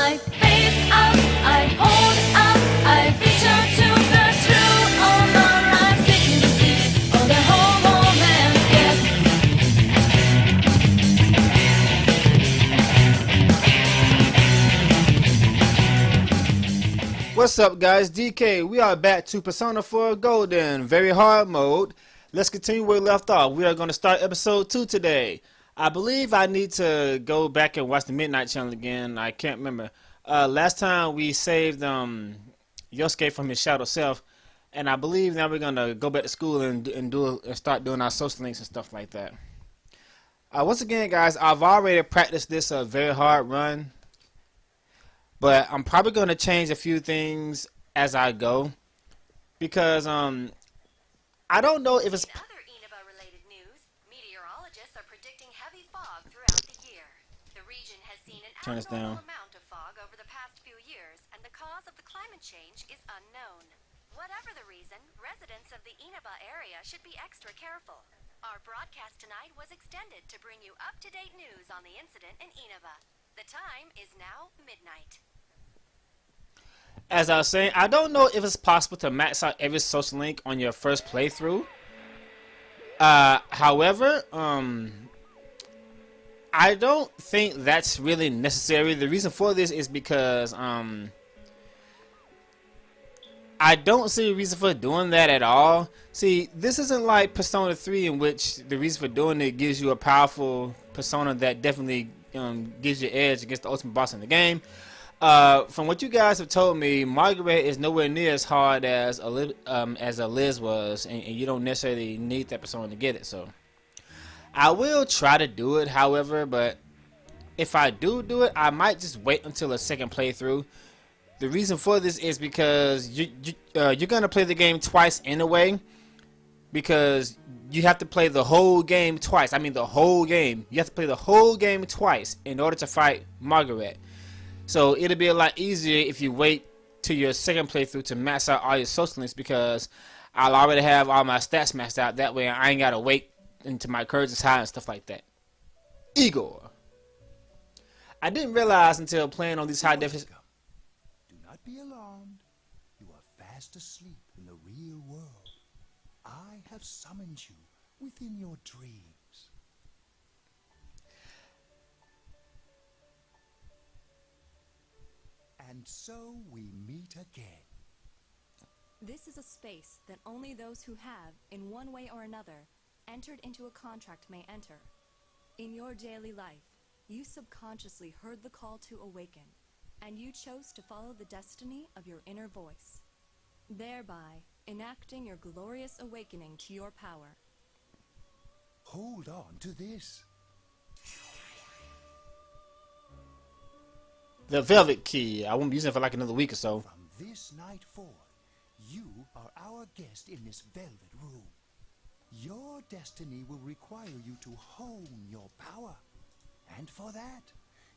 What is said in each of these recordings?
I face up, I hold up, I reach out to the truth. All my rhymes taking the seat of the homo man. What's up, guys? DK. We are back to Persona 4 Golden, very hard mode. Let's continue where we left off. We are going to start episode 2 today. I believe I need to go back and watch the Midnight Channel again. I can't remember. Last time we saved Yosuke from his shadow self, and I believe now we're going to go back to school and start doing our social links and stuff like that. Once again, guys, I've already practiced this very hard run, but I'm probably going to change a few things as I go, because I don't know if it's... In other Inaba-related news, meteorologists are predicting heavy fog throughout the year. The region has seen an Turn this abnormal down. amount of fog over the past few years, and the cause of the climate change is unknown. Whatever the reason, residents of the Inaba area should be extra careful. Our broadcast tonight was extended to bring you up-to-date news on the incident in Inaba. The time is now midnight. As I was saying, I don't know if it's possible to max out every social link on your first playthrough. However, I don't think that's really necessary. The reason for this is because I don't see a reason for doing that at all. See, this isn't like Persona 3, in which the reason for doing it gives you a powerful persona that definitely gives you edge against the ultimate boss in the game. From what you guys have told me, Margaret is nowhere near as hard as a Liz was, and you don't necessarily need that persona to get it. So I will try to do it, however, but if I do it, I might just wait until a second playthrough. The reason for this is because you're gonna play the game twice anyway, because you have to play the whole game twice. I mean, the whole game. You have to play the whole game twice in order to fight Margaret. So it'll be a lot easier if you wait to your second playthrough to max out all your social links, because I'll already have all my stats maxed out. That way I ain't gotta wait until my courage is high and stuff like that. Igor. I didn't realize until playing on these high definition. Do not be alarmed. You are fast asleep in the real world. I have summoned you within your dreams. And so we meet again. This is a space that only those who have, in one way or another, entered into a contract may enter. In your daily life, you subconsciously heard the call to awaken, and you chose to follow the destiny of your inner voice, thereby enacting your glorious awakening to your power. Hold on to this. The Velvet Key. I won't be using it for like another week or so. From this night forth, you are our guest in this velvet room. Your destiny will require you to hone your power. And for that,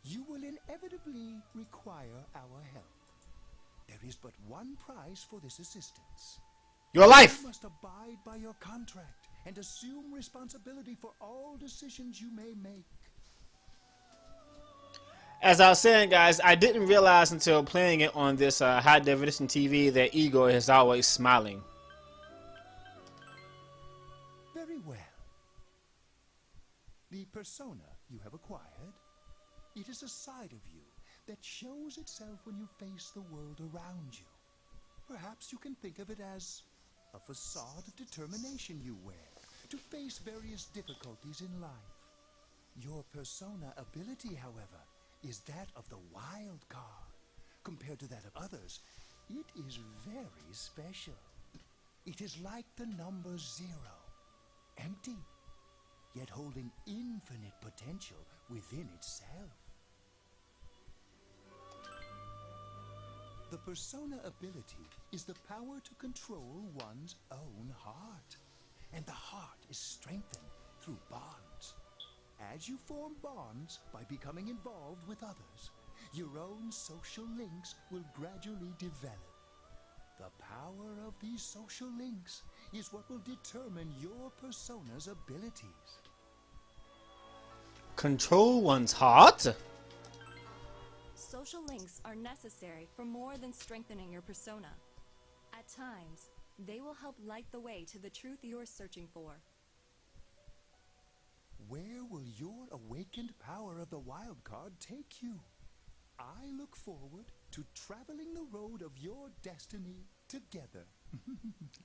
you will inevitably require our help. There is but one price for this assistance. Your life! You must abide by your contract and assume responsibility for all decisions you may make. As I was saying, guys, I didn't realize until playing it on this high definition TV that Igor is always smiling. Very well. The persona you have acquired, it is a side of you that shows itself when you face the world around you. Perhaps you can think of it as a facade of determination you wear to face various difficulties in life. Your persona ability, however, is that of the wild card. Compared to that of others, it is very special. It is like the number 0, empty, yet holding infinite potential within itself. The persona ability is the power to control one's own heart, and the heart is strengthened through bonds. As you form bonds by becoming involved with others, your own social links will gradually develop. The power of these social links is what will determine your persona's abilities. Control one's heart? Social links are necessary for more than strengthening your persona. At times, they will help light the way to the truth you're searching for. Where will your awakened power of the wild card take you? I look forward to traveling the road of your destiny together.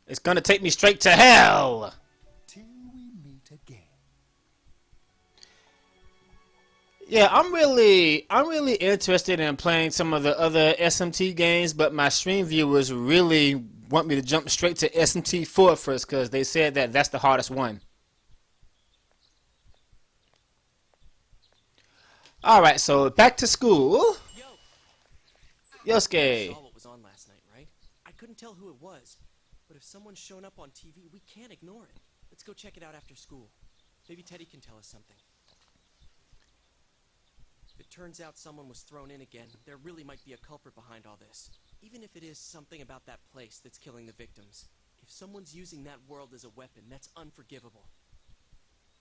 It's gonna take me straight to hell. Till we meet again. Yeah, I'm really interested in playing some of the other SMT games, but my stream viewers really want me to jump straight to SMT 4 first because they said that that's the hardest one. All right, so back to school. You Yosuke. saw what was on last night, right? I couldn't tell who it was, but if someone's shown up on TV, we can't ignore it. Let's go check it out after school. Maybe Teddy can tell us something. If it turns out someone was thrown in again, there really might be a culprit behind all this. Even if it is something about that place that's killing the victims. If someone's using that world as a weapon, that's unforgivable.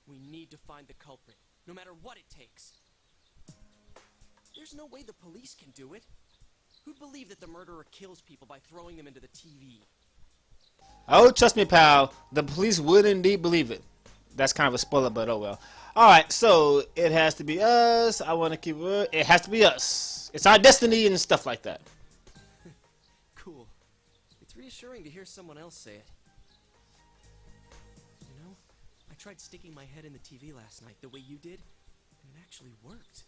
We need to find the culprit, no matter what it takes. There's no way the police can do it. Who'd believe that the murderer kills people by throwing them into the TV? Oh, trust me, pal. The police would indeed believe it. That's kind of a spoiler, but oh well. Alright, so it has to be us. I want to keep it. It has to be us. It's our destiny and stuff like that. Cool. It's reassuring to hear someone else say it. You know, I tried sticking my head in the TV last night the way you did, and it actually worked.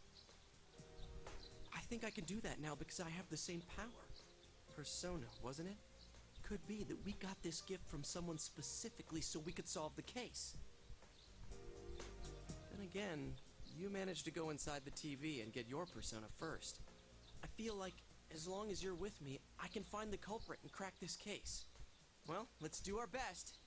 I think I can do that now because I have the same power. Persona, wasn't it? Could be that we got this gift from someone specifically so we could solve the case. Then again, you managed to go inside the TV and get your persona first. I feel like as long as you're with me, I can find the culprit and crack this case. Well, let's do our best.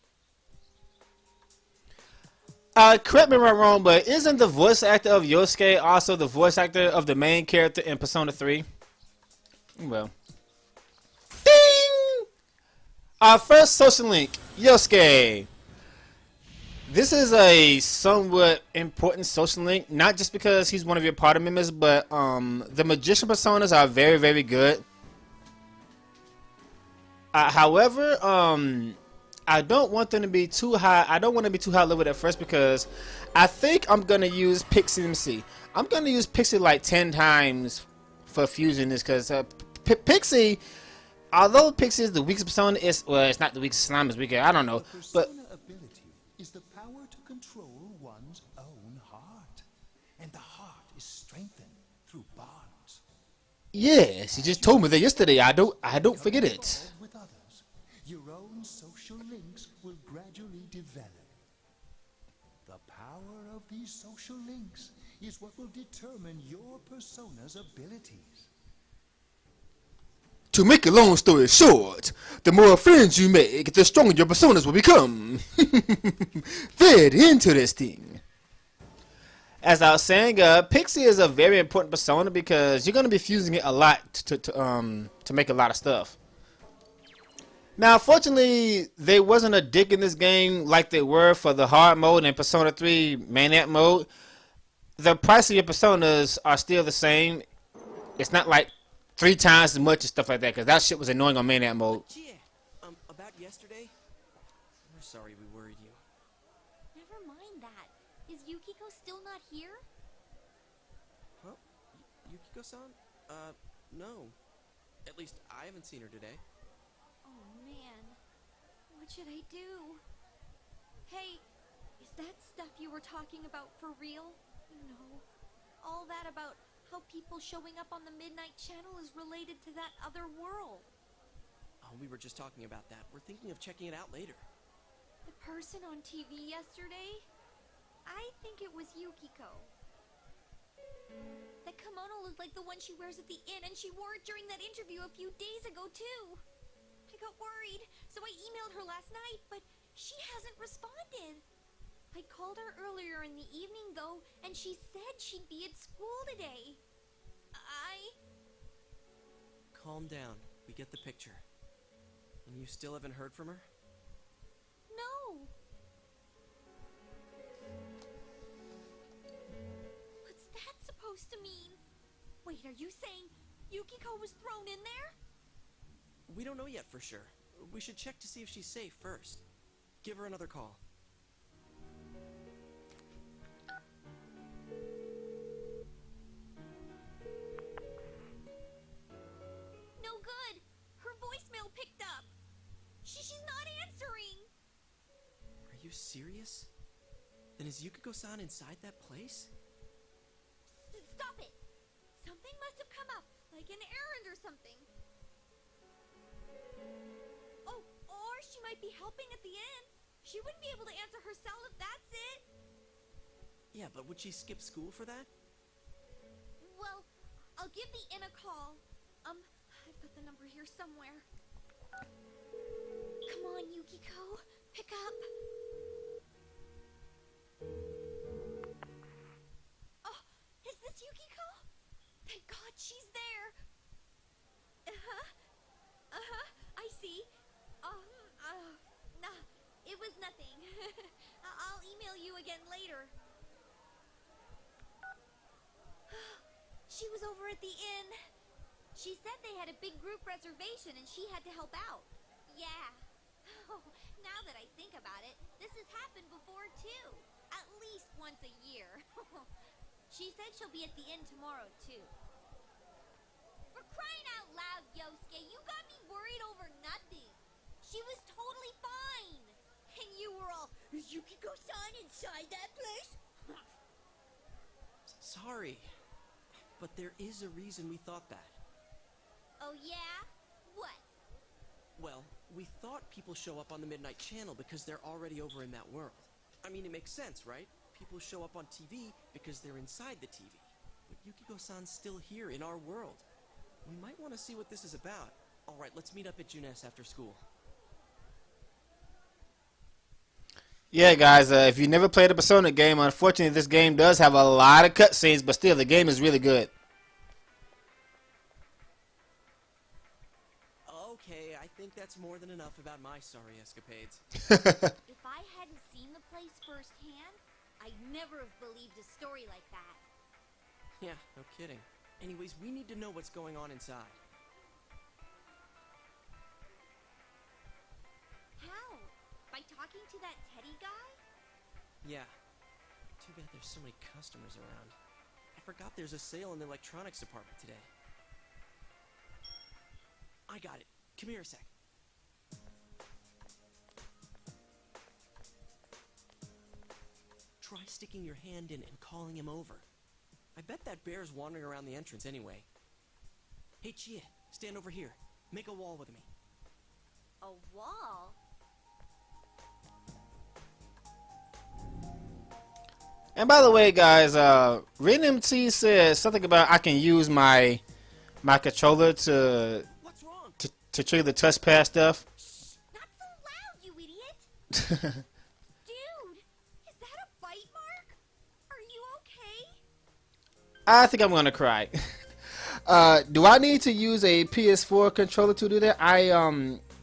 Correct me if I'm wrong, but isn't the voice actor of Yosuke also the voice actor of the main character in Persona 3? Well. Ding! Our first social link, Yosuke. This is a somewhat important social link, not just because he's one of your party members, but the magician personas are very, very good. However, I don't want them to be too high. I don't want to be too high level at first because I think I'm gonna use Pixie. Let me see. I'm gonna use Pixie like 10 times for fusing this because Pixie, although Pixie is the weakest persona, it's not the weakest slime. It's weaker. I don't know, The but persona ability is the power to control one's own heart, and the heart is strengthened through bonds. yes, you just told me that yesterday. I don't forget it. Involved with others, your own social links will gradually develop. The power of these social links is what will determine your persona's abilities. To make a long story short, the more friends you make, the stronger your personas will become. Very interesting. As I was saying, Pixie is a very important persona because you're going to be fusing it a lot to make a lot of stuff. Now, fortunately, there wasn't a dick in this game like they were for the hard mode and Persona 3 Maniac mode. The price of your personas are still the same. It's not like 3 times as much and stuff like that, because that shit was annoying on Maniac mode. Yeah, about yesterday? We're sorry we worried you. Never mind that. Is Yukiko still not here? Huh? Yukiko-san? No. At least I haven't seen her today. Oh man, what should I do? Hey, is that stuff you were talking about for real? You know, all that about how people showing up on the Midnight Channel is related to that other world. Oh, we were just talking about that. We're thinking of checking it out later. The person on TV yesterday? I think it was Yukiko. That kimono looked like the one she wears at the inn, and she wore it during that interview a few days ago, too. I got worried, so I emailed her last night, but she hasn't responded. I called her earlier in the evening, though, and she said she'd be at school today. Calm down. We get the picture. And you still haven't heard from her? No. What's that supposed to mean? Wait, are you saying Yukiko was thrown in there? We don't know yet for sure. We should check to see if she's safe first. Give her another call. No good. Her voicemail picked up. She's not answering. Are you serious? Then is Yukiko-san inside that place? Stop it. Something must have come up, like an errand or something. Oh, or she might be helping at the inn. She wouldn't be able to answer her cell if that's it. Yeah, but would she skip school for that? Well, I'll give the inn a call. I've got the number here somewhere. Come on, Yukiko. Pick up. Oh, is this Yukiko? Thank God she's there. I see. Nah, it was nothing. I'll email you again later. She was over at the inn. She said they had a big group reservation and she had to help out. Yeah. Oh, now that I think about it, this has happened before too. At least once a year. She said she'll be at the inn tomorrow too. For crying out loud, Yosuke, you got me worried over nothing. She was totally fine. And you were all, is Yukiko-san inside that place? Sorry. But there is a reason we thought that. Oh yeah? What? Well, we thought people show up on the Midnight Channel because they're already over in that world. I mean, it makes sense, right? People show up on TV because they're inside the TV. But Yukiko-san's still here in our world. We might want to see what this is about. Alright, let's meet up at Junes after school. Yeah, guys, if you never played a Persona game, unfortunately this game does have a lot of cutscenes, but still, the game is really good. Okay, I think that's more than enough about my sorry escapades. If I hadn't seen the place firsthand, I'd never have believed a story like that. Yeah, no kidding. Anyways, we need to know what's going on inside. How? By talking to that Teddy guy? Yeah. Too bad there's so many customers around. I forgot there's a sale in the electronics department today. I got it. Come here a sec. Try sticking your hand in and calling him over. I bet that bear's wandering around the entrance anyway. Hey, Chia, stand over here. Make a wall with me. A wall? And by the way, guys, RenMT says something about I can use my controller to What's wrong? to trigger the touchpad stuff. Not so loud, you idiot! Dude, is that a bite mark? Are you okay? I think I'm gonna cry. Do I need to use a PS4 controller to do that?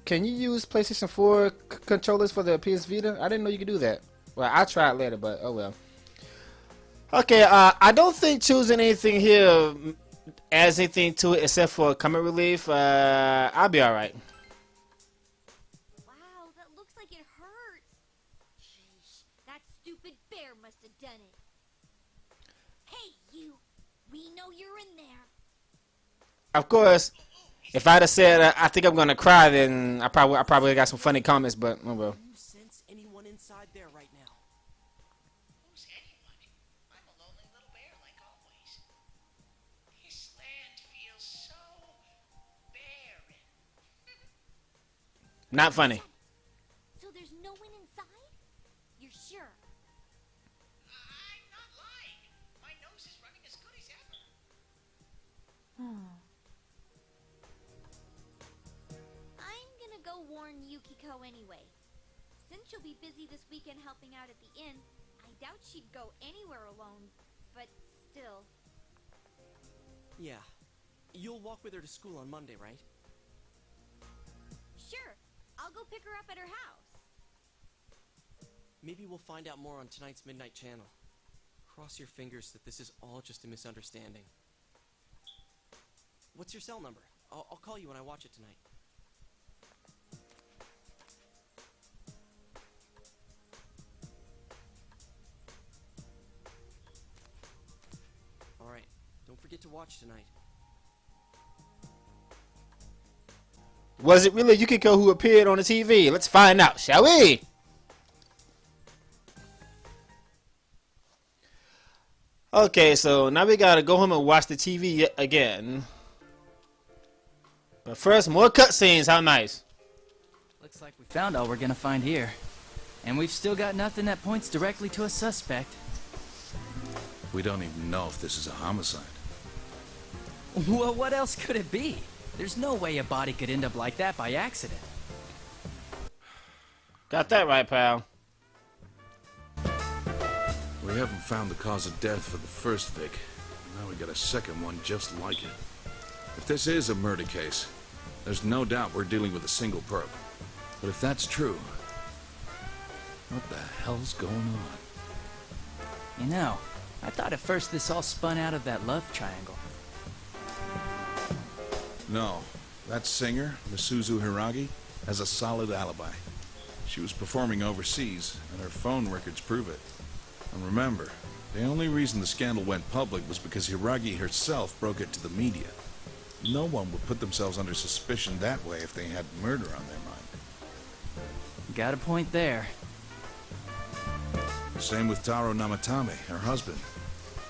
Can you use PlayStation 4 controllers for the PS Vita? I didn't know you could do that. Well, I'll try it later, but oh well. Okay, I don't think choosing anything here adds anything to it except for comic relief. I'll be alright. Wow, that looks like it hurts. Sheesh, that stupid bear must have done it. Hey, you! We know you're in there. Of course, if I'd have said I think I'm gonna cry, then I probably got some funny comments, but oh well. Can you sense anyone inside there right now? Who's anyone? I'm a lonely little bear like always. This land feels so barren. Not funny. So there's no one inside? You're sure? I'm not lying. My nose is running as good as ever. I'm gonna go warn Yukiko anyway. Since she'll be busy this weekend helping out at the inn, I doubt she'd go anywhere alone, but still. Yeah. You'll walk with her to school on Monday, right? Sure, I'll go pick her up at her house. Maybe we'll find out more on tonight's Midnight Channel. Cross your fingers that this is all just a misunderstanding. What's your cell number? I'll call you when I watch it tonight. Alright, don't forget to watch tonight. Was it really Yukiko who appeared on the TV? Let's find out, shall we? Okay, so now we gotta go home and watch the TV yet again. But first, more cutscenes. How nice. Looks like we found all we're gonna find here. And we've still got nothing that points directly to a suspect. We don't even know if this is a homicide. Well, what else could it be? There's no way a body could end up like that by accident. Got that right, pal. We haven't found the cause of death for the first Vic. Now we got a second one just like it. If this is a murder case, there's no doubt we're dealing with a single perp. But if that's true, what the hell's going on? You know, I thought at first this all spun out of that love triangle. No, that singer, Misuzu Hiragi, has a solid alibi. She was performing overseas, and her phone records prove it. And remember, the only reason the scandal went public was because Hiragi herself broke it to the media. No one would put themselves under suspicion that way if they had murder on their mind. Got a point there. Same with Taro Namatame, her husband.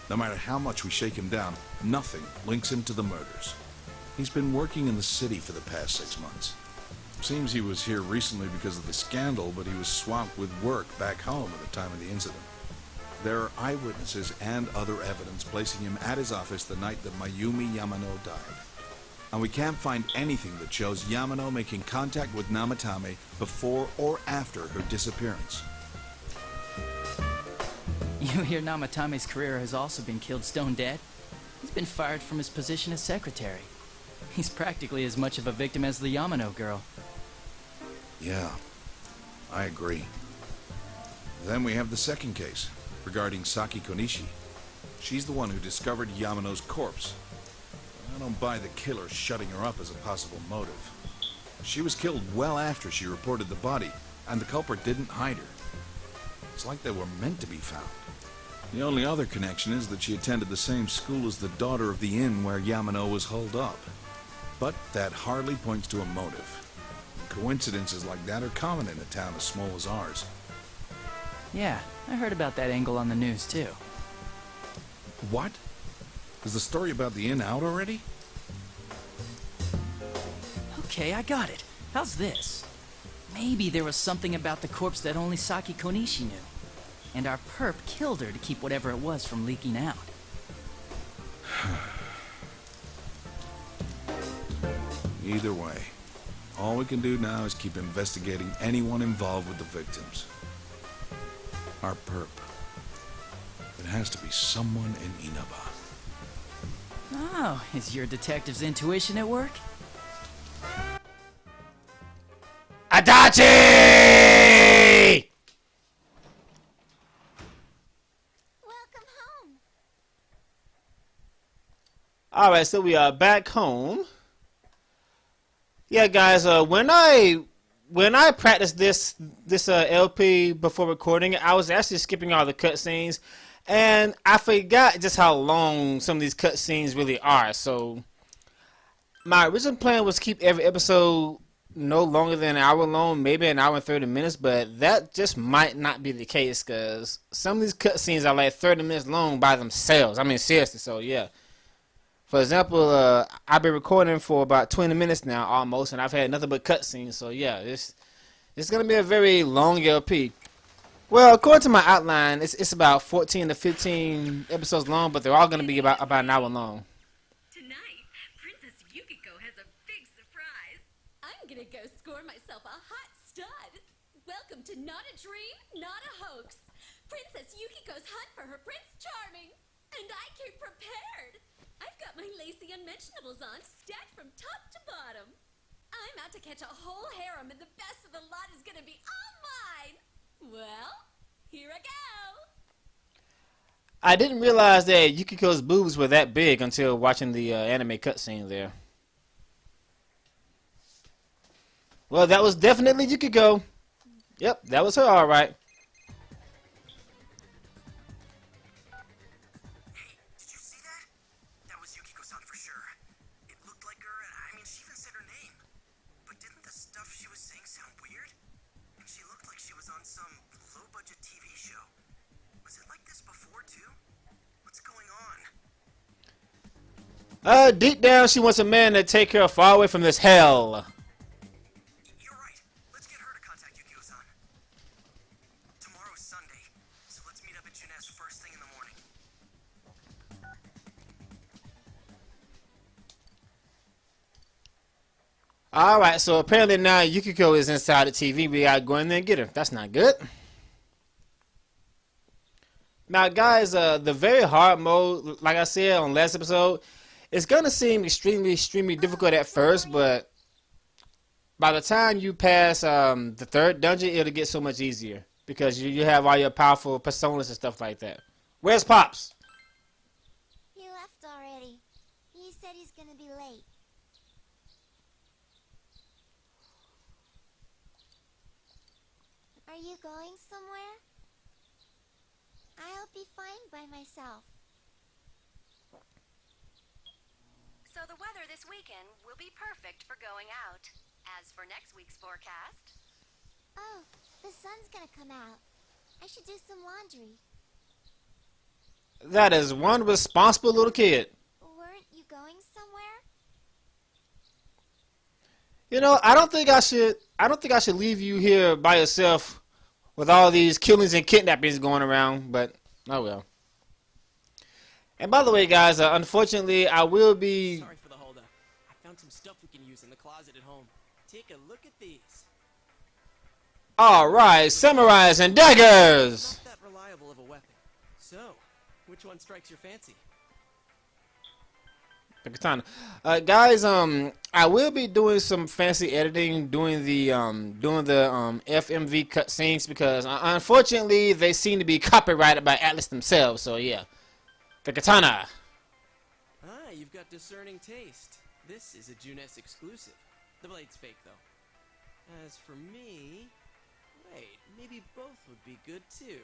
No matter how much we shake him down, nothing links him to the murders. He's been working in the city for the past 6 months. Seems he was here recently because of the scandal, but he was swamped with work back home at the time of the incident. There are eyewitnesses and other evidence placing him at his office the night that Mayumi Yamano died. And we can't find anything that shows Yamano making contact with Namatame before or after her disappearance. You hear Namatame's career has also been killed stone dead? He's been fired from his position as secretary. He's practically as much of a victim as the Yamano girl. Yeah, I agree. Then we have the second case, regarding Saki Konishi. She's the one who discovered Yamano's corpse. I don't buy the killer shutting her up as a possible motive. She was killed well after she reported the body, and the culprit didn't hide her. It's like they were meant to be found. The only other connection is that she attended the same school as the daughter of the inn where Yamano was holed up. But that hardly points to a motive. Coincidences like that are common in a town as small as ours. Yeah, I heard about that angle on the news too. What? Is the story about the inn out already? Okay, I got it. How's this? Maybe there was something about the corpse that only Saki Konishi knew. And our perp killed her to keep whatever it was from leaking out. Either way, all we can do now is keep investigating anyone involved with the victims. Our perp. It has to be someone in Inaba. Oh, is your detective's intuition at work? Adachi! Welcome home. Alright, so we are back home. Yeah, guys, when I practiced this LP before recording it, I was actually skipping all the cutscenes, and I forgot just how long some of these cutscenes really are. So my original plan was keep every episode no longer than an hour long, maybe an hour and 30 minutes, but that just might not be the case because some of these cutscenes are like 30 minutes long by themselves. I mean, seriously. So yeah. For example, I've been recording for about 20 minutes now, almost, and I've had nothing but cutscenes. So yeah, it's gonna be a very long LP. Well, according to my outline, it's about 14 to 15 episodes long, but they're all gonna be about an hour long. Tonight, Princess Yukiko has a big surprise. I'm gonna go score myself a hot stud. Welcome to Not a Dream, Not a Hoax. Princess Yukiko's hunt for her Prince Charming. And I came prepared. I've got my lacy unmentionables on, stacked from top to bottom. I'm out to catch a whole harem, and the best of the lot is gonna be all mine. Well, here I go. I didn't realize that Yukiko's boobs were that big until watching the anime cutscene there. Well, that was definitely Yukiko. Yep, that was her, all right. Hey, did you see that? That was Yukiko-san for sure. It looked like her, and I mean, she even said her name. But didn't the stuff she was saying sound weird? And she looked like she was on some low-budget TV show. Was it like this before, too? What's going on? Deep down, she wants a man to take her far away from this hell. You're right. Let's get her to contact Yukio-san. Tomorrow's Sunday, so let's meet up at Junes first thing in the morning. Alright, so apparently now Yukiko is inside the TV. We gotta go in there and get her. That's not good. Now, guys, the very hard mode, like I said on last episode, it's gonna seem extremely difficult at first, but by the time you pass the third dungeon, it'll get so much easier because you have all your powerful personas and stuff like that. Where's Pops? He left already. He said he's gonna be late. Are you going somewhere? I'll be fine by myself. So the weather this weekend will be perfect for going out. As for next week's forecast, Oh, the sun's gonna come out. I should do some laundry. That is one responsible little kid. Weren't you going somewhere? You know, I don't think I should leave you here by yourself with all these killings and kidnappings going around, but oh well. And by the way, guys, unfortunately, I will be... Sorry for the holdup. I found some stuff we can use in the closet at home. Take a look at these. Alright, samurais and daggers! Not that reliable of a weapon. So, which one strikes your fancy? The katana. Guys, I will be doing some fancy editing, doing the FMV cutscenes because unfortunately they seem to be copyrighted by Atlas themselves. So yeah, the katana. Ah, you've got discerning taste. This is a Junes exclusive. The blade's fake, though. As for me... Wait, maybe both would be good, too.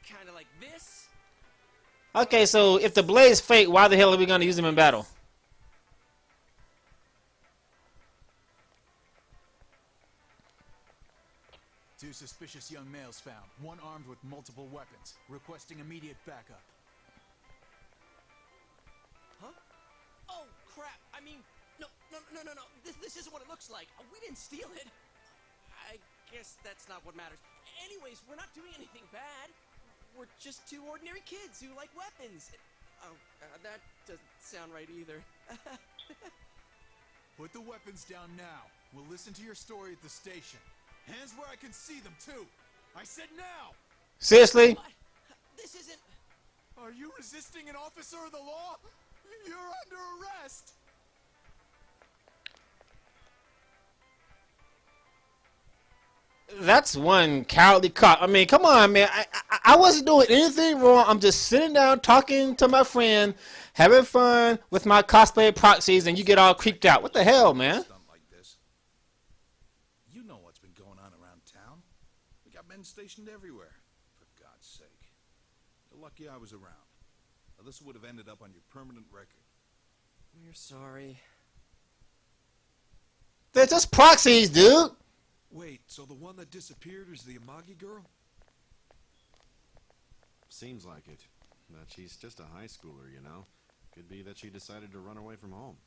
Kinda like this? Okay, so if the blade's fake, why the hell are we gonna use them in battle? Two suspicious young males found, one armed with multiple weapons, requesting immediate backup. Huh? Oh, crap! I mean, no. This isn't what it looks like. We didn't steal it. I guess that's not what matters. Anyways, we're not doing anything bad. We're just two ordinary kids who like weapons. Oh, that doesn't sound right either. Put the weapons down now. We'll listen to your story at the station. Hands where I can see them, too. I said now! Seriously? What? This isn't... Are you resisting an officer of the law? You're under arrest! That's one cowardly cop. I mean, come on, man. I wasn't doing anything wrong. I'm just sitting down talking to my friend, having fun with my cosplay proxies, and you get all creeped out. What the hell, man? Stunt like this. You know what's been going on around town. We got men stationed everywhere. For God's sake. You're lucky I was around. Now, this would have ended up on your permanent record. We're sorry. They're just proxies, dude. Wait, so the one that disappeared is the Amagi girl? Seems like it. But she's just a high schooler, you know. Could be that she decided to run away from home.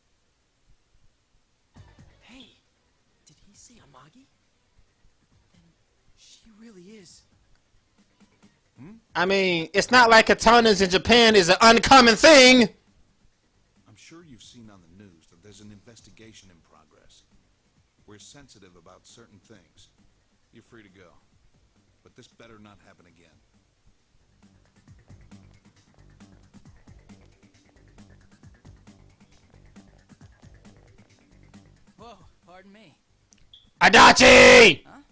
Hey, did he say Amagi? Then she really is. I mean, it's not like katanas in Japan is an uncommon thing. I'm sure you've seen on the news that there's an investigation in progress. We're sensitive about certain things. You're free to go. But this better not happen again. Whoa, pardon me. Adachi! Huh?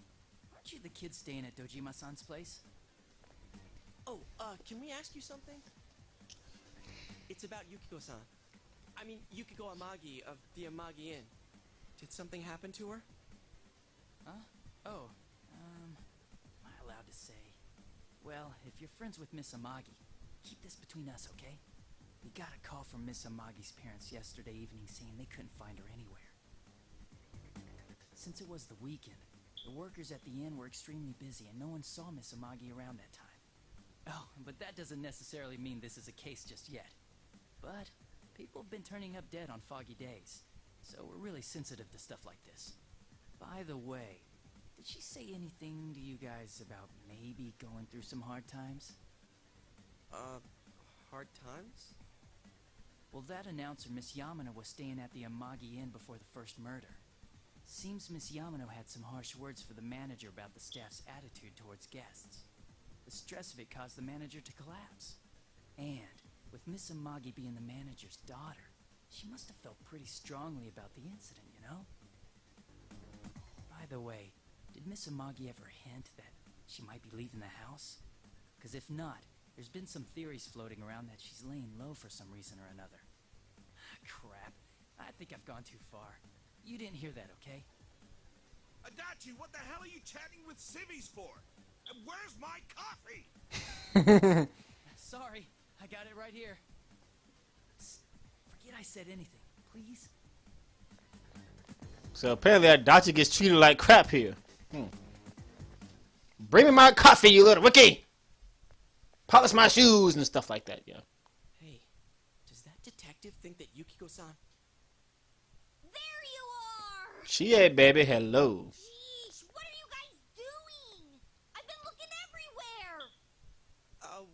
Aren't you the kid staying at Dojima-san's place? Oh, can we ask you something? It's about Yukiko-san. I mean, Yukiko Amagi of the Amagi Inn. Did something happen to her? Huh? Oh, am I allowed to say? Well, if you're friends with Miss Amagi, keep this between us, okay? We got a call from Miss Amagi's parents yesterday evening saying they couldn't find her anywhere. Since it was the weekend, the workers at the inn were extremely busy and no one saw Miss Amagi around that time. Oh, but that doesn't necessarily mean this is a case just yet. But people have been turning up dead on foggy days, so we're really sensitive to stuff like this. By the way, did she say anything to you guys about maybe going through some hard times? Hard times? Well, that announcer, Miss Yamano, was staying at the Amagi Inn before the first murder. Seems Miss Yamano had some harsh words for the manager about the staff's attitude towards guests. The stress of it caused the manager to collapse. And, with Miss Amagi being the manager's daughter, she must have felt pretty strongly about the incident, you know? By the way, did Miss Amagi ever hint that she might be leaving the house? Because if not, there's been some theories floating around that she's laying low for some reason or another. Crap. I think I've gone too far. You didn't hear that, okay? Adachi, what the hell are you chatting with civvies for? And where's my coffee? Sorry, I got it right here. Psst, forget I said anything, please. So apparently Adachi gets treated like crap here. Bring me my coffee, you little rookie! Polish my shoes and stuff like that, yeah. Hey, does that detective think that Yukiko-san... There you are! She a baby, hello. Jeez, what are you guys doing? I've been looking everywhere!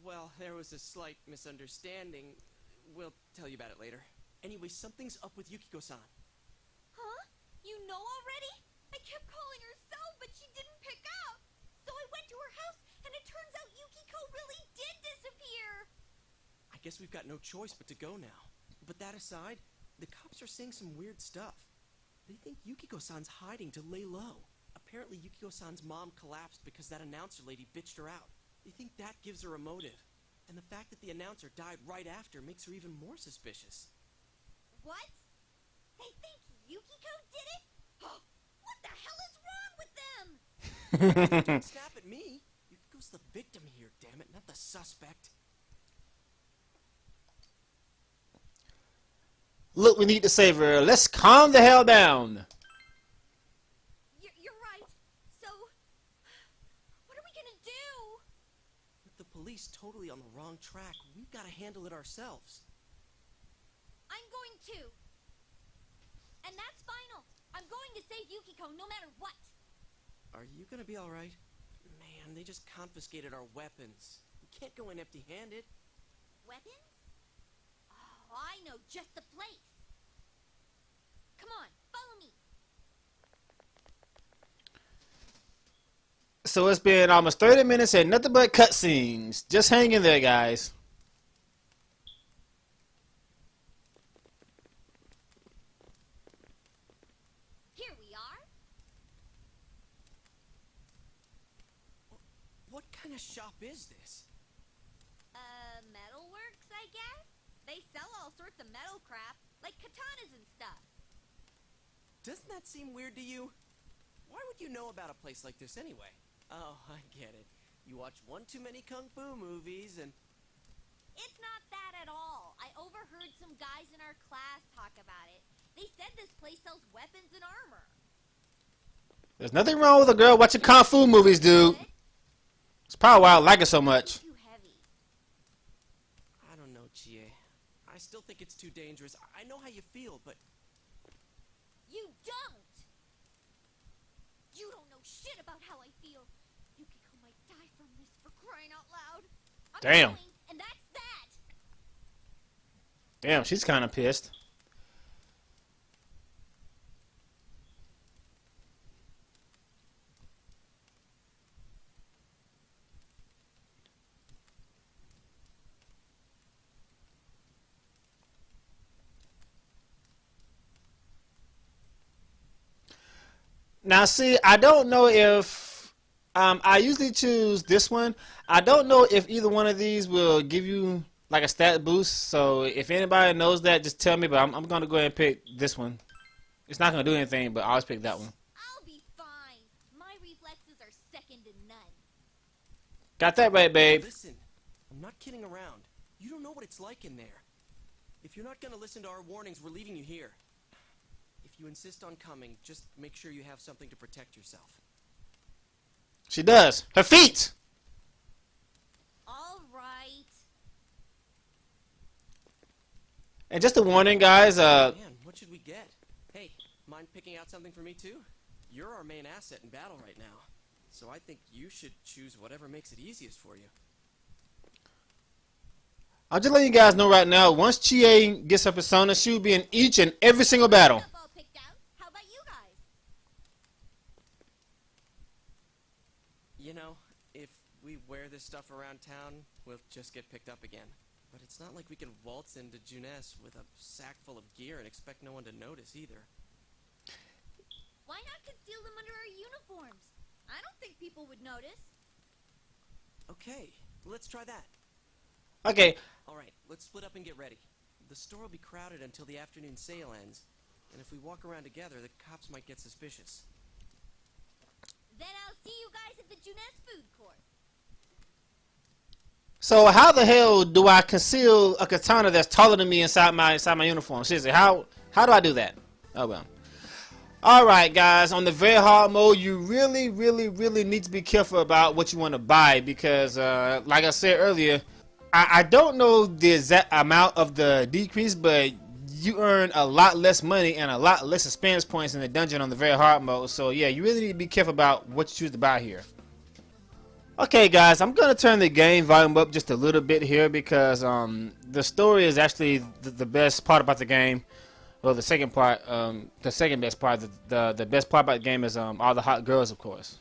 Well, there was a slight misunderstanding. We'll tell you about it later. Anyway, something's up with Yukiko-san. Huh? You know already? I kept calling her cell, but she didn't pick up. So I went to her house, and it turns out Yukiko really did disappear. I guess we've got no choice but to go now. But that aside, the cops are saying some weird stuff. They think Yukiko-san's hiding to lay low. Apparently Yukiko-san's mom collapsed because that announcer lady bitched her out. They think that gives her a motive. And the fact that the announcer died right after makes her even more suspicious. What? They think Yukiko did it? What the hell is wrong with them? Don't snap at me. Yukiko's the victim here, damn it, not the suspect. Look, we need to save her. Let's calm the hell down. You're right. So, what are we gonna do? With the police totally on the wrong track, we've got to handle it ourselves. I'm going to. And that's final. I'm going to save Yukiko no matter what. Are you gonna be alright? Man, they just confiscated our weapons. We can't go in empty-handed. Weapons? Oh, I know just the place. Come on, follow me. So it's been almost 30 minutes and nothing but cutscenes. Just hang in there, guys. Here we are. What kind of shop is this? Metalworks, I guess? They sell all sorts of metal crap, like katanas and stuff. Doesn't that seem weird to you? Why would you know about a place like this anyway? Oh, I get it. You watch one too many kung fu movies and... It's not that at all. I overheard some guys in our class talk about it. They said this place sells weapons and armor. There's nothing wrong with a girl watching kung fu movies, dude. It's probably why I like it so much. Too heavy. I don't know, Chie. I still think it's too dangerous. I know how you feel, but... You don't! You don't know shit about how I feel. Yukiko might die from this, for crying out loud. I'm Damn. going, and that's that. Damn, she's kind of pissed. Now, see, I don't know if I usually choose this one. I don't know if either one of these will give you like a stat boost. So if anybody knows that, just tell me. But I'm going to go ahead and pick this one. It's not going to do anything, but I'll just pick that one. I'll be fine. Got that right, babe. Listen, I'm not kidding around. You don't know what it's like in there. If you're not gonna listen to our warnings, we're leaving you here. If you insist on coming, just make sure you have something to protect yourself. She does. Her feet. All right. And just a warning, guys. Man, what should we get? Hey, mind picking out something for me too? You're our main asset in battle right now. So I think you should choose whatever makes it easiest for you. I'm just letting you guys know right now. Once Chie gets her persona, she will be in each and every single battle. All picked out. How about you guys? You know, if we wear this stuff around town, we'll just get picked up again. But it's not like we can waltz into Juness with a sack full of gear and expect no one to notice either. Why not conceal them under our uniforms? I don't think people would notice. Okay, let's try that. Okay. Alright, let's split up and get ready. The store will be crowded until the afternoon sale ends, and if we walk around together, the cops might get suspicious. Then I'll see you guys at the Juness food court. So how the hell do I conceal a katana that's taller than me inside my uniform? Seriously, how do I do that? Oh well. Alright guys, on the very hard mode, you really need to be careful about what you want to buy because like I said earlier, I don't know the exact amount of the decrease, but you earn a lot less money and a lot less experience points in the dungeon on the very hard mode. So yeah, you really need to be careful about what you choose to buy here. Okay guys, I'm going to turn the game volume up just a little bit here because the story is actually the best part about the game. Well, the second part, the second best part, the best part about the game is all the hot girls, of course.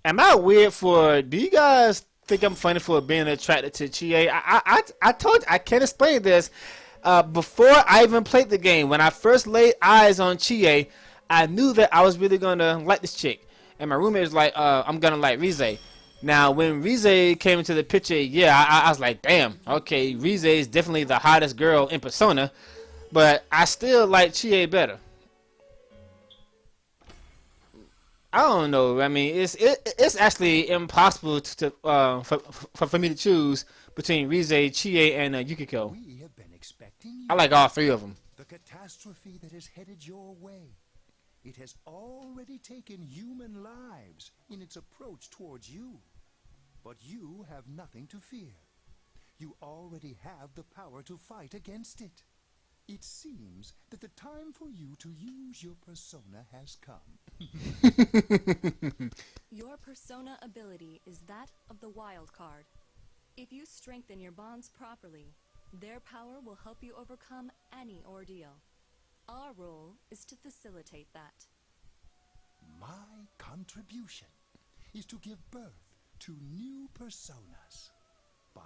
Am I weird for? Do you guys think I'm funny for being attracted to Chie? I told you I can't explain this. Before I even played the game, when I first laid eyes on Chie, I knew that I was really gonna like this chick. And my roommate was like, I'm gonna like Rize. Now, when Rize came into the picture, yeah, I was like, damn, okay, Rize is definitely the hottest girl in Persona, but I still like Chie better. I don't know. I mean, it's actually impossible for me to choose between Rize, Chie, and Yukiko. We have been expecting you. I like all three of them. The catastrophe that is headed your way. It has already taken human lives in its approach towards you. But you have nothing to fear. You already have the power to fight against it. It seems that the time for you to use your persona has come. Your persona ability is that of the wild card. If you strengthen your bonds properly, their power will help you overcome any ordeal. Our role is to facilitate that. My contribution is to give birth to new personas. By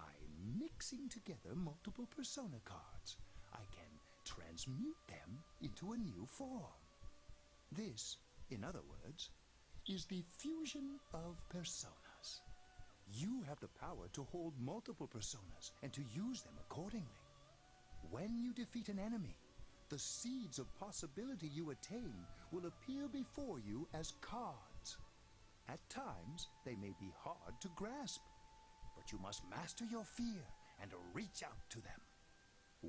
mixing together multiple persona cards, I can transmute them into a new form. This, in other words, is the fusion of personas. You have the power to hold multiple personas and to use them accordingly. When you defeat an enemy, the seeds of possibility you attain will appear before you as cards. At times, they may be hard to grasp, but you must master your fear and reach out to them.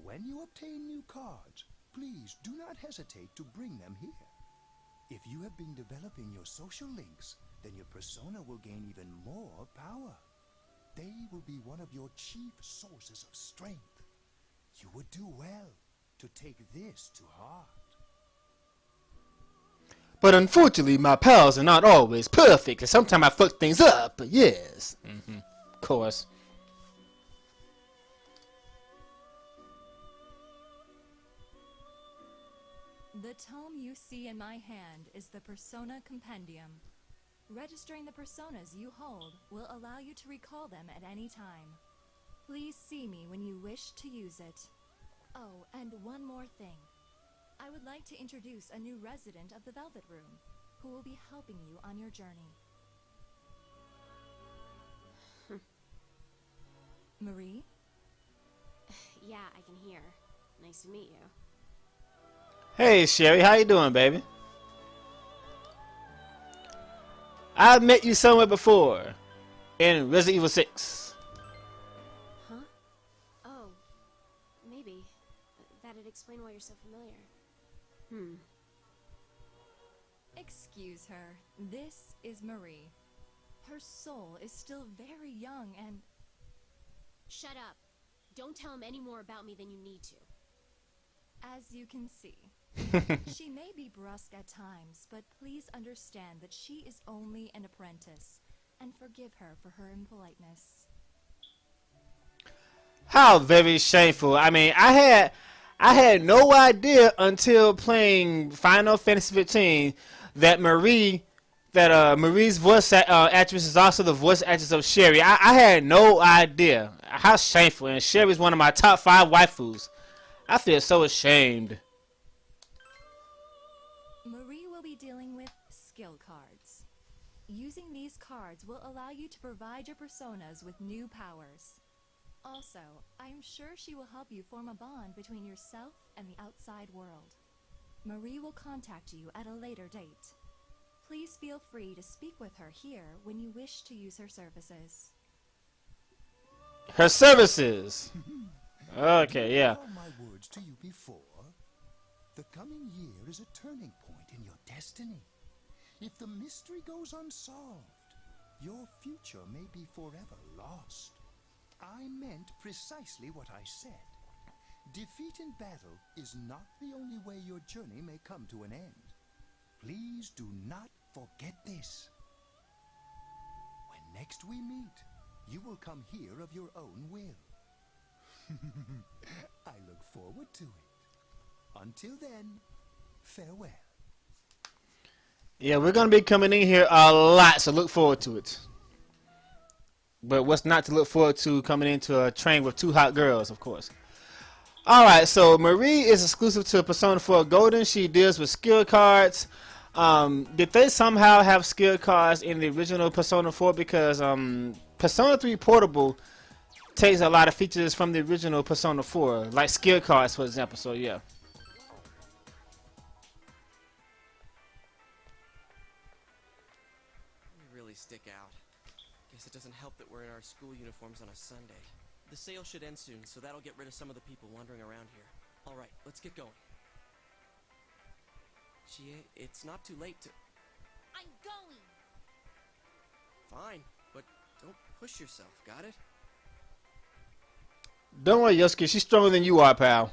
When you obtain new cards, please do not hesitate to bring them here. If you have been developing your social links, then your persona will gain even more power. They will be one of your chief sources of strength. You would do well to take this to heart. But unfortunately, my pals are not always perfect, and sometimes I fuck things up, but yes. Of course. The tome you see in my hand is the Persona Compendium. Registering the personas you hold will allow you to recall them at any time. Please see me when you wish to use it. Oh, and one more thing. I would like to introduce a new resident of the Velvet Room, who will be helping you on your journey. Marie? Yeah, I can hear. Nice to meet you. Hey Sherry, how you doing, baby? I met you somewhere before. In Resident Evil 6. Huh? Oh, maybe. That'd explain why you're so familiar. Excuse her. This is Marie. Her soul is still very young and... Shut up. Don't tell him any more about me than you need to. As you can see, she may be brusque at times, but please understand that she is only an apprentice, and forgive her for her impoliteness. How very shameful. I mean, I had no idea until playing Final Fantasy 15 that Marie's voice actress is also the voice actress of Sherry. I had no idea. How shameful. And Sherry is one of my top 5 waifus. I feel so ashamed. Marie will be dealing with skill cards. Using these cards will allow you to provide your personas with new powers. Also, I'm sure she will help you form a bond between yourself and the outside world. Marie will contact you at a later date. Please feel free to speak with her here when you wish to use her services. Her services. Okay, yeah. All my words to you before. The coming year is a turning point in your destiny. If the mystery goes unsolved, your future may be forever lost. I meant precisely what I said. Defeat in battle is not the only way your journey may come to an end. Please do not forget this. When next we meet, you will come here of your own will. I look forward to it. Until then, farewell. Yeah, we're going to be coming in here a lot, so look forward to it. But what's not to look forward to coming into a train with 2 hot girls, of course. Alright, so Marie is exclusive to Persona 4 Golden. She deals with skill cards. Did they somehow have skill cards in the original Persona 4? Because Persona 3 Portable takes a lot of features from the original Persona 4, like skill cards, for example. So yeah. They really stick out. Guess it doesn't help that we're in our school uniforms on a Sunday. The sale should end soon, so that'll get rid of some of the people wandering around here. Alright, let's get going. Chie, it's not too late to... I'm going. Fine, but don't push yourself, got it? Don't worry, Yosuke. She's stronger than you are, pal.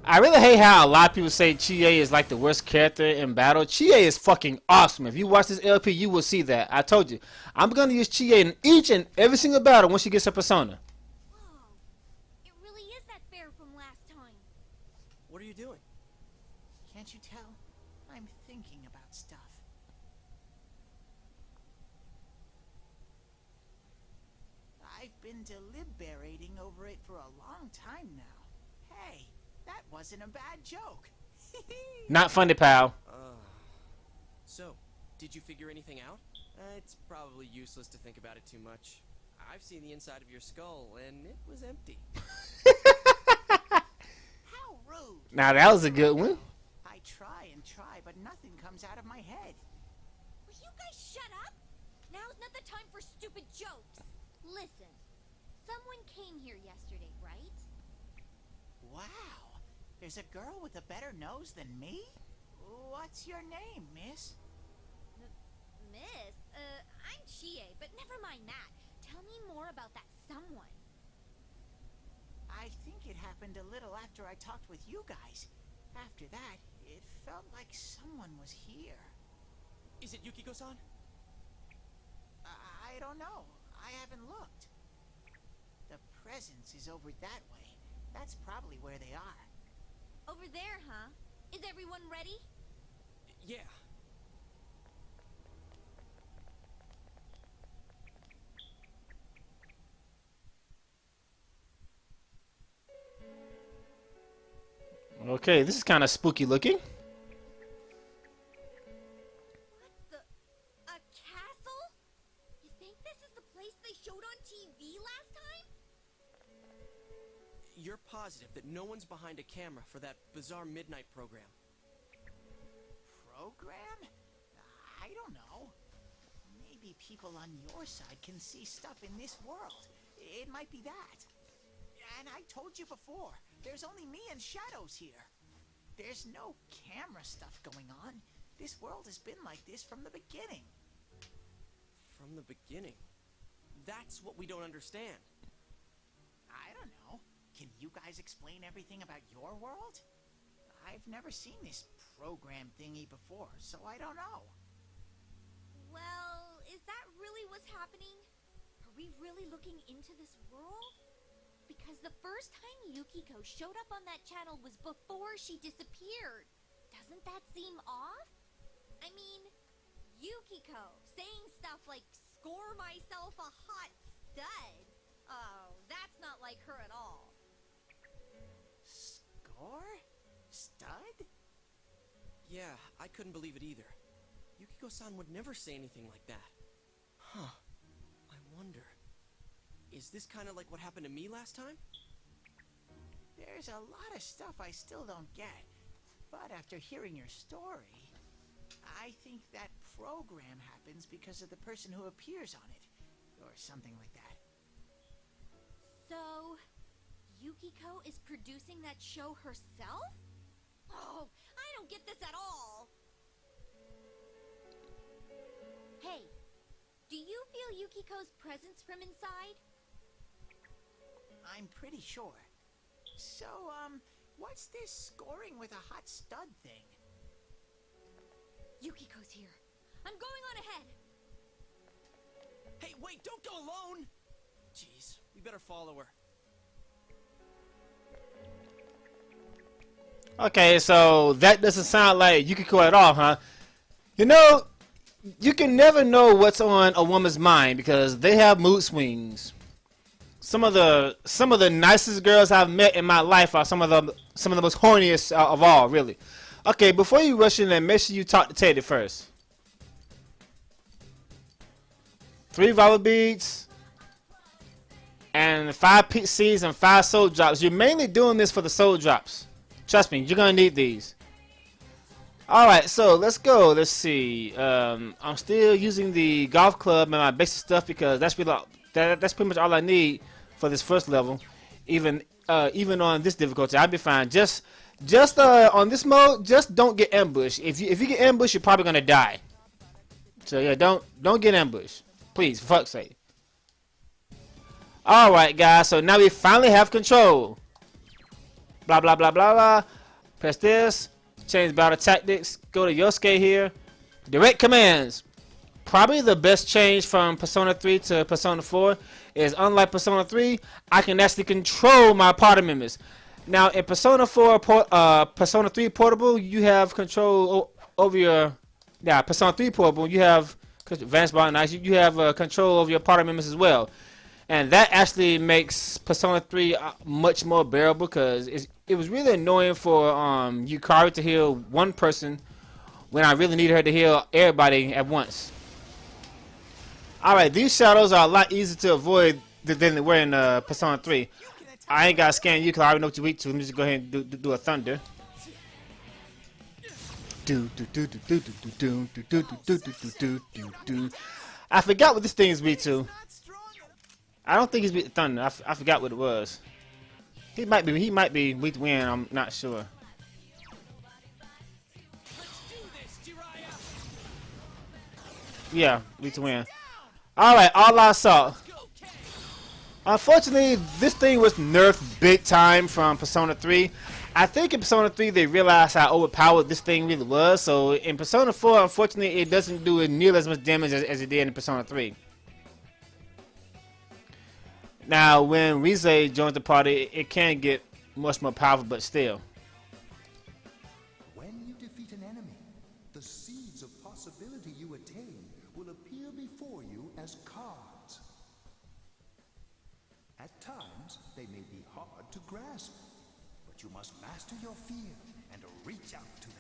I really hate how a lot of people say Chie is like the worst character in battle. Chie is fucking awesome. If you watch this LP, you will see that. I told you. I'm going to use Chie in each and every single battle when she gets her persona. Whoa. It really is that bear from last time. What are you doing? Can't you tell? I'm thinking about stuff. I've been deliberating over it for a long time now. Hey, that wasn't a bad joke. Not funny, pal. So, did you figure anything out? It's probably useless to think about it too much. I've seen the inside of your skull, and it was empty. How rude. Now that was a good one. I try and try, but nothing comes out of my head. Will you guys shut up? Now's not the time for stupid jokes. Listen, someone came here yesterday, right? Wow, there's a girl with a better nose than me? What's your name, miss? Miss, I'm Chie, but never mind that. Tell me more about that someone. I think it happened a little after I talked with you guys. After that, it felt like someone was here. Is it Yukiko-san? I don't know. I haven't looked. The presence is over that way. That's probably where they are. Over there, huh? Is everyone ready? Yeah. Okay, this is kind of spooky looking. A castle? You think this is the place they showed on TV last time? You're positive that no one's behind a camera for that bizarre midnight program? program? I don't know. Maybe people on your side can see stuff in this world. It might be that. And I told you before, there's only me and Shadows here. There's no camera stuff going on. This world has been like this from the beginning. From the beginning? That's what we don't understand. I don't know. Can you guys explain everything about your world? I've never seen this program thingy before, so I don't know. Well, is that really what's happening? Are we really looking into this world? Because the first time Yukiko showed up on that channel was before she disappeared. Doesn't that seem off? I mean, Yukiko saying stuff like, score myself a hot stud. Oh, that's not like her at all. Score? Stud? Yeah, I couldn't believe it either. Yukiko-san would never say anything like that. Huh. I wonder... Is this kind of like what happened to me last time? There's a lot of stuff I still don't get. But after hearing your story, I think that program happens because of the person who appears on it. Or something like that. So, Yukiko is producing that show herself? Oh, I don't get this at all. Hey, do you feel Yukiko's presence from inside? I'm pretty sure. So, what's this scoring with a hot stud thing? Yukiko's here. I'm going on ahead. Hey, wait, don't go alone! Jeez, we better follow her. Okay, so that doesn't sound like Yukiko at all, huh? You know, you can never know what's on a woman's mind because they have mood swings. Some of the nicest girls I've met in my life are some of the most horniest of all, really. Okay, before you rush in there, make sure you talk to Teddy first. 3 rubber beads and 5 peach seeds and 5 soul drops. You're mainly doing this for the soul drops. Trust me, you're gonna need these. Alright, so let's go. Let's see. I'm still using the golf club and my basic stuff because that's pretty much all I need for this first level. Even on this difficulty, I'll be fine. Just on this mode, just don't get ambushed. If you get ambushed, you're probably gonna die. So yeah, don't get ambushed, please, for fuck's sake. All right, guys. So now we finally have control. Blah blah blah blah blah. Press this. Change battle tactics. Go to Yosuke here. Direct commands. Probably the best change from Persona 3 to Persona 4 is, unlike Persona 3, I can actually control my party members. Now in Persona 4, Persona 3 Portable, you have control over your... Yeah, Persona 3 Portable, you have advanced bond nice. You have control over your party members as well. And that actually makes Persona 3 much more bearable because it was really annoying for Yukari to heal one person when I really needed her to heal everybody at once. Alright, these shadows are a lot easier to avoid than they were in Persona 3. I ain't gotta scan you because I already know what you're weak to. Let me just go ahead and do a thunder. I forgot what this thing is weak to. I don't think he's weak to thunder. I forgot what it was. He might be weak to wind. I'm not sure. Yeah, weak to wind. Alright, all I saw. Unfortunately, this thing was nerfed big time from Persona 3. I think in Persona 3 they realized how overpowered this thing really was. So in Persona 4, unfortunately, it doesn't do nearly as much damage as it did in Persona 3. Now, when Rize joins the party, it can get much more powerful, but still. When you defeat an enemy, the seeds of possibility you attain will appear before you as cards. At times, they may be hard to grasp, but you must master your fear and reach out to them.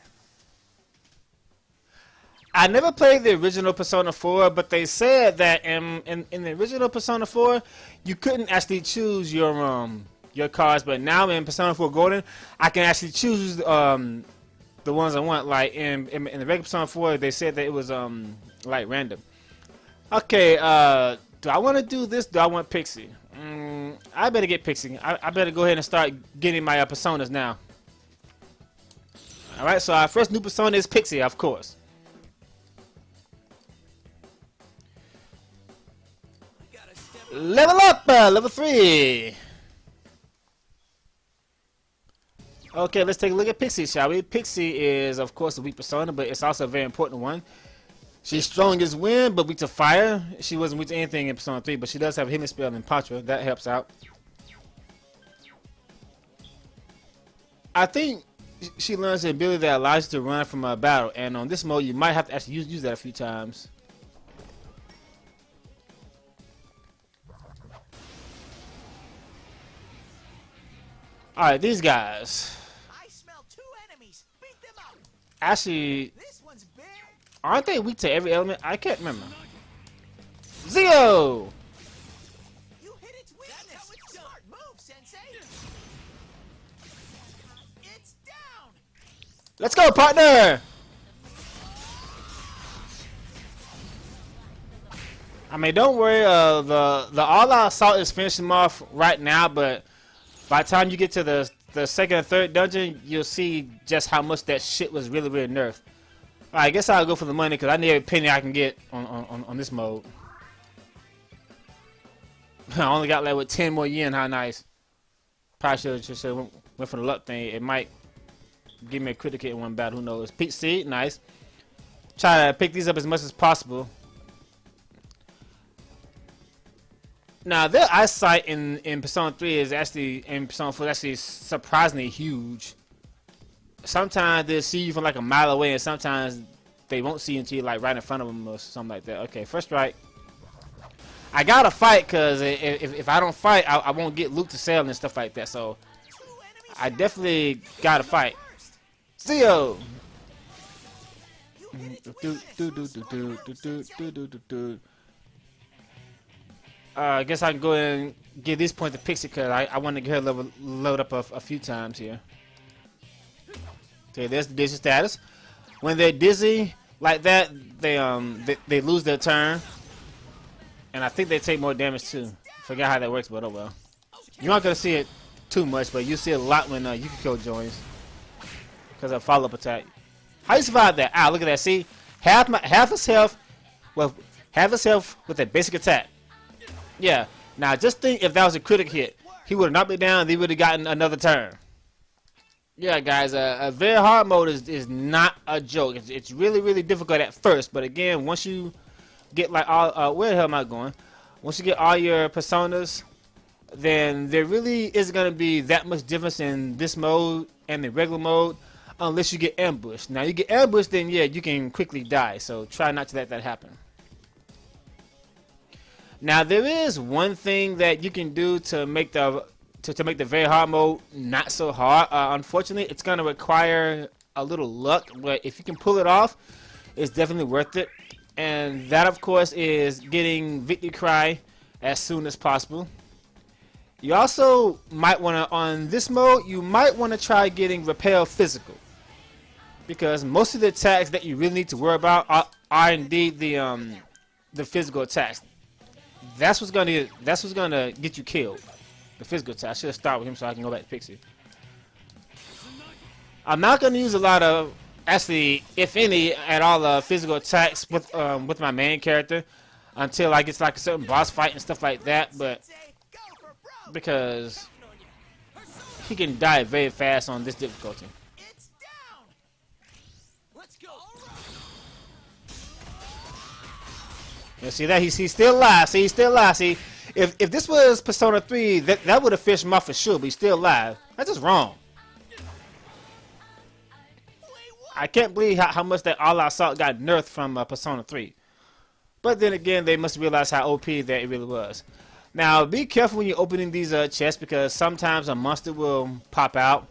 I never played the original Persona 4, but they said that in the original Persona 4, you couldn't actually choose your cards, but now in Persona 4 Golden, I can actually choose the ones I want. Like in the regular Persona 4, they said that it was like random. Okay, do I want to do this? Do I want Pixie? I better get Pixie. I better go ahead and start getting my personas now. All right, so our first new persona is Pixie, of course. Level up, level 3. Okay, let's take a look at Pixie, shall we? Pixie is, of course, a weak persona, but it's also a very important one. She's strong as wind, but weak to fire. She wasn't weak to anything in Persona 3, but she does have a healing spell in Patra. That helps out. I think she learns the ability that allows you to run from a battle, and on this mode, you might have to actually use that a few times. Alright, these guys. I smell 2 enemies. Beat them up. Actually, This one's big. aren't they weak to every element? I can't remember. Zio! You hit its weakness. Smart move, Sensei. It's down. Let's go, partner! I mean, don't worry. The all-out assault is finishing off right now, but by the time you get to the second and third dungeon, you'll see just how much that shit was really nerfed. Alright, I guess I'll go for the money because I need every penny I can get on this mode. I only got like with 10 more yen. How nice. Probably should have went for the luck thing. It might give me a critical hit in one battle. Who knows? Peach Seed, nice. Try to pick these up as much as possible. Now their eyesight in Persona 3 is actually in Persona 4 actually surprisingly huge. Sometimes they'll see you from like a mile away, and sometimes they won't see you until you're like right in front of them or something like that. Okay, first strike. I gotta fight because if I don't fight, I won't get loot to sell and stuff like that. So I definitely gotta fight. Zio. I guess I can go ahead and give these points to Pixie because I want to get her load up a few times here. Okay, there's the dizzy status. When they're dizzy like that, they lose their turn, and I think they take more damage too. Forgot how that works, but oh well. You're not gonna see it too much, but you see it a lot when Yukiko joins because of follow-up attack. How you survive that? Ah, look at that. See, half his health, well, half his health with a basic attack. Yeah. Now just think if that was a critical hit, he would have knocked me down. And he would have gotten another turn. Yeah, guys, a very hard mode is not a joke. It's really difficult at first, but again, once you get like all where the hell am I going? Once you get all your personas, then there really isn't gonna be that much difference in this mode and the regular mode, unless you get ambushed. Now you get ambushed, then yeah, you can quickly die. So try not to let that happen. Now there is one thing that you can do to make the very hard mode not so hard. Unfortunately, it's gonna require a little luck, but if you can pull it off, it's definitely worth it. And that, of course, is getting Victory Cry as soon as possible. You also might want to, on this mode, you might want to try getting Repel Physical, because most of the attacks that you really need to worry about are indeed the physical attacks. That's what's gonna get you killed. The physical attack. I should have started with him so I can go back to Pixie. I'm not gonna use a lot of, actually, if any, at all, physical attacks with my main character until I get to like a certain boss fight and stuff like that. But because he can die very fast on this difficulty. You see that he's still alive. See, he's still alive. See, if this was Persona 3, that would have fished him off for sure. But he's still alive. That's just wrong. I can't believe how much that all-out assault got nerfed from Persona 3. But then again, they must realize how OP that it really was. Now, be careful when you're opening these chests, because sometimes a monster will pop out.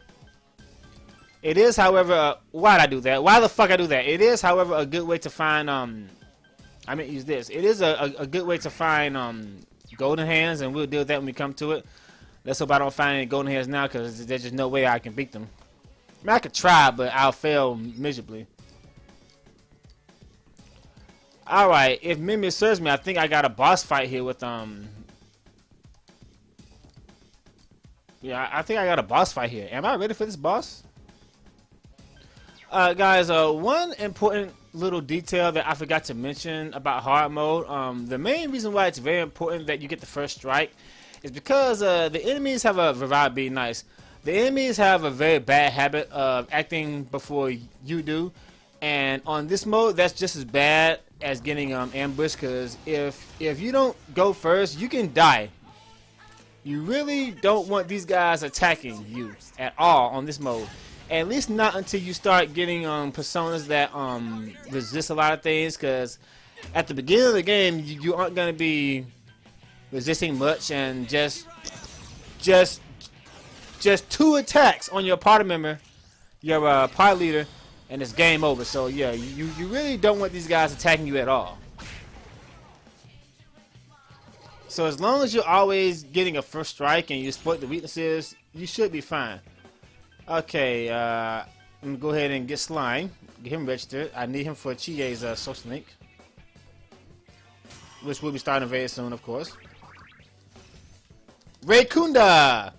It is, however, why'd I do that? Why the fuck I do that? It is, however, a good way to find I mean, use this. It is a good way to find golden hands, and we'll deal with that when we come to it. Let's hope I don't find any golden hands now, because there's just no way I can beat them. I mean, I could try, but I'll fail miserably. Alright, if memory serves me, I think I got a boss fight here with, yeah, I think I got a boss fight here. Am I ready for this boss? Guys, one important little detail that I forgot to mention about hard mode. The main reason why it's very important that you get the first strike is because the enemies have a variety. Be nice. The enemies have a very bad habit of acting before you do, and on this mode, that's just as bad as getting ambushed. Because if you don't go first, you can die. You really don't want these guys attacking you at all on this mode. At least not until you start getting personas that resist a lot of things. Because at the beginning of the game, you aren't gonna be resisting much, and just 2 attacks on your party member, your party leader, and it's game over. So yeah, you really don't want these guys attacking you at all. So as long as you're always getting a first strike and you exploit the weaknesses, you should be fine. Okay, I'm gonna go ahead and get Slime, get him registered. I need him for Chie's social link, which will be starting very soon, of course. Raykunda!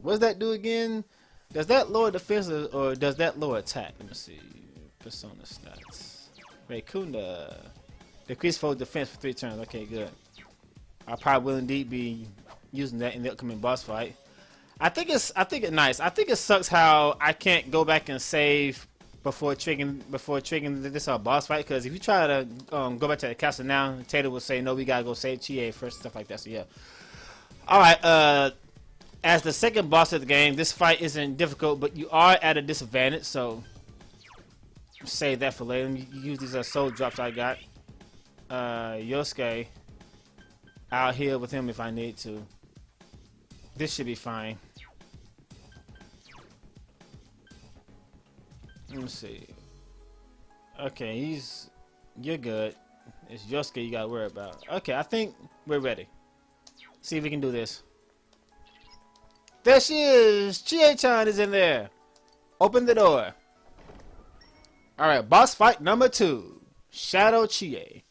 What does that do again? Does that lower defense or does that lower attack? Let me see. Persona stats. Raykunda. Decrease foe defense for 3 turns. Okay, good. I probably will indeed be using that in the upcoming boss fight. I think it's nice. I think it sucks how I can't go back and save before triggering this boss fight. Because if you try to go back to the castle now, Tater will say no, we gotta go save Chie first, stuff like that. So yeah. All right. As the second boss of the game, this fight isn't difficult, but you are at a disadvantage. So save that for later. Let me use these soul drops I got. Yosuke. I'll heal with him if I need to. This should be fine. Let me see. Okay, you're good. It's Yosuke you gotta worry about. Okay, I think we're ready. See if we can do this. There she is! Chie-chan is in there. Open the door. Alright, boss fight number 2. Shadow Chie.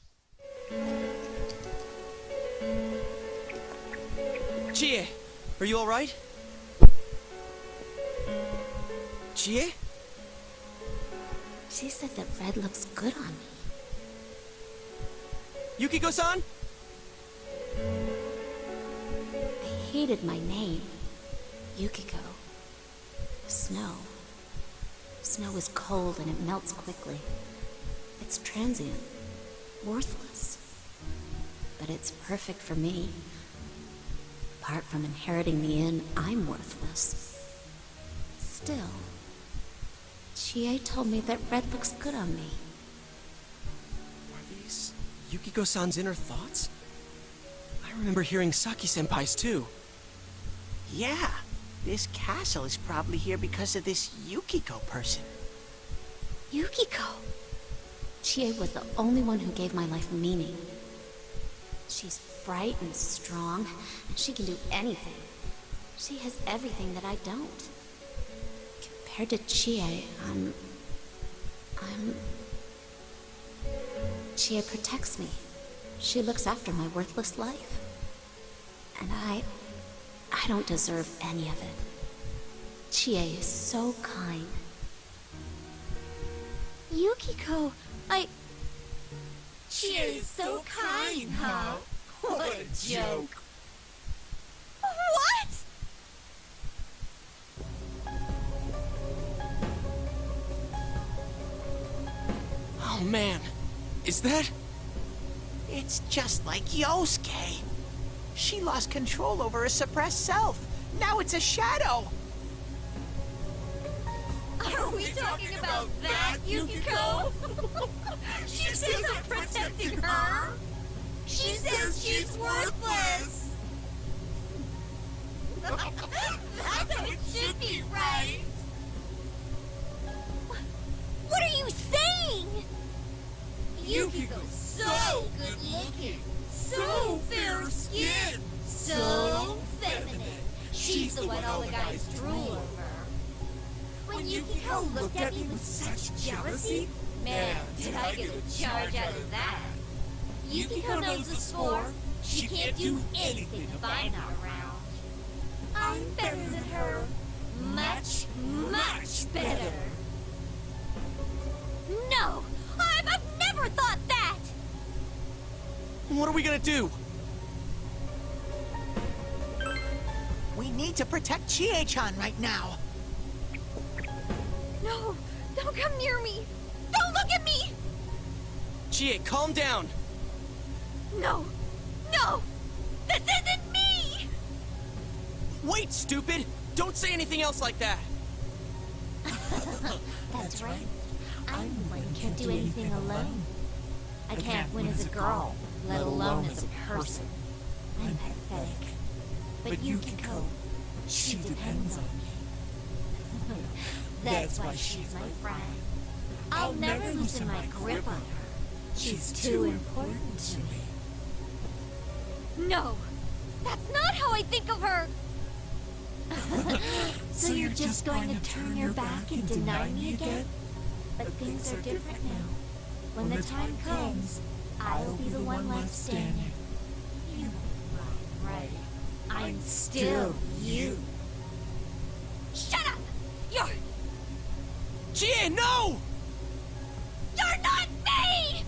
Chie, are you alright? Chie? She said that red looks good on me. Yukiko-san? I hated my name. Yukiko. Snow. Snow is cold and it melts quickly. It's transient. Worthless. But it's perfect for me. Apart from inheriting the inn, I'm worthless. Still, Chie told me that red looks good on me. Are these Yukiko-san's inner thoughts? I remember hearing Saki-senpai's too. Yeah, this castle is probably here because of this Yukiko person. Yukiko! Chie was the only one who gave my life meaning. She's bright and strong, and she can do anything. She has everything that I don't. Compared to Chie, Chie protects me. She looks after my worthless life. And I don't deserve any of it. Chie is so kind. Yukiko, Chie is so kind, huh? What a joke. What? Oh man, is that? It's just like Yosuke. She lost control over her suppressed self. Now it's a shadow. Are we talking about that, Yukiko? She says I'm protecting her. She says she's worthless. That's how it should be, right? What are you saying? Yukiko's so good looking, so fair skinned, so feminine. She's the one all the guys drool over. when Yukiko looked at me with such jealousy? Man, did I get a charge out of that. Yukiko knows the score. She can't do anything if I'm not around. I'm better than her. Much, much better. No! I've never thought that! What are we gonna do? We need to protect Chie-chan right now. No! Don't come near me! Don't look at me! Chie, calm down. No! No! This isn't me! Wait, stupid! Don't say anything else like that! That's right. I'm the one who can't do anything alone. I can't win as a girl, let alone as a person. I'm pathetic. But Yukiko, she depends on me. That's why she's my friend. I'll never loosen my grip on her. She's too important to me. No! That's not how I think of her! So you're just going to turn your back and deny me again? But things are different now. When the time comes, I'll be the one left standing. You right. I'm still you. Shut up! You're... Chie, no! You're not me!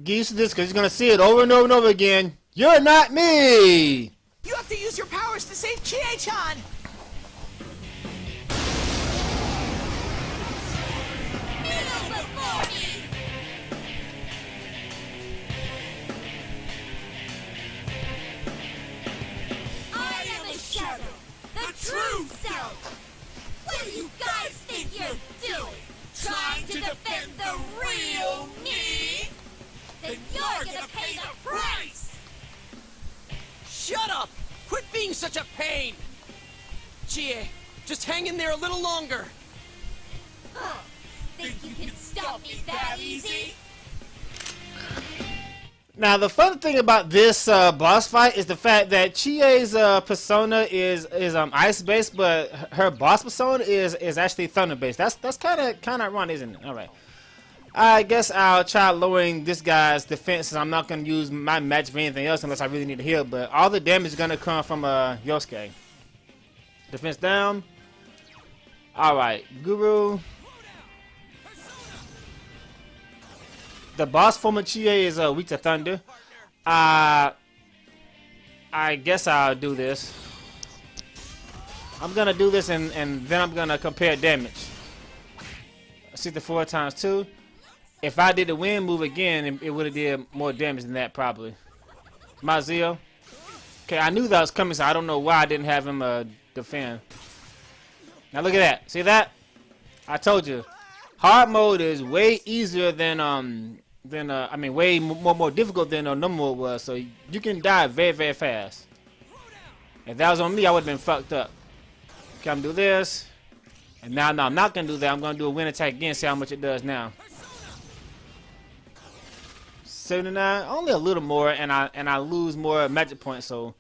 Get used to this because you're going to see it over and over and over again. You're not me! You have to use your powers to save Chie-chan! Kneel before me! I am a shadow, the true self! What do you guys think you're doing? Trying to defend the real me? Then you're gonna pay the price! Shut up! Quit being such a pain! Chie, just hang in there a little longer. Huh. Think you can stop me that easy? Now, the fun thing about this boss fight is the fact that Chie's persona is ice-based, but her boss persona is actually thunder-based. That's kind of ironic, isn't it? All right. I guess I'll try lowering this guy's defense, since I'm not going to use my magic for anything else unless I really need to heal. But all the damage is going to come from Yosuke. Defense down. All right, Guru. The boss form of Chie is weak to thunder. I guess I'll do this. I'm gonna do this and then I'm gonna compare damage. 64 times 2. If I did the wind move again, it would have did more damage than that probably. Mazio. Okay, I knew that was coming, so I don't know why I didn't have him defend. Now look at that. See that? I told you. Hard mode is way easier than I mean way more difficult than normal mode was, so you can die very, very fast. If that was on me, I would have been fucked up. Okay, I'm gonna do this. And now I'm not gonna do that. I'm gonna do a wind attack again, see how much it does now. 79, only a little more, and I lose more magic points, so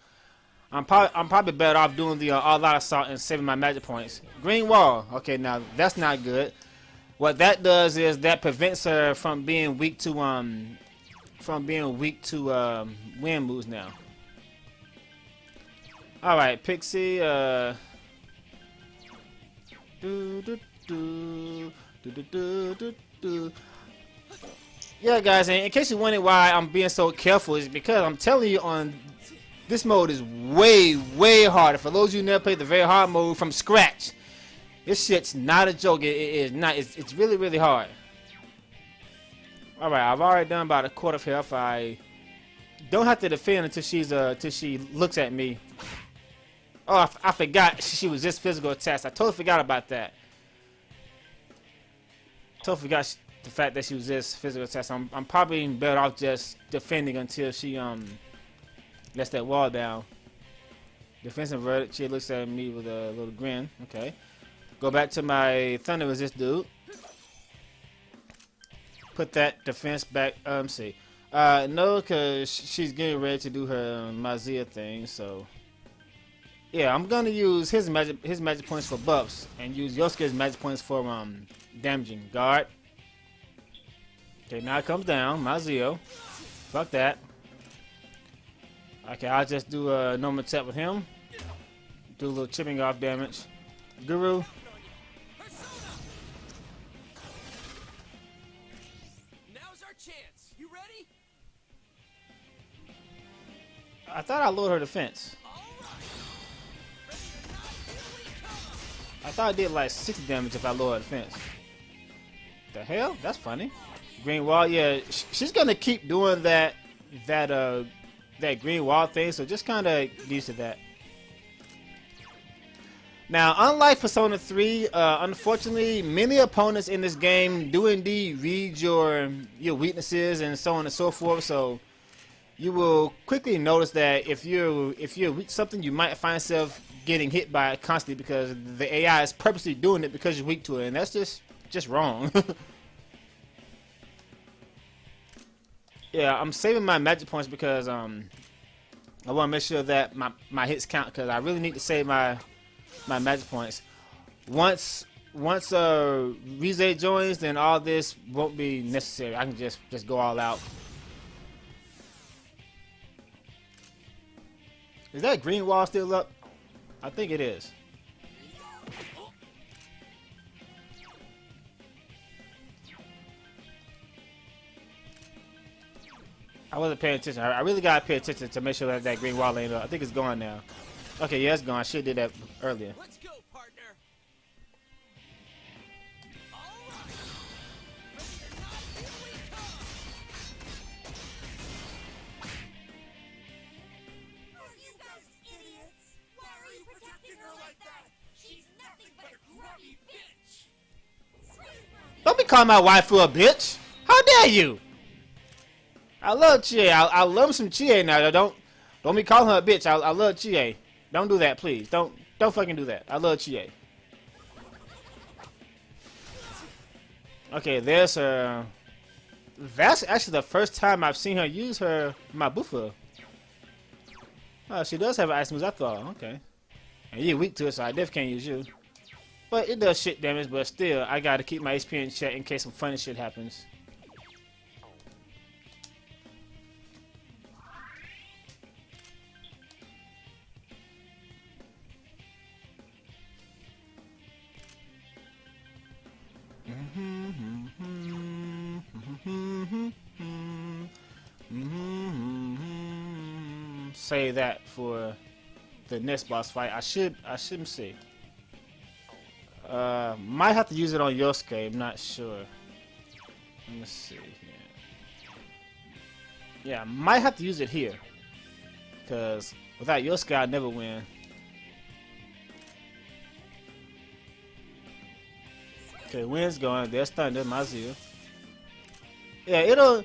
I'm probably better off doing the all-out assault and saving my magic points. Green wall. Okay, now that's not good. What that does is that prevents her from being weak to wind moves now. All right, Pixie. Yeah, guys, and in case you're wondering why I'm being so careful, is because I'm telling you, on this mode is way, way harder. For those of you who never played the very hard mode from scratch, this shit's not a joke. It is not. It's really, really hard. All right, I've already done about a quarter of health. I don't have to defend until she looks at me. Oh, I forgot she was this physical attack. I totally forgot about that. Totally forgot the fact that she was this physical attack. So I'm probably better off just defending until she lets that wall down. Defense inverted. She looks at me with a little grin. Okay. Go back to my thunder resist dude. put that defense back. See. No, because she's getting ready to do her Mazia thing, so. Yeah, I'm gonna use his magic points for buffs and use Yosuke's magic points for damaging. Guard. Okay, now it comes down. Mazio. Fuck that. Okay, I'll just do a normal attack with him. Do a little chipping off damage. Guru. Now's our chance. You ready? I thought I lowered her defense. I thought I did like 60 damage if I lowered defense. The hell? That's funny. Green wall, yeah. She's gonna keep doing that green wall thing, so just kind of get used to that. Now, unlike Persona 3, unfortunately, many opponents in this game do indeed read your weaknesses and so on and so forth. So you will quickly notice that if you're weak to something, you might find yourself getting hit by it constantly because the AI is purposely doing it because you're weak to it, and that's just wrong. Yeah, I'm saving my magic points because I want to make sure that my hits count because I really need to save my magic points. Once Rize joins, then all this won't be necessary. I can just go all out. Is that green wall still up? I think it is. I wasn't paying attention. I really gotta pay attention to make sure that green wall ain't up. I think it's gone now. Okay, yeah, it's gone. I should have did that earlier. Let's go, partner. All right. Ready or not, here we come. Are you guys idiots? Why are you protecting her like that? She's nothing but a grubby bitch. Don't be calling my waifu a bitch. How dare you? I love Chie. I love some Chie now. Don't be calling her a bitch. I love Chie. Don't do that, please. Don't fucking do that. I love Chie. Okay, there's her. That's actually the first time I've seen her use her Mabufa. Oh, she does have ice moves, I thought. Okay. And you're weak to it, so I definitely can't use you. But it does shit damage, but still, I gotta keep my HP in check in case some funny shit happens. Say that for the next boss fight. I shouldn't see. Might have to use it on Yosuke. I'm not sure. Let me see here. Yeah, might have to use it here. Cause without Yosuke, I'd never win. Okay, wind's going. They're starting to Mazu. Yeah, it'll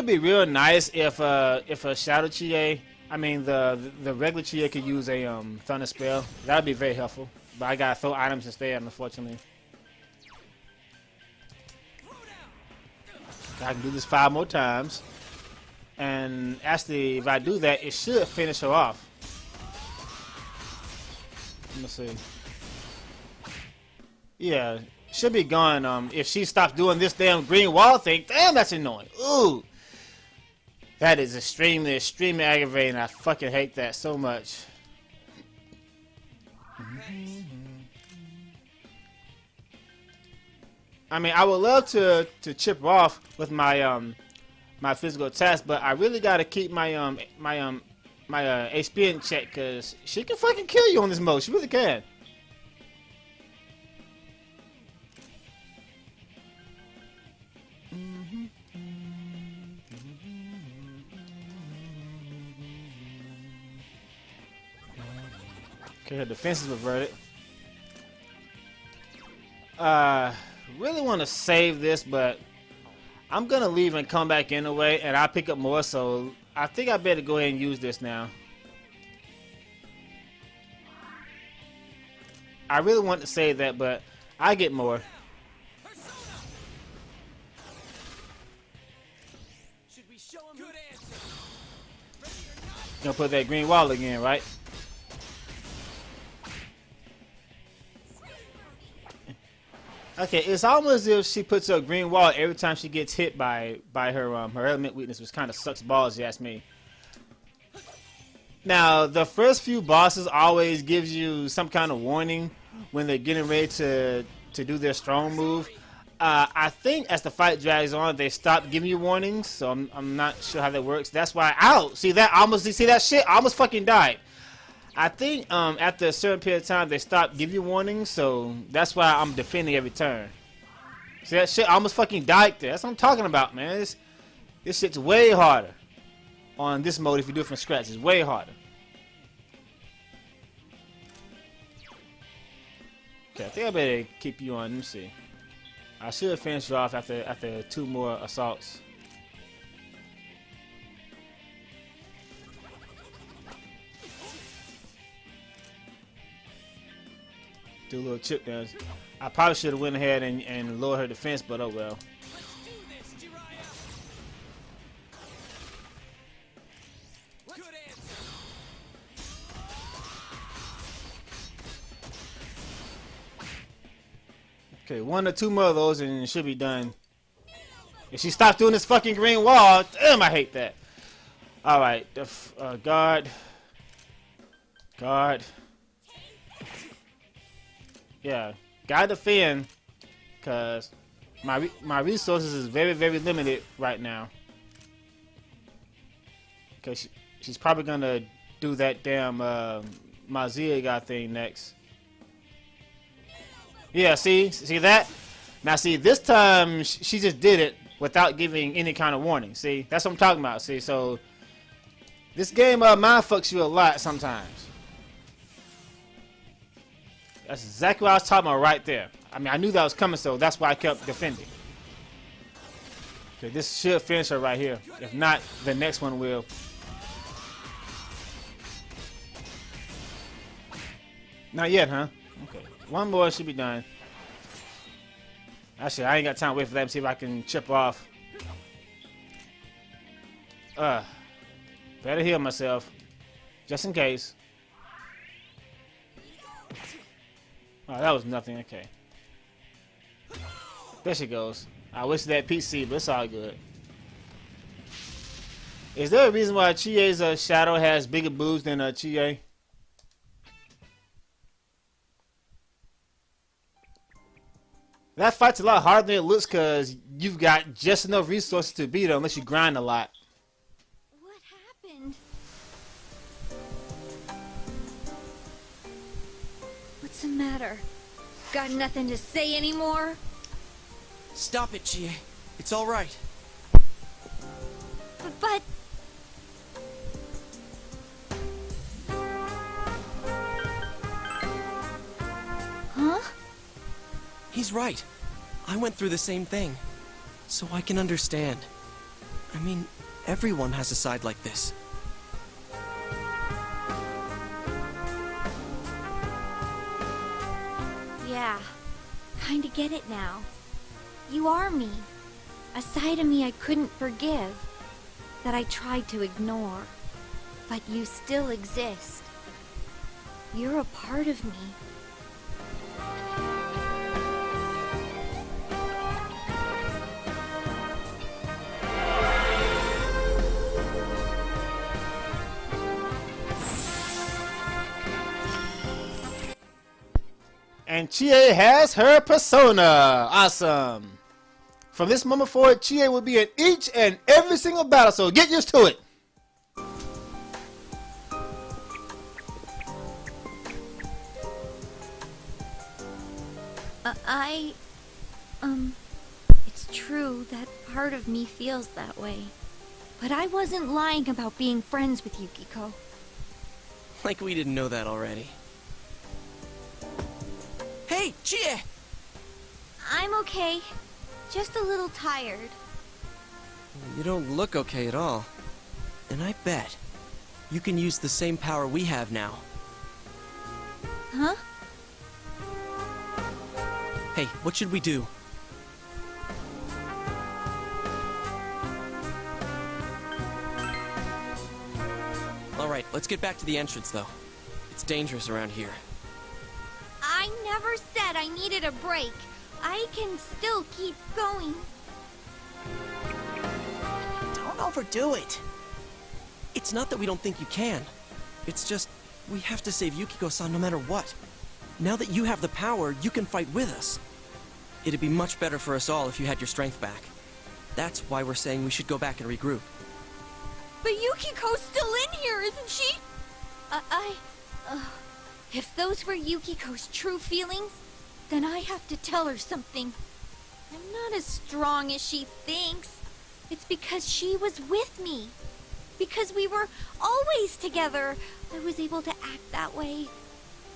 be real nice if a Shadow Chie, I mean the regular Chie could use a Thunder Spell. That'd be very helpful. But I gotta throw items instead, unfortunately. I can do this 5 more times, and actually, if I do that, it should finish her off. Let me see. Yeah. Should be gone if she stops doing this damn green wall thing. Damn, that's annoying. Ooh. That is extremely, extremely aggravating. I fucking hate that so much. I mean, I would love to chip her off with my my physical attacks, but I really gotta keep my HP in check because she can fucking kill you on this mode. She really can. Okay, her defense is reverted. Really want to save this, but I'm gonna leave and come back anyway, and I'll pick up more. So I think I better go ahead and use this now. I really want to save that, but I get more. Gonna put that green wall again, right? Okay, it's almost as if she puts up a green wall every time she gets hit by her element weakness, which kind of sucks balls, you ask me. Now, the first few bosses always gives you some kind of warning when they're getting ready to do their strong move. I think as the fight drags on, they stop giving you warnings, so I'm not sure how that works. That's why, ow! See that? See that shit? I almost fucking died. I think after a certain period of time, they stop giving you warnings, so that's why I'm defending every turn. See that shit? I almost fucking died there. That's what I'm talking about, man. This shit's way harder on this mode if you do it from scratch. It's way harder. Okay, I think I better keep you on. Let me see. I should have finished you off after 2 more assaults. Do a little chip dance. I probably should have went ahead and lowered her defense, but oh well. Okay, 1 or 2 more of those and it should be done. If she stops doing this fucking green wall, damn, I hate that. Alright, guard. Guard. Yeah, gotta defend, cause my resources is very, very limited right now. Cause she's probably gonna do that damn Mazia guy thing next. Yeah, see that? Now see, this time she just did it without giving any kind of warning. See, that's what I'm talking about. See, so this game mind fucks you a lot sometimes. That's exactly what I was talking about right there. I mean, I knew that was coming, so that's why I kept defending. Okay, this should finish her right here. If not, the next one will. Not yet, huh? Okay. 1 more should be done. Actually, I ain't got time to wait for that and see if I can chip off. Better heal myself. Just in case. Oh, that was nothing. Okay. There she goes. I wish that PC, but it's all good. Is there a reason why Chie's shadow has bigger boobs than Chie? That fight's a lot harder than it looks because you've got just enough resources to beat her unless you grind a lot. What happened? What's the matter? Got nothing to say anymore? Stop it, Chie. It's all right. But... Huh? He's right. I went through the same thing. So I can understand. I mean, everyone has a side like this. Yeah, kinda get it now. You are me. A side of me I couldn't forgive. That I tried to ignore. But you still exist. You're a part of me. And Chie has her persona. Awesome. From this moment forward, Chie will be in each and every single battle, so get used to it. It's true that part of me feels that way. But I wasn't lying about being friends with Yukiko. Like we didn't know that already. Hey, Chie! I'm okay. Just a little tired. You don't look okay at all. And I bet you can use the same power we have now. Huh? Hey, what should we do? Alright, let's get back to the entrance, though. It's dangerous around here. I never said I needed a break. I can still keep going. Don't overdo it. It's not that we don't think you can. It's just, we have to save Yukiko-san no matter what. Now that you have the power, you can fight with us. It'd be much better for us all if you had your strength back. That's why we're saying we should go back and regroup. But Yukiko's still in here, isn't she? If those were Yukiko's true feelings, then I have to tell her something. I'm not as strong as she thinks. It's because she was with me. Because we were always together, I was able to act that way.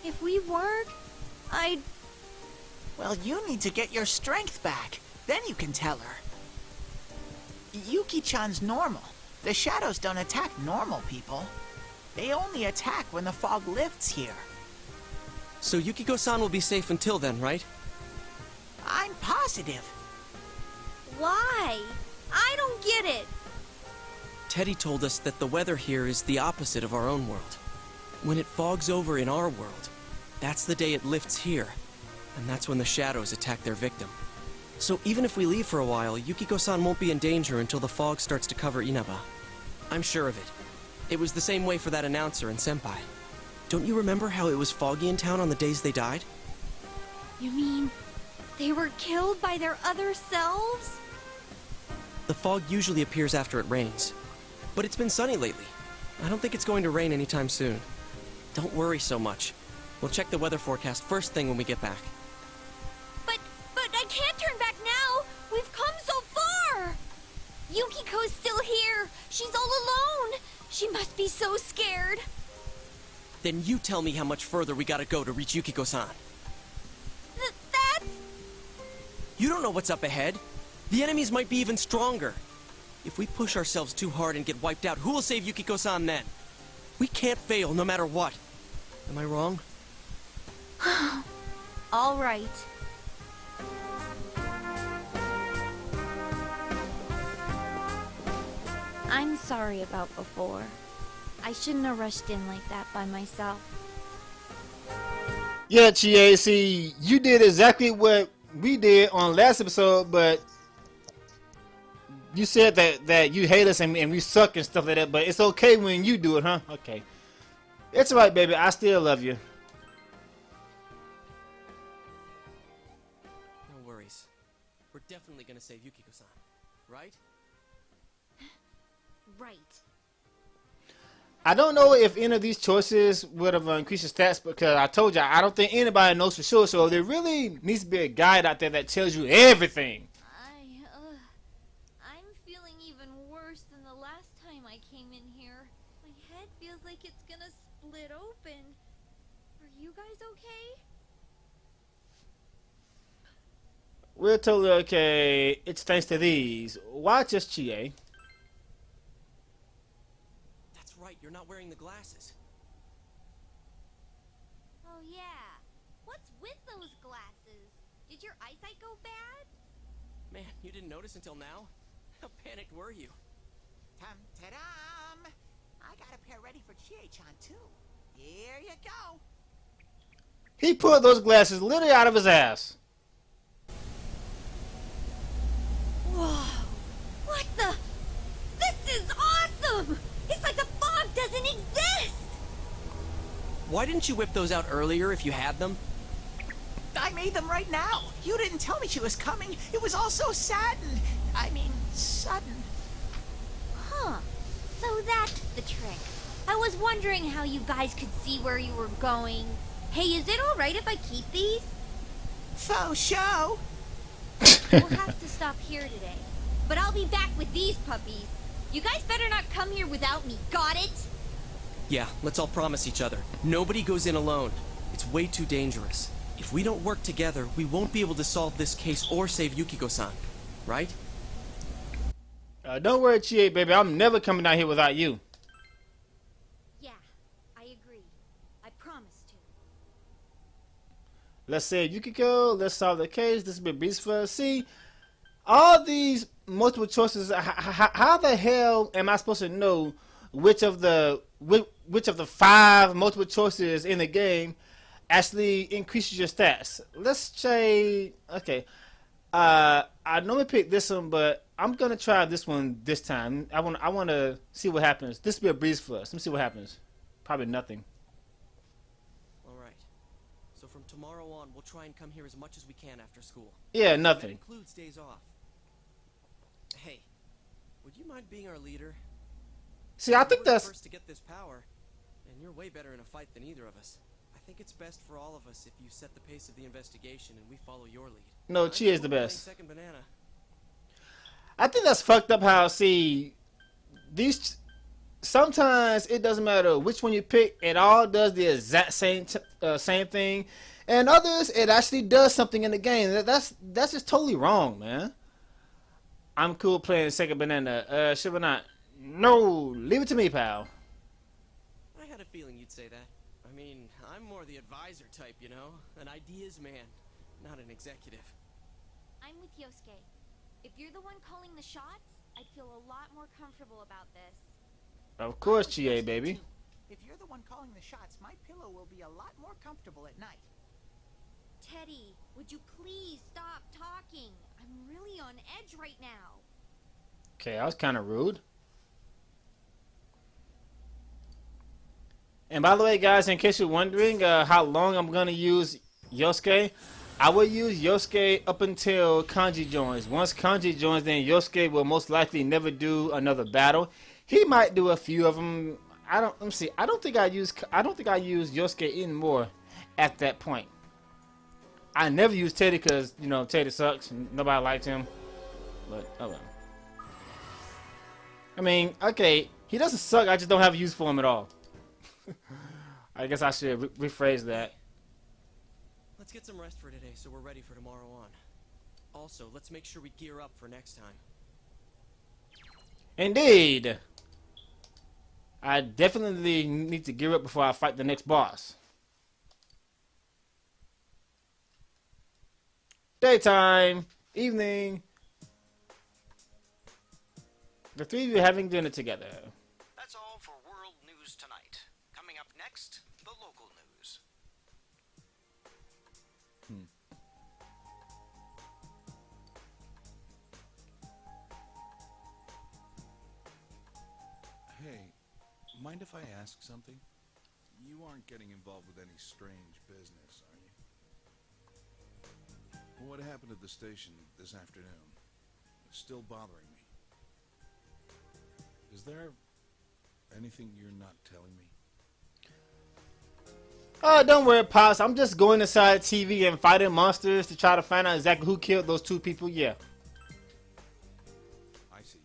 If we weren't, I'd... Well, you need to get your strength back. Then you can tell her. Yuki-chan's normal. The shadows don't attack normal people. They only attack when the fog lifts here. So Yukiko-san will be safe until then, right? I'm positive. Why? I don't get it. Teddy told us that the weather here is the opposite of our own world. When it fogs over in our world, that's the day it lifts here, and that's when the shadows attack their victim. So even if we leave for a while, Yukiko-san won't be in danger until the fog starts to cover Inaba. I'm sure of it. It was the same way for that announcer and Senpai. Don't you remember how it was foggy in town on the days they died? You mean they were killed by their other selves? The fog usually appears after it rains. But it's been sunny lately. I don't think it's going to rain anytime soon. Don't worry so much. We'll check the weather forecast first thing when we get back. But I can't turn back now. We've come so far. Yukiko's still here. She's all alone. She must be so scared. Then you tell me how much further we gotta go to reach Yukiko-san. That's... You don't know what's up ahead. The enemies might be even stronger. If we push ourselves too hard and get wiped out, who will save Yukiko-san then? We can't fail no matter what. Am I wrong? All right. I'm sorry about before. I shouldn't have rushed in like that by myself. Yeah, Chie, see, you did exactly what we did on last episode, but you said that you hate us and we suck and stuff like that, but it's okay when you do it, huh? Okay. It's alright, baby. I still love you. No worries. We're definitely gonna save Yukiko-san, right? Right. I don't know if any of these choices would have increased your stats, because I told you, I don't think anybody knows for sure, so there really needs to be a guide out there that tells you everything. I'm feeling even worse than the last time I came in here. My head feels like it's gonna split open. Are you guys okay? We're totally okay. It's thanks to these. Watch us, Chie. That's right, you're not wearing the glasses. Oh yeah. What's with those glasses? Did your eyesight go bad? Man, you didn't notice until now? How panicked were you? Ta-dam! I got a pair ready for Chie-chan too. Here you go. He pulled those glasses literally out of his ass. Whoa! What the? This is awesome! It's like the fog doesn't exist! Why didn't you whip those out earlier if you had them? I made them right now. You didn't tell me she was coming. It was all so sudden. Sudden. Huh. So that's the trick. I was wondering how you guys could see where you were going. Hey, is it alright if I keep these? Faux show. We'll have to stop here today. But I'll be back with these puppies. You guys better not come here without me, got it? Yeah, let's all promise each other. Nobody goes in alone. It's way too dangerous. If we don't work together, we won't be able to solve this case or save Yukiko-san. Right? Don't worry, Chie, baby. I'm never coming down here without you. Yeah, I agree. I promise to. Let's save Yukiko. Let's solve the case. This will be breezy for us. See, all these multiple choices. How the hell am I supposed to know which of the which of the 5 multiple choices in the game actually increases your stats. Let's say, okay, I normally pick this one, but I'm gonna try this one this time. I want to see what happens. This will be a breeze for us. Let me see what happens. Probably nothing. Alright. So from tomorrow on, we'll try and come here as much as we can after school. Yeah, That nothing. includes days off. Hey, would you mind being our leader? See, I think We're the that's... first to get this power, and you're way better in a fight than either of us. I think it's best for all of us if you set the pace of the investigation and we follow your lead. No, Chi is the best. Second banana. I think that's fucked up how, see, these... Sometimes it doesn't matter which one you pick. It all does the exact same thing. And others, it actually does something in the game. That's just totally wrong, man. I'm cool playing second banana. Should we not? No, leave it to me, pal. I had a feeling you'd say that. I mean, I'm more the advisor type, you know? An ideas man, not an executive. I'm with Yosuke. If you're the one calling the shots, I'd feel a lot more comfortable about this. Of course, Chie, baby. If you're the one calling the shots, my pillow will be a lot more comfortable at night. Teddy, would you please stop talking? I'm really on edge right now. Okay, that was kind of rude. And by the way, guys, in case you're wondering how long I'm going to use Yosuke, I will use Yosuke up until Kanji joins. Once Kanji joins, then Yosuke will most likely never do another battle. He might do a few of them. Let me see. I don't think I use Yosuke anymore at that point. I never use Teddy because, you know, Teddy sucks and nobody likes him. But, oh well. I mean, okay, he doesn't suck. I just don't have use for him at all. I guess I should rephrase that. Let's get some rest for today so we're ready for tomorrow on. Also, let's make sure we gear up for next time. Indeed. I definitely need to gear up before I fight the next boss. Daytime, evening. The 3 of you having dinner together. That's all for World News Tonight. Coming up next, the local news. Hey, mind if I ask something? You aren't getting involved with any strange business, are you? What happened at the station this afternoon? It's still bothering me. Is there anything you're not telling me? Oh, don't worry, Pops. I'm just going inside TV and fighting monsters to try to find out exactly who killed those 2 people. Yeah. I see.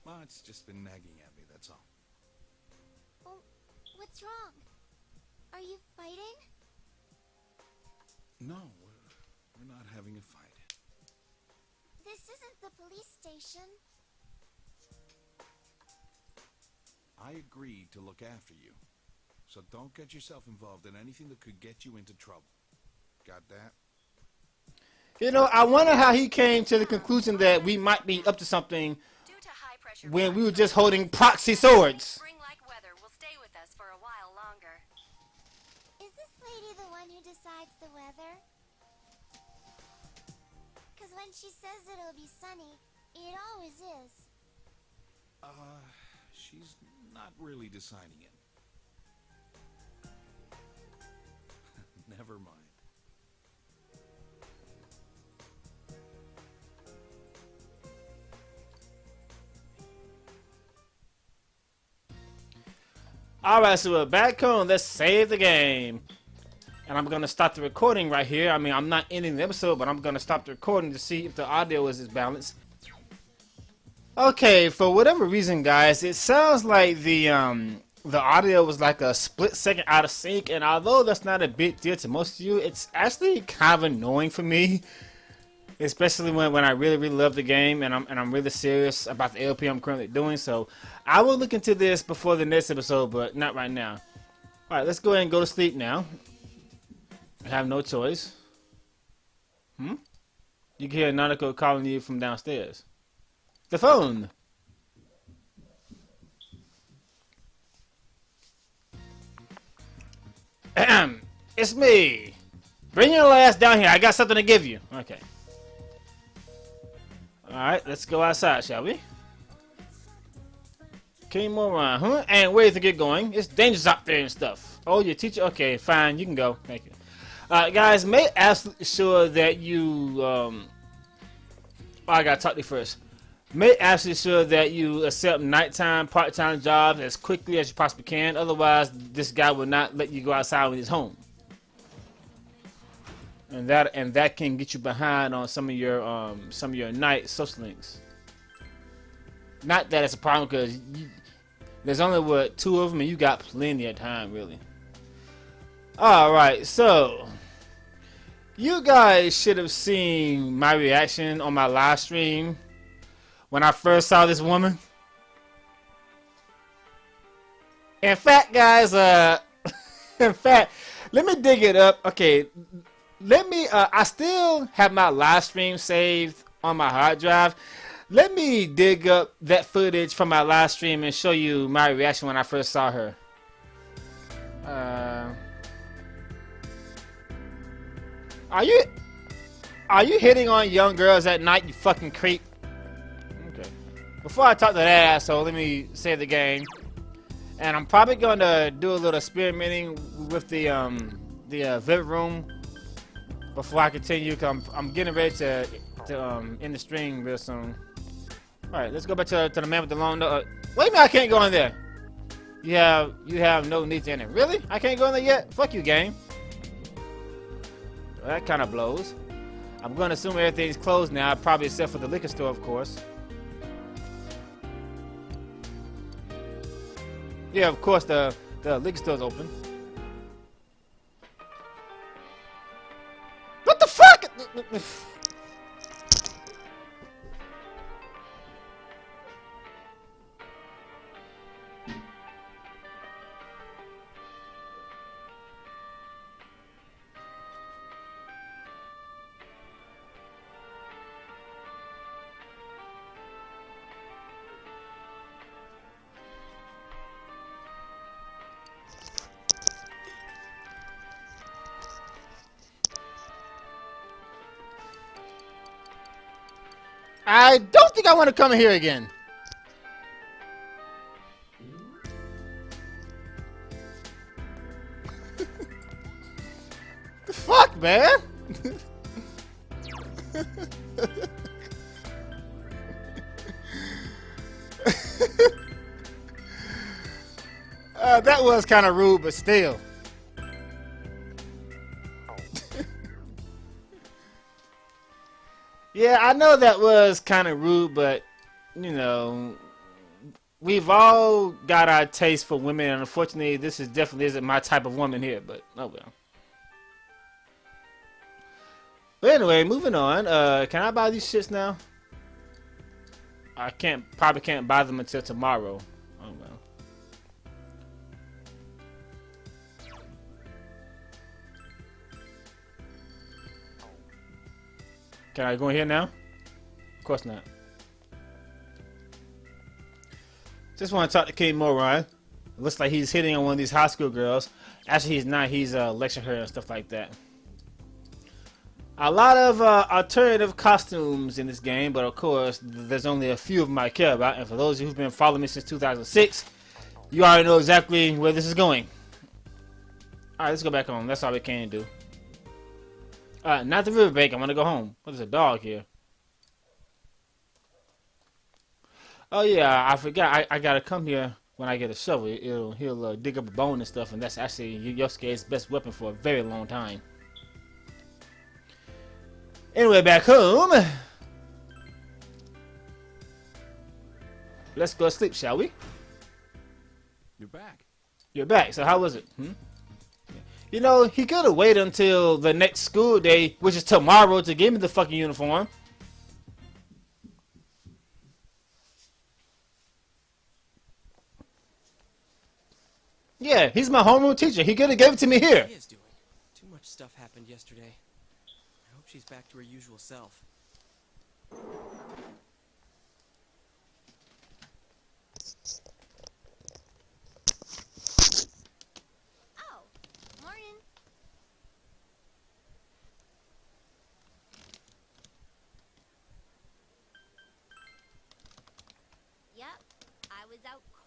Well, it's just been nagging at me, that's all. Oh, what's wrong? Are you fighting? No, we're not having a fight. This isn't the police station. I agreed to look after you. So don't get yourself involved in anything that could get you into trouble. Got that? You know, I wonder how he came to the conclusion that we might be up to something when we were just holding proxy swords. Spring-like weather will stay with us for a while longer. Is this lady the one who decides the weather? Because when she says it'll be sunny, it always is. She's not really deciding it. Never mind. Alright, so we're back home. Let's save the game. And I'm going to stop the recording right here. I mean, I'm not ending the episode, but I'm going to stop the recording to see if the audio is balanced. Okay, for whatever reason, guys, it sounds like the audio was like a split second out of sync, and although that's not a big deal to most of you, it's actually kind of annoying for me, especially when I really love the game and I'm really serious about the LP I'm currently doing. So I will look into this before the next episode, but not right now. All right, let's go ahead and go to sleep now. I have no choice. You can hear Nanako calling you from downstairs. The phone. It's me. Bring your ass down here. I got something to give you. Okay. Alright, let's go outside, shall we? King Moron, huh? And where to get going? It's dangerous out there and stuff. Oh, your teacher? Okay, fine. You can go. Thank you. Guys, make absolutely sure that you, oh, I gotta talk to you first. Make absolutely sure that you accept nighttime, part-time jobs as quickly as you possibly can. Otherwise, this guy will not let you go outside when he's home. And that can get you behind on some of your night social links. Not that it's a problem because there's only 2 of them and you got plenty of time really. All right, so you guys should have seen my reaction on my live stream when I first saw this woman. In fact, guys, in fact, let me dig it up. Okay. Let me, I still have my live stream saved on my hard drive. Let me dig up that footage from my live stream and show you my reaction when I first saw her. Are you hitting on young girls at night, you fucking creep? Okay. Before I talk to that asshole, let me save the game. And I'm probably going to do a little experimenting with the Vivid Room before I continue, cause I'm getting ready to end the stream real soon. All right, let's go back to the man with the long nose. Wait a minute, I can't go in there. You have no need to enter. Really? I can't go in there yet? Fuck you, game. Well, that kind of blows. I'm going to assume everything's closed now, probably except for the liquor store, of course. Yeah, of course the liquor store's open. What the fuck? I don't think I want to come here again. The fuck, man? That was kind of rude, but still. Yeah, I know that was kind of rude, but, you know, we've all got our taste for women, and unfortunately, this is definitely isn't my type of woman here, but oh well. But anyway, moving on. Can I buy these shits now? I probably can't buy them until tomorrow. Oh well. Can I go in here now? Of course not. Just want to talk to King Moron. It looks like he's hitting on one of these high school girls. Actually, he's not. He's lecturing her and stuff like that. A lot of alternative costumes in this game, but of course, there's only a few of them I care about. And for those of you who've been following me since 2006, you already know exactly where this is going. Alright, let's go back home. That's all we can do. Not the riverbank. I want to go home. Oh, there's a dog here. Oh yeah, I forgot. I gotta come here when I get a shovel. He'll dig up a bone and stuff, and that's actually Yosuke's best weapon for a very long time. Anyway, back home. Let's go to sleep, shall we? You're back. You're back. So how was it? You know, he could have waited until the next school day, which is tomorrow, to give me the fucking uniform. Yeah, he's my homeroom teacher. He could have gave it to me here. She is doing. Too much stuff happened yesterday. I hope she's back to her usual self. Oh, morning.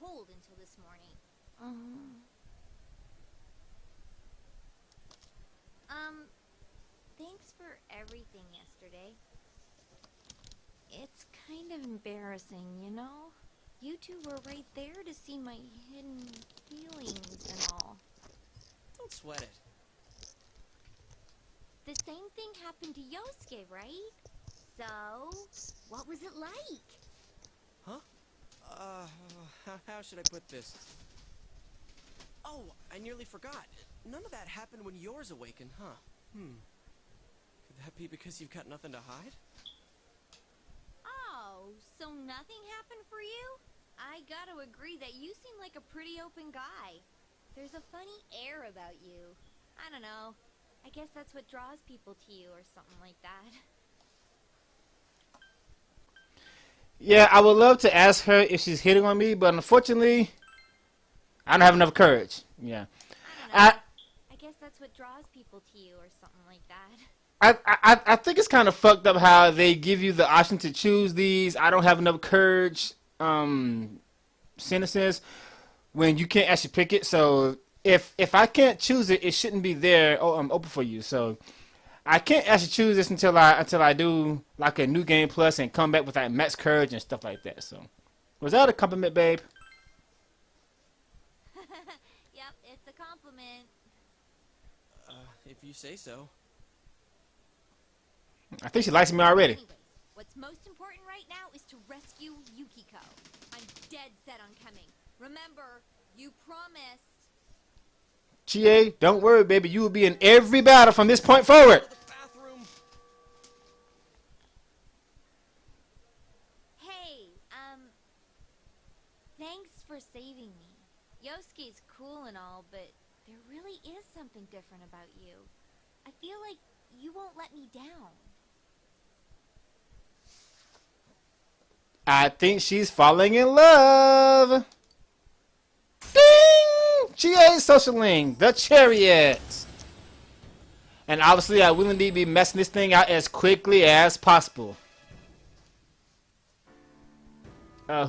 cold until this morning. Thanks for everything yesterday. It's kind of embarrassing, you know? You two were right there to see my hidden feelings and all. Don't sweat it. The same thing happened to Yosuke, right? So, what was it like? Huh? How should I put this? Oh, I nearly forgot. None of that happened when yours awakened, huh? Could that be because you've got nothing to hide? Oh, so nothing happened for you? I gotta agree that you seem like a pretty open guy. There's a funny air about you. I don't know. I guess that's what draws people to you or something like that. Yeah, I would love to ask her if she's hitting on me, but unfortunately, I don't have enough courage. Yeah. I guess that's what draws people to you or something like that. I think it's kind of fucked up how they give you the option to choose these I don't have enough courage sentences when you can't actually pick it. So if I can't choose it, it shouldn't be there open for you. So I can't actually choose this until I do like a new game plus and come back with like max courage and stuff like that. So was that a compliment, babe? Yep, it's a compliment. If you say so. I think she likes me already. Anyways, what's most important right now is to rescue Yukiko. I'm dead set on coming. Remember, you promised. Chie, don't worry, baby. You will be in every battle from this point forward. Hey, thanks for saving me. Yosuke's cool and all, but there really is something different about you. I feel like you won't let me down. I think she's falling in love. Ding! Chie's social link, the chariot. And obviously, I will indeed be messing this thing out as quickly as possible.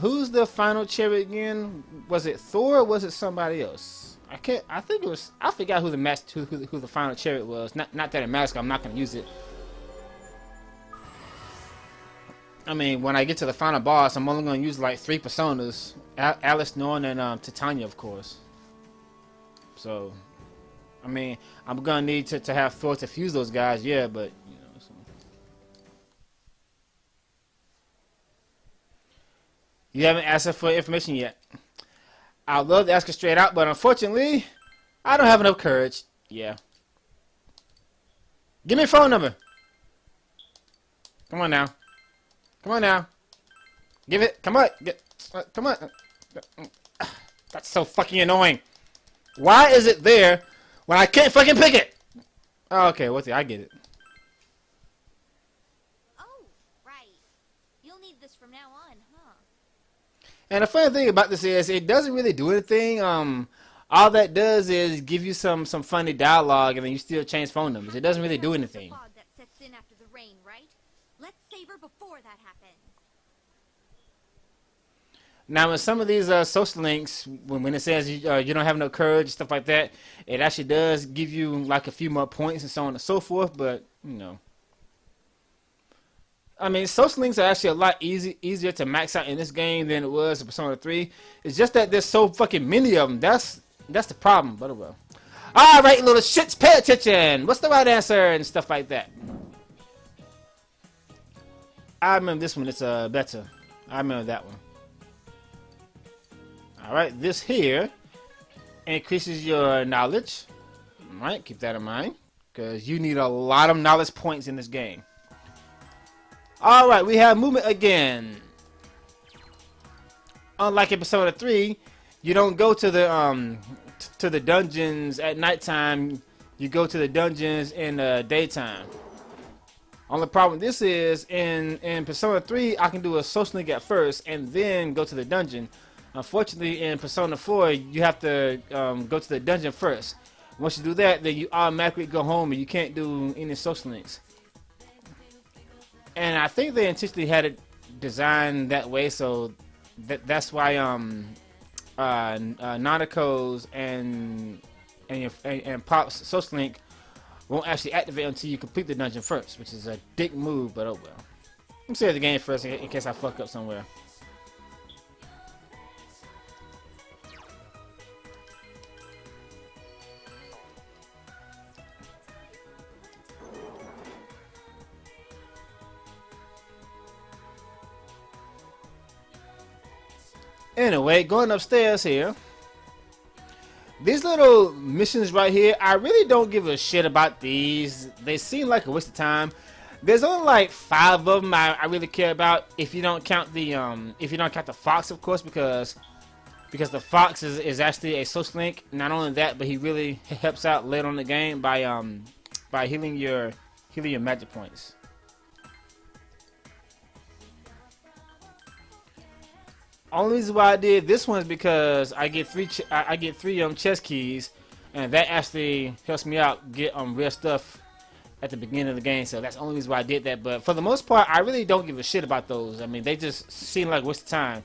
Who's the final chariot again? Was it Thor or was it somebody else? I think it was. I forgot who the final chariot was. Not that it matters. I'm not gonna use it. I mean, when I get to the final boss, I'm only gonna use like 3 personas: Alice, Norn, and Titania, of course. So, I mean, I'm gonna need to have Thor to fuse those guys, yeah, but you know. So. You haven't asked her for information yet. I'd love to ask her straight out, but unfortunately, I don't have enough courage. Yeah. Give me a phone number. Come on now. Come on now. Give it. Come on. Come on. That's so fucking annoying. Why is it there when I can't fucking pick it? Oh, okay, what's it? I get it. Oh, right. You'll need this from now on, huh? And the funny thing about this is it doesn't really do anything. All that does is give you some funny dialogue, and then you still change phone numbers. It doesn't really do anything. The fog that sets in after the rain, right? Let's save her before that happens. Now, in some of these social links, when it says you don't have no courage, stuff like that, it actually does give you like a few more points and so on and so forth. But you know, I mean, social links are actually a lot easier to max out in this game than it was in Persona 3. It's just that there's so fucking many of them. That's the problem. But well, all right, little shits, pay attention. What's the right answer and stuff like that. I remember this one. It's better. I remember that one. Alright, this here increases your knowledge. Alright, keep that in mind. Because you need a lot of knowledge points in this game. Alright, we have movement again. Unlike Episode 3, you don't go to the dungeons at nighttime. You go to the dungeons in the daytime. Only problem with this is, in Persona 3, I can do a social link at first and then go to the dungeon. Unfortunately, in Persona 4, you have to go to the dungeon first. Once you do that, then you automatically go home and you can't do any social links. And I think they intentionally had it designed that way, so that's why Nanako's and Pop's social link won't actually activate until you complete the dungeon first, which is a dick move, but oh well. Let me save the game first in case I fuck up somewhere. Anyway, going upstairs here. These little missions right here, I really don't give a shit about these. They seem like a waste of time. There's only like 5 of them I really care about. If you don't count the fox, of course, because the fox is actually a social link. Not only that, but he really helps out later on in the game by healing your magic points. Only reason why I did this one is because I get three chest keys, and that actually helps me out get rare stuff at the beginning of the game. So that's the only reason why I did that. But for the most part, I really don't give a shit about those. I mean, they just seem like a waste of time.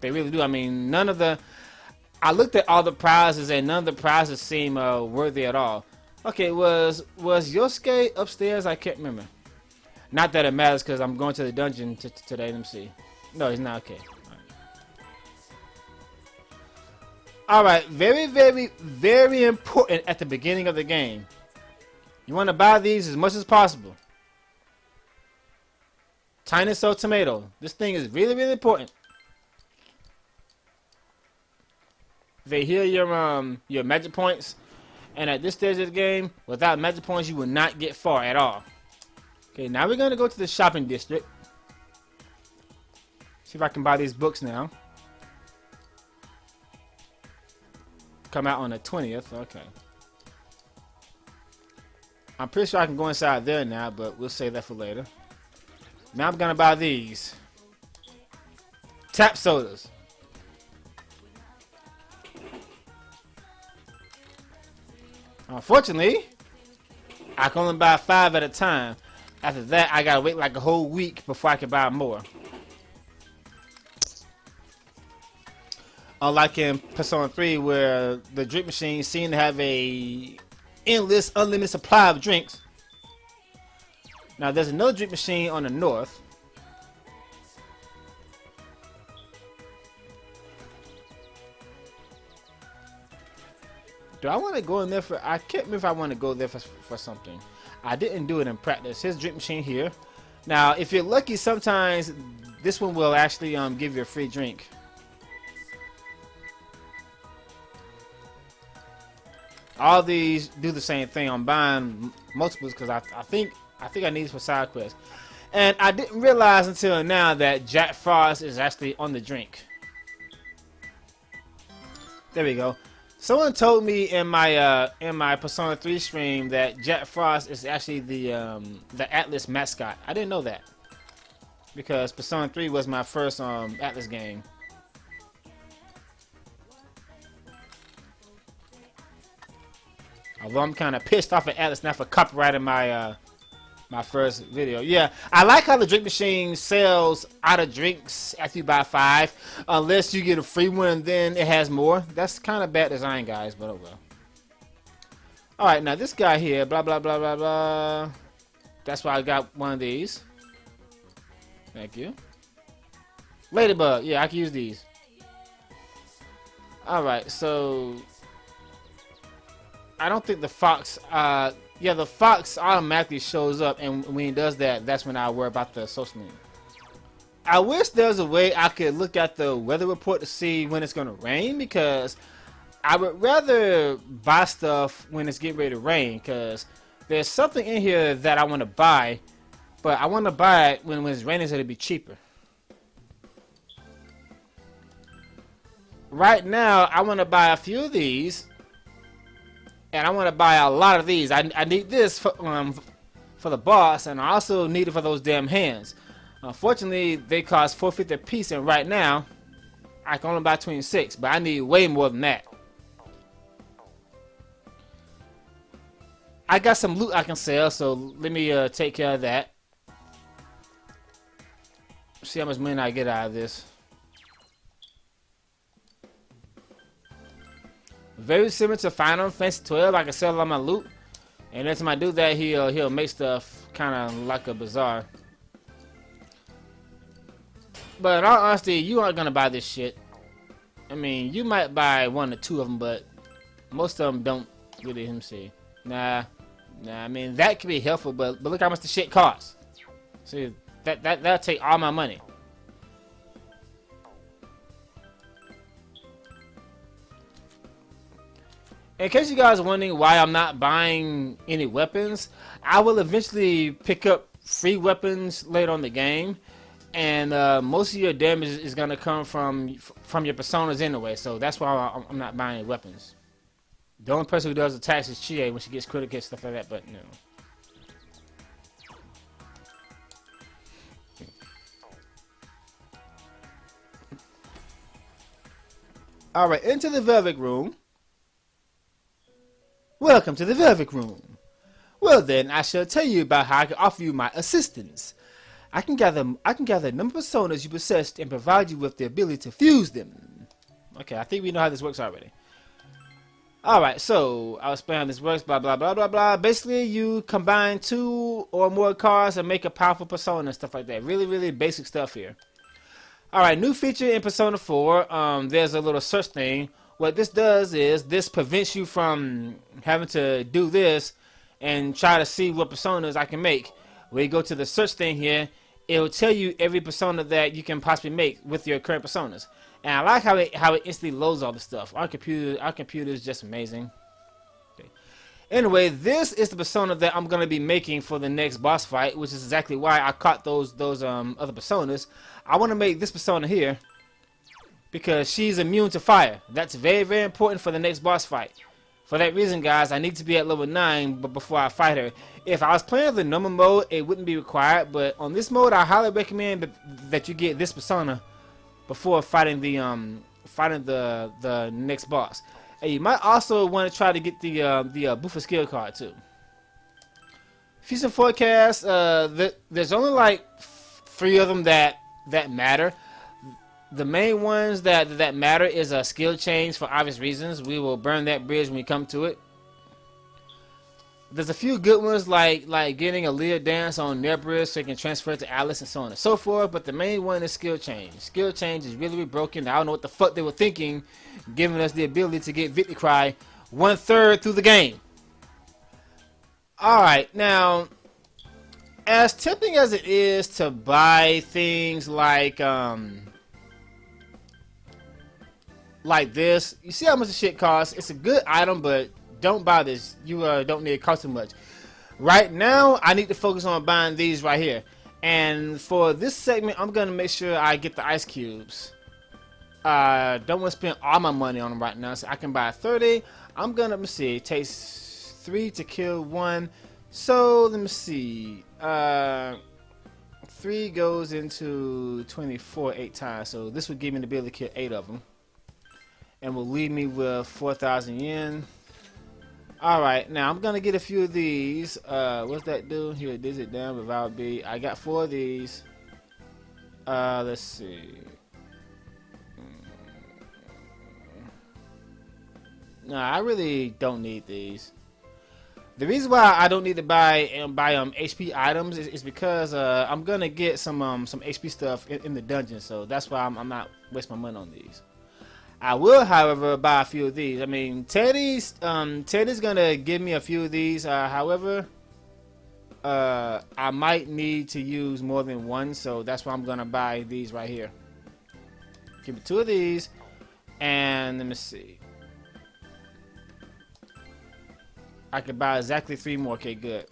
They really do. I mean, I looked at all the prizes, and none of the prizes seem worthy at all. Okay, was Yosuke upstairs? I can't remember. Not that it matters, because I'm going to the dungeon today. Let me see. No, he's not. Okay. Alright, very, very, very important at the beginning of the game. You want to buy these as much as possible. Tiny Soul Tomato. This thing is really, really important. They heal your magic points. And at this stage of the game, without magic points, you will not get far at all. Okay, now we're going to go to the shopping district. See if I can buy these books now. Come out on the 20th. Okay. I'm pretty sure I can go inside there now, but we'll save that for later. Now I'm going to buy these. Tap sodas. Unfortunately, I can only buy 5 at a time. After that, I gotta wait like a whole week before I can buy more. Unlike in Persona 3, where the drink machines seem to have a endless, unlimited supply of drinks. Now, there's another drink machine on the north. Do I want to go in there for... I can't remember if I want to go there for something. I didn't do it in practice. Here's drink machine here. Now, if you're lucky, sometimes this one will actually give you a free drink. All these do the same thing. I'm buying multiples because I think I need this for side quests. And I didn't realize until now that Jack Frost is actually on the drink. There we go. Someone told me in my Persona 3 stream that Jack Frost is actually the Atlas mascot. I didn't know that because Persona 3 was my first Atlas game. Although I'm kind of pissed off at Atlas now for copyrighting my first video. Yeah, I like how the drink machine sells out of drinks after you buy 5. Unless you get a free one and then it has more. That's kind of bad design, guys, but oh well. Alright, now this guy here, blah, blah, blah, blah, blah. That's why I got one of these. Thank you. Ladybug, yeah, I can use these. Alright, so... I don't think the fox, yeah, the fox automatically shows up, and when he does that, that's when I worry about the social link. I wish there was a way I could look at the weather report to see when it's going to rain, because I would rather buy stuff when it's getting ready to rain, because there's something in here that I want to buy, but I want to buy it when it's raining so it'll be cheaper. Right now, I want to buy a few of these. And I want to buy a lot of these. I need this for the boss, and I also need it for those damn hands. Unfortunately, they cost $4.50 a piece, and right now, I can only buy 26, but I need way more than that. I got some loot I can sell, so let me take care of that. See how much money I get out of this. Very similar to Final Fantasy 12. I can sell all my loot, and every time I do that, he'll make stuff kind of like a bazaar. But in all honesty, you aren't gonna buy this shit. I mean, you might buy one or two of them, but most of them don't really. Let me see. Nah. I mean, that could be helpful, but look how much the shit costs. See, that'll take all my money. In case you guys are wondering why I'm not buying any weapons, I will eventually pick up free weapons later on in the game, and most of your damage is gonna come from your personas anyway. So that's why I'm not buying weapons. The only person who does attacks is Chie when she gets critical hits, stuff like that. But no. All right, into the Velvet Room. Welcome to the Velvet Room. Well then, I shall tell you about how I can offer you my assistance. I can gather a number of personas you possess and provide you with the ability to fuse them. Okay, I think we know how this works already. Alright, so I'll explain how this works, blah blah blah blah blah. Basically, you combine 2 or more cards and make a powerful persona and stuff like that. Really, really basic stuff here. Alright, new feature in Persona 4, there's a little search thing. What this does is, this prevents you from having to do this and try to see what personas I can make. When you go to the search thing here, it will tell you every persona that you can possibly make with your current personas. And I like how it instantly loads all the stuff. Our computer is just amazing. Okay. Anyway, this is the persona that I'm gonna be making for the next boss fight, which is exactly why I caught those other personas. I want to make this persona here because she's immune to fire. That's very, very important for the next boss fight. For that reason, guys, I need to be at level 9 before I fight her. If I was playing the normal mode, it wouldn't be required, but on this mode, I highly recommend that you get this persona before fighting the next boss. And you might also want to try to get the Buffer skill card too. Fusion forecast. There's only like 3 of them that matter. The main ones that matter is a skill change for obvious reasons. We will burn that bridge when we come to it. There's a few good ones like getting a Leah dance on Nebris so you can transfer it to Alice and so on and so forth, but the main one is skill change. Skill change is really, really broken. I don't know what the fuck they were thinking, giving us the ability to get Victory Cry 1/3 through the game. Alright, now, as tempting as it is to buy things like this, you see how much the shit costs? It's a good item, but don't buy this. You don't need it cost too much. Right now, I need to focus on buying these right here. And for this segment, I'm gonna make sure I get the ice cubes. Don't want to spend all my money on them right now, so I can buy 30. I'm gonna, let me see, it takes 3 to kill 1. So let me see. 3 goes into 24 8 times. So this would give me the ability to kill 8 of them, and will leave me with 4,000 yen. Alright, now I'm gonna get a few of these. What's that do? Here, it it down without B. I got 4 of these. Let's see. No, I really don't need these. The reason why I don't need to buy HP items is because I'm gonna get some HP stuff in the dungeon, so that's why I'm not wasting my money on these. I will, however, buy a few of these. I mean, Teddy's gonna give me a few of these. However, I might need to use more than one, so that's why I'm gonna buy these right here. Give me 2 of these, and let me see. I could buy exactly 3 more. Okay, good.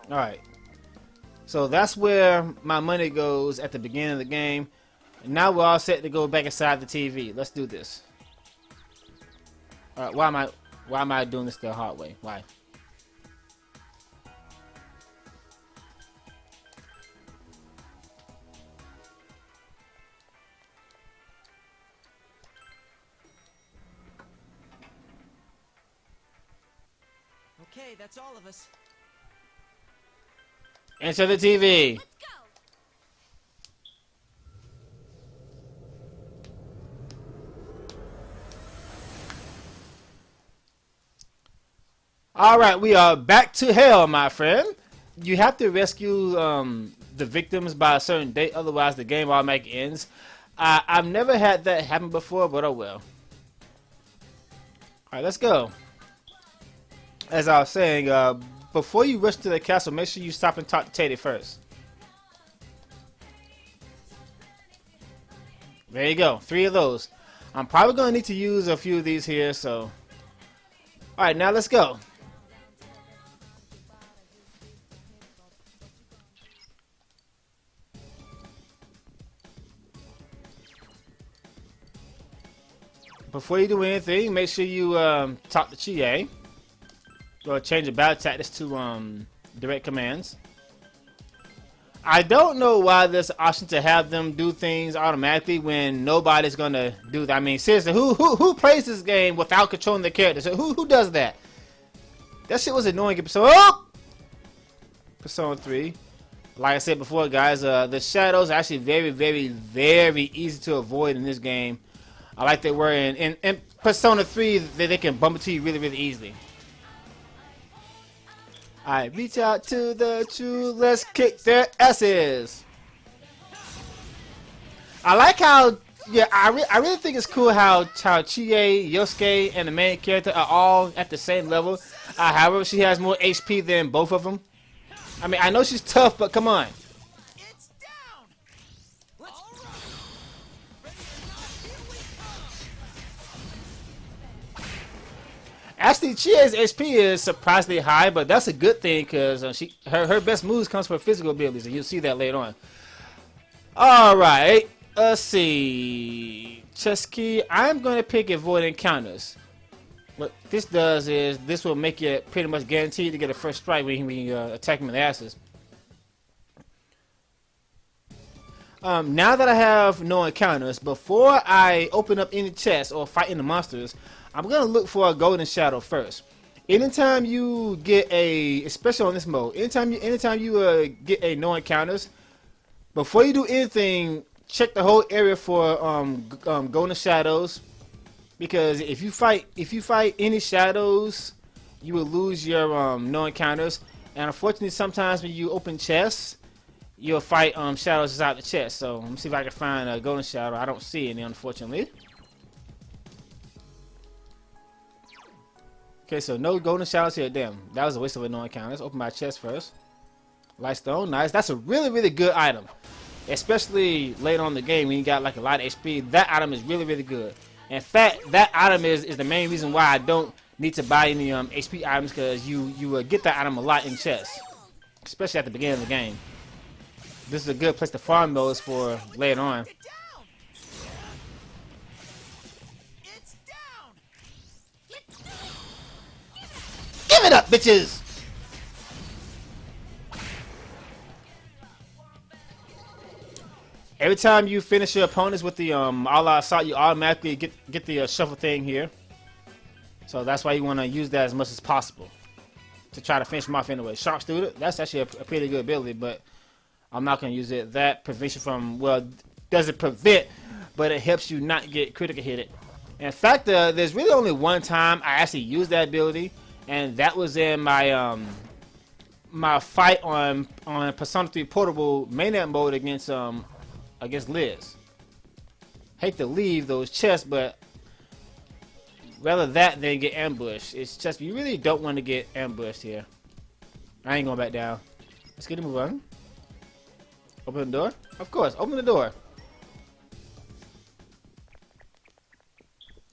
All right. So that's where my money goes at the beginning of the game. Now we're all set to go back inside the TV. Let's do this. Alright, why am I doing this the hard way? Why? Okay, that's all of us. Enter the TV. Let's go! Alright, we are back to hell, my friend. You have to rescue the victims by a certain date, otherwise the game automatically ends. I've never had that happen before, but oh well. Alright, let's go. As I was saying, before you rush to the castle, make sure you stop and talk to Teddy first. There you go, 3 of those. I'm probably going to need to use a few of these here, so... Alright, now let's go. Before you do anything, make sure you talk to Chie. Or change your battle tactics to direct commands. I don't know why there's an option to have them do things automatically when nobody's gonna do that. I mean, seriously, who plays this game without controlling the characters? Who does that? That shit was annoying in Persona 3. Like I said before, guys, the shadows are actually very easy to avoid in this game. I like they were in Persona 3 that they can bump into you really easily. Alright, reach out to the true, let's kick their asses. I like how, yeah, I really think it's cool how Chie, Yosuke, and the main character are all at the same level. However, she has more HP than both of them. I mean, I know she's tough, but come on. It's down. Actually, Chie's HP is surprisingly high, but that's a good thing because her best moves comes from physical abilities, and you'll see that later on. All right, let's see. Chess key. I'm going to pick avoid encounters. What this does is this will make you pretty much guaranteed to get a first strike when you attack them in the asses. Now that I have no encounters, before I open up any chests or fight any monsters, I'm gonna look for a golden shadow first. Anytime you get especially on this mode, anytime you get a no encounters, before you do anything, check the whole area for golden shadows, because if you fight any shadows, you will lose your no encounters. And unfortunately, sometimes when you open chests, you'll fight shadows inside the chest. So let me see if I can find a golden shadow. I don't see any, unfortunately. Okay, so no golden shadows here. Damn, that was a waste of a no encounter. Let's open my chest first. Lightstone, nice. That's a really good item, especially later on in the game when you got like a lot of HP. That item is really good. In fact, that item is the main reason why I don't need to buy any HP items, because you get that item a lot in chests, especially at the beginning of the game. This is a good place to farm those for later on. Give it up, bitches! Every time you finish your opponents with the all-out assault, you automatically get the shuffle thing here. So that's why you want to use that as much as possible to try to finish them off anyway. Sharp Student, that's actually a pretty good ability, but I'm not going to use it. That prevents you from, well, doesn't prevent, but it helps you not get critical hit. In fact, there's really only one time I actually used that ability, and that was in my my fight on Persona 3 Portable mainnet mode against Liz. Hate to leave those chests, but rather that than get ambushed. It's just you really don't want to get ambushed here. I ain't going back down. Let's get a move on. Open the door? Of course, open the door.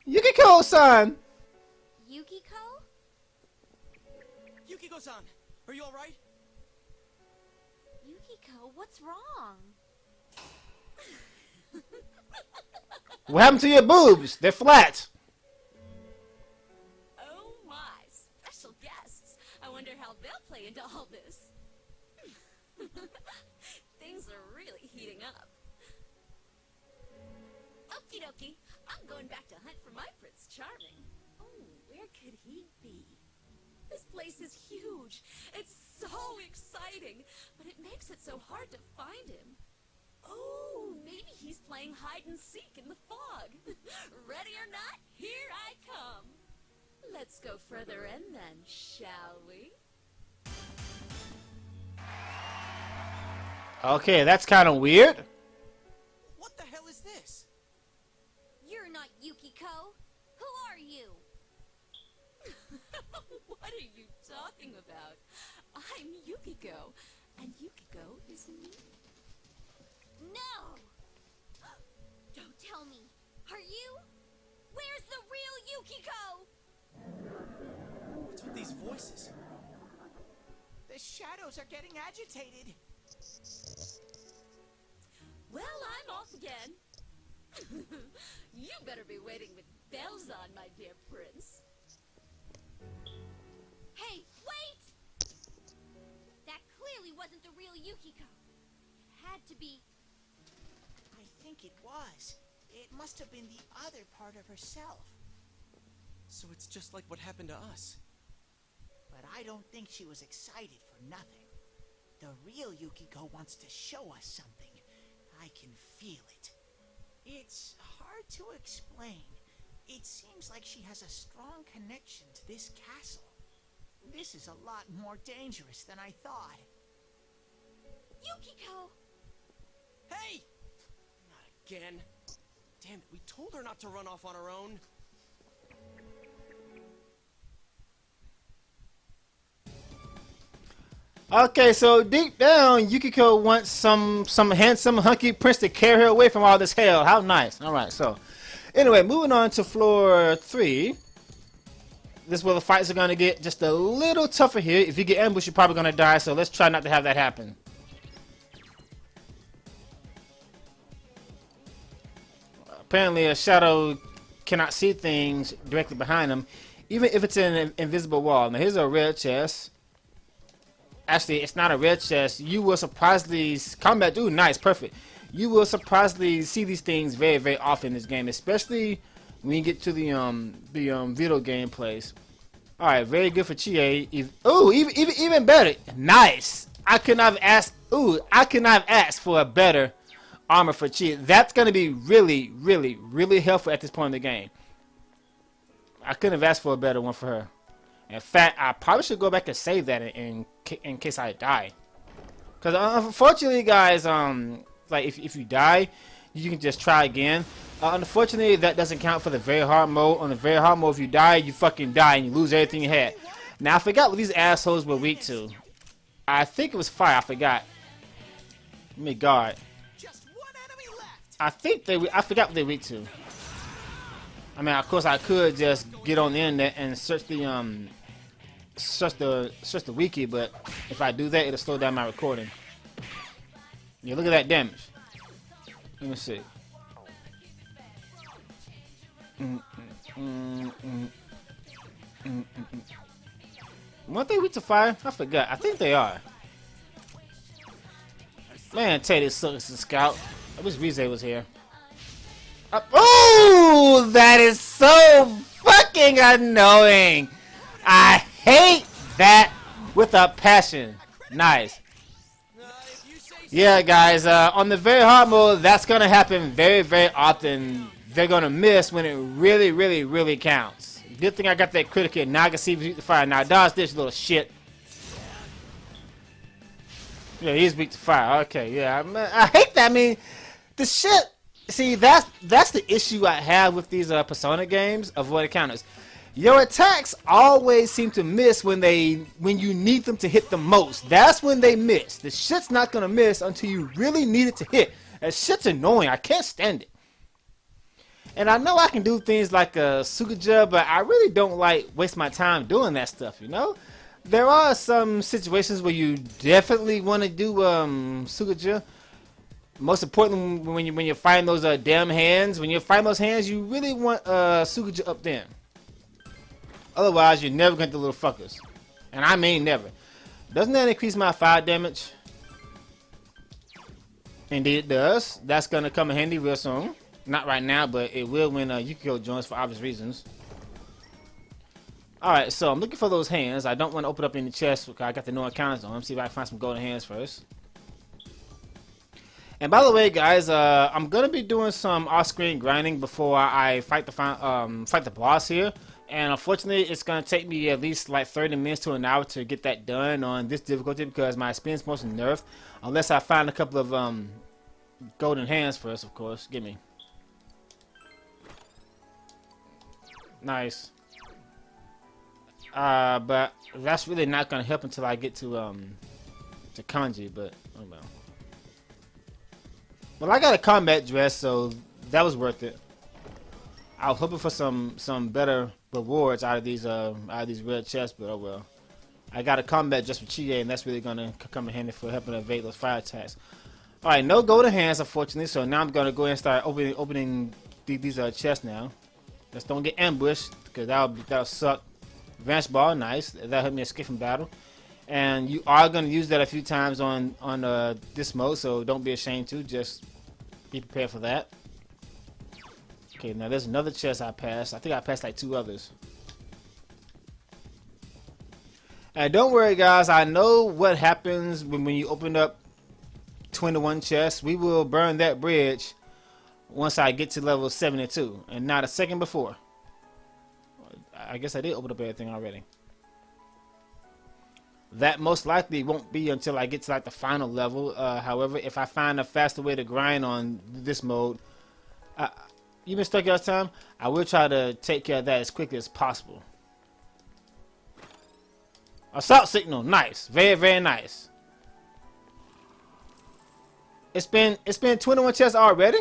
Yukiko-san! Yukiko? Yukiko-san, are you alright? Yukiko, what's wrong? What happened to your boobs? They're flat. Oh my, special guests. I wonder how they'll play into all this. Things are really heating up. Okie dokie, I'm going back to hunt for my Prince Charming. Oh, where could he be? This place is huge. It's so exciting, but it makes it so hard to find him. Oh, maybe he's playing hide and seek in the fog. Ready or not, here I come. Let's go further in then, shall we? Okay, that's kind of weird. What the hell is this? You're not Yukiko. Who are you? What are you talking about? I'm Yukiko, and Yukiko is me. No! Don't tell me. Are you? Where's the real Yukiko? What's with these voices? The shadows are getting agitated. Well, I'm off again. You better be waiting with bells on, my dear prince. Hey, wait! That clearly wasn't the real Yukiko. It had to be. I think it was. It must have been the other part of herself. So it's just like what happened to us. But I don't think she was excited for nothing. The real Yukiko wants to show us something. I can feel it. It's hard to explain. It seems like she has a strong connection to this castle. This is a lot more dangerous than I thought. Yukiko! Hey! Not again. Damn it, we told her not to run off on her own. Okay, so deep down, Yukiko wants some handsome, hunky prince to carry her away from all this hell. How nice. All right, so anyway, moving on to floor 3. This is where the fights are going to get just a little tougher here. If you get ambushed, you're probably going to die, so let's try not to have that happen. Apparently, a shadow cannot see things directly behind him, even if it's in an invisible wall. Now, here's a red chest. Actually, it's not a red chest. You will surprisingly combat. Ooh, nice, perfect. You will surprisingly see these things very, very often in this game, especially when you get to the video gameplays. All right, very good for Chie. Ooh, even better. Nice. I could not have asked. Ooh, I could not have asked for a better armor for Chie. That's gonna be really, really, really helpful at this point in the game. I couldn't have asked for a better one for her. In fact, I probably should go back and save that in case I die. Because unfortunately, guys, like if you die, you can just try again. Unfortunately, that doesn't count for the very hard mode. On the very hard mode, if you die, you fucking die and you lose everything you had. Now, I forgot what these assholes were weak to. I think it was fire. I forgot. Let me guard. I forgot what they're weak to. I mean, of course, I could just get on the internet and search the wiki, but if I do that, it'll slow down my recording. Yeah, look at that damage. Let me see. Weren't they weak to fire? I forgot. I think they are. Man, Teddy sucks as a scout. I wish Rize was here. Oh, that is so fucking annoying. I hate that with a passion. Nice. Yeah, guys, on the very hard mode, that's going to happen very, very often. They're going to miss when it really, really, really counts. Good thing I got that critic here. Now I can see if he's weak to fire. Now dodge this little shit. Yeah, he's weak to fire. Okay, yeah. I hate that. I mean, the shit. See, that's the issue I have with these Persona games. Avoid encounters. Your attacks always seem to miss when you need them to hit the most. That's when they miss. The shit's not gonna miss until you really need it to hit. That shit's annoying. I can't stand it. And I know I can do things like a Sukuja, but I really don't like waste my time doing that stuff. You know, there are some situations where you definitely want to do Sukuja. Most importantly, when you're fighting those damn hands, when you're fighting those hands, you really want Sukuja up there. Otherwise, you're never going to the little fuckers. And I mean never. Doesn't that increase my fire damage? Indeed it does. That's going to come in handy real soon. Not right now, but it will when Yukiko joins for obvious reasons. Alright, so I'm looking for those hands. I don't want to open up any chests because I got the no encounters on them. See if I can find some golden hands first. And by the way, guys, I'm gonna be doing some off-screen grinding before I fight the boss here. And unfortunately, it's going to take me at least like 30 minutes to an hour to get that done on this difficulty because my experience points are nerfed. Unless I find a couple of golden hands first, of course. Give me. Nice. But that's really not going to help until I get to kanji, but oh well. Well, I got a combat dress, so that was worth it. I was hoping for some better rewards out of these red chests, but oh well. I got a combat dress for Chie, and that's really gonna come in handy for helping evade those fire attacks. All right, no golden hands, unfortunately. So now I'm gonna go ahead and start opening these chests now. Just don't get ambushed, because that'll suck. Advanced ball, nice. That helped me escape from battle. And you are gonna use that a few times on this mode, so don't be ashamed to. Just be prepared for that. Okay, now there's another chest I passed. I think I passed like 2 others. And don't worry, guys. I know what happens when you open up 21 chests. We will burn that bridge once I get to level 72, and not a second before. I guess I did open up everything already. That most likely won't be until I get to like the final level. However, if I find a faster way to grind on this mode, you been stuck last time, I will try to take care of that as quickly as possible. Assault signal, nice, very very nice. It's been 21 chests already.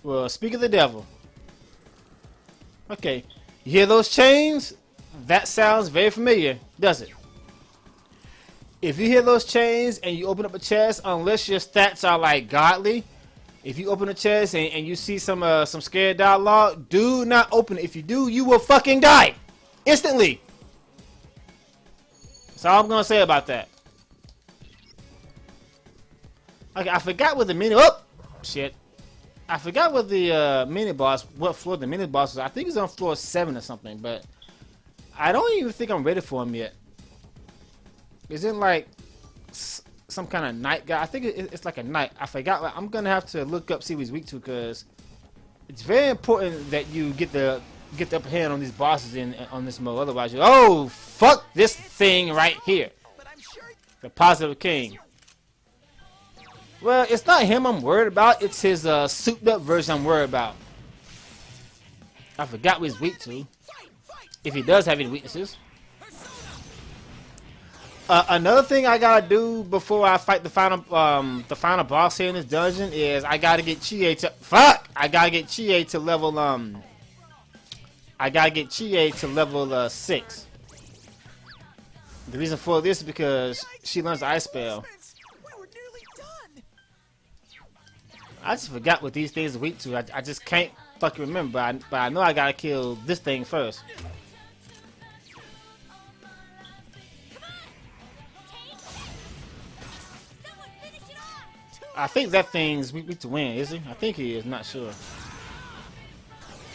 Well, speak of the devil. Okay, you hear those chains? That sounds very familiar, does it? If you hear those chains and you open up a chest, unless your stats are like godly, if you open a chest and you see some scared dialogue, do not open it. If you do, you will fucking die instantly. That's all I'm gonna say about that. Okay, I forgot what the mini. Oh shit! I forgot what the mini boss. What floor the mini boss was? I think it's on floor 7 or something. But I don't even think I'm ready for him yet. Is it like some kind of night guy? I think it's like a night. I forgot. I'm gonna have to look up, see what he's weak to, because it's very important that you get the upper hand on these bosses on this mode. Otherwise, oh fuck this thing right here, the positive king. Well, it's not him I'm worried about. It's his souped up version I'm worried about. I forgot what he's weak to, if he does have any weaknesses. Another thing I gotta do before I fight the final boss here in this dungeon is I gotta get Chie to I gotta get Chie to level 6. The reason for this is because she learns the ice spell. I just forgot what these things are weak to. I just can't fucking remember. But I know I gotta kill this thing first. I think that thing's weak to win, is he? I think he is, not sure.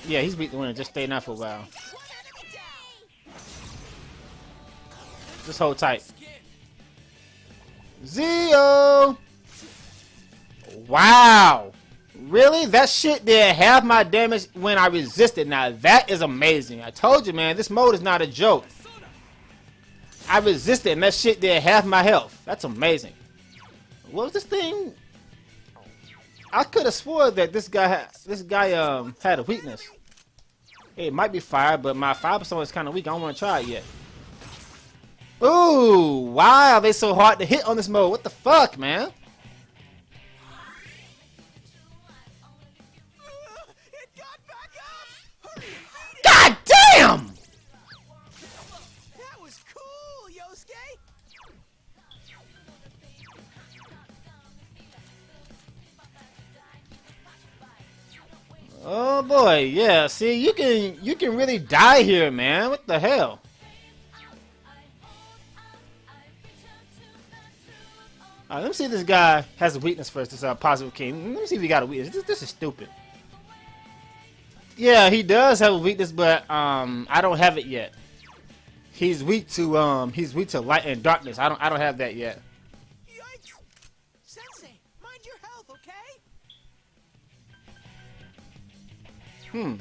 Yeah, he's weak to win. Just stay now for a while. Just hold tight. Zio! Wow! Really? That shit did half my damage when I resisted. Now that is amazing. I told you, man, this mode is not a joke. I resisted and that shit did half my health. That's amazing. What was this thing? I could have swore that this guy had a weakness. It might be fire, but my fire persona is kind of weak. I don't want to try it yet. Ooh, why are they so hard to hit on this mode? What the fuck, man? God damn! That was cool, Yosuke. Oh boy, yeah. See, you can really die here, man. What the hell? Alright, let me see if this guy has a weakness first. This positive king. Let me see if he got a weakness. This is stupid. Yeah, he does have a weakness, but I don't have it yet. He's weak to light and darkness. I don't have that yet. Yikes! Sensei, mind your health, okay?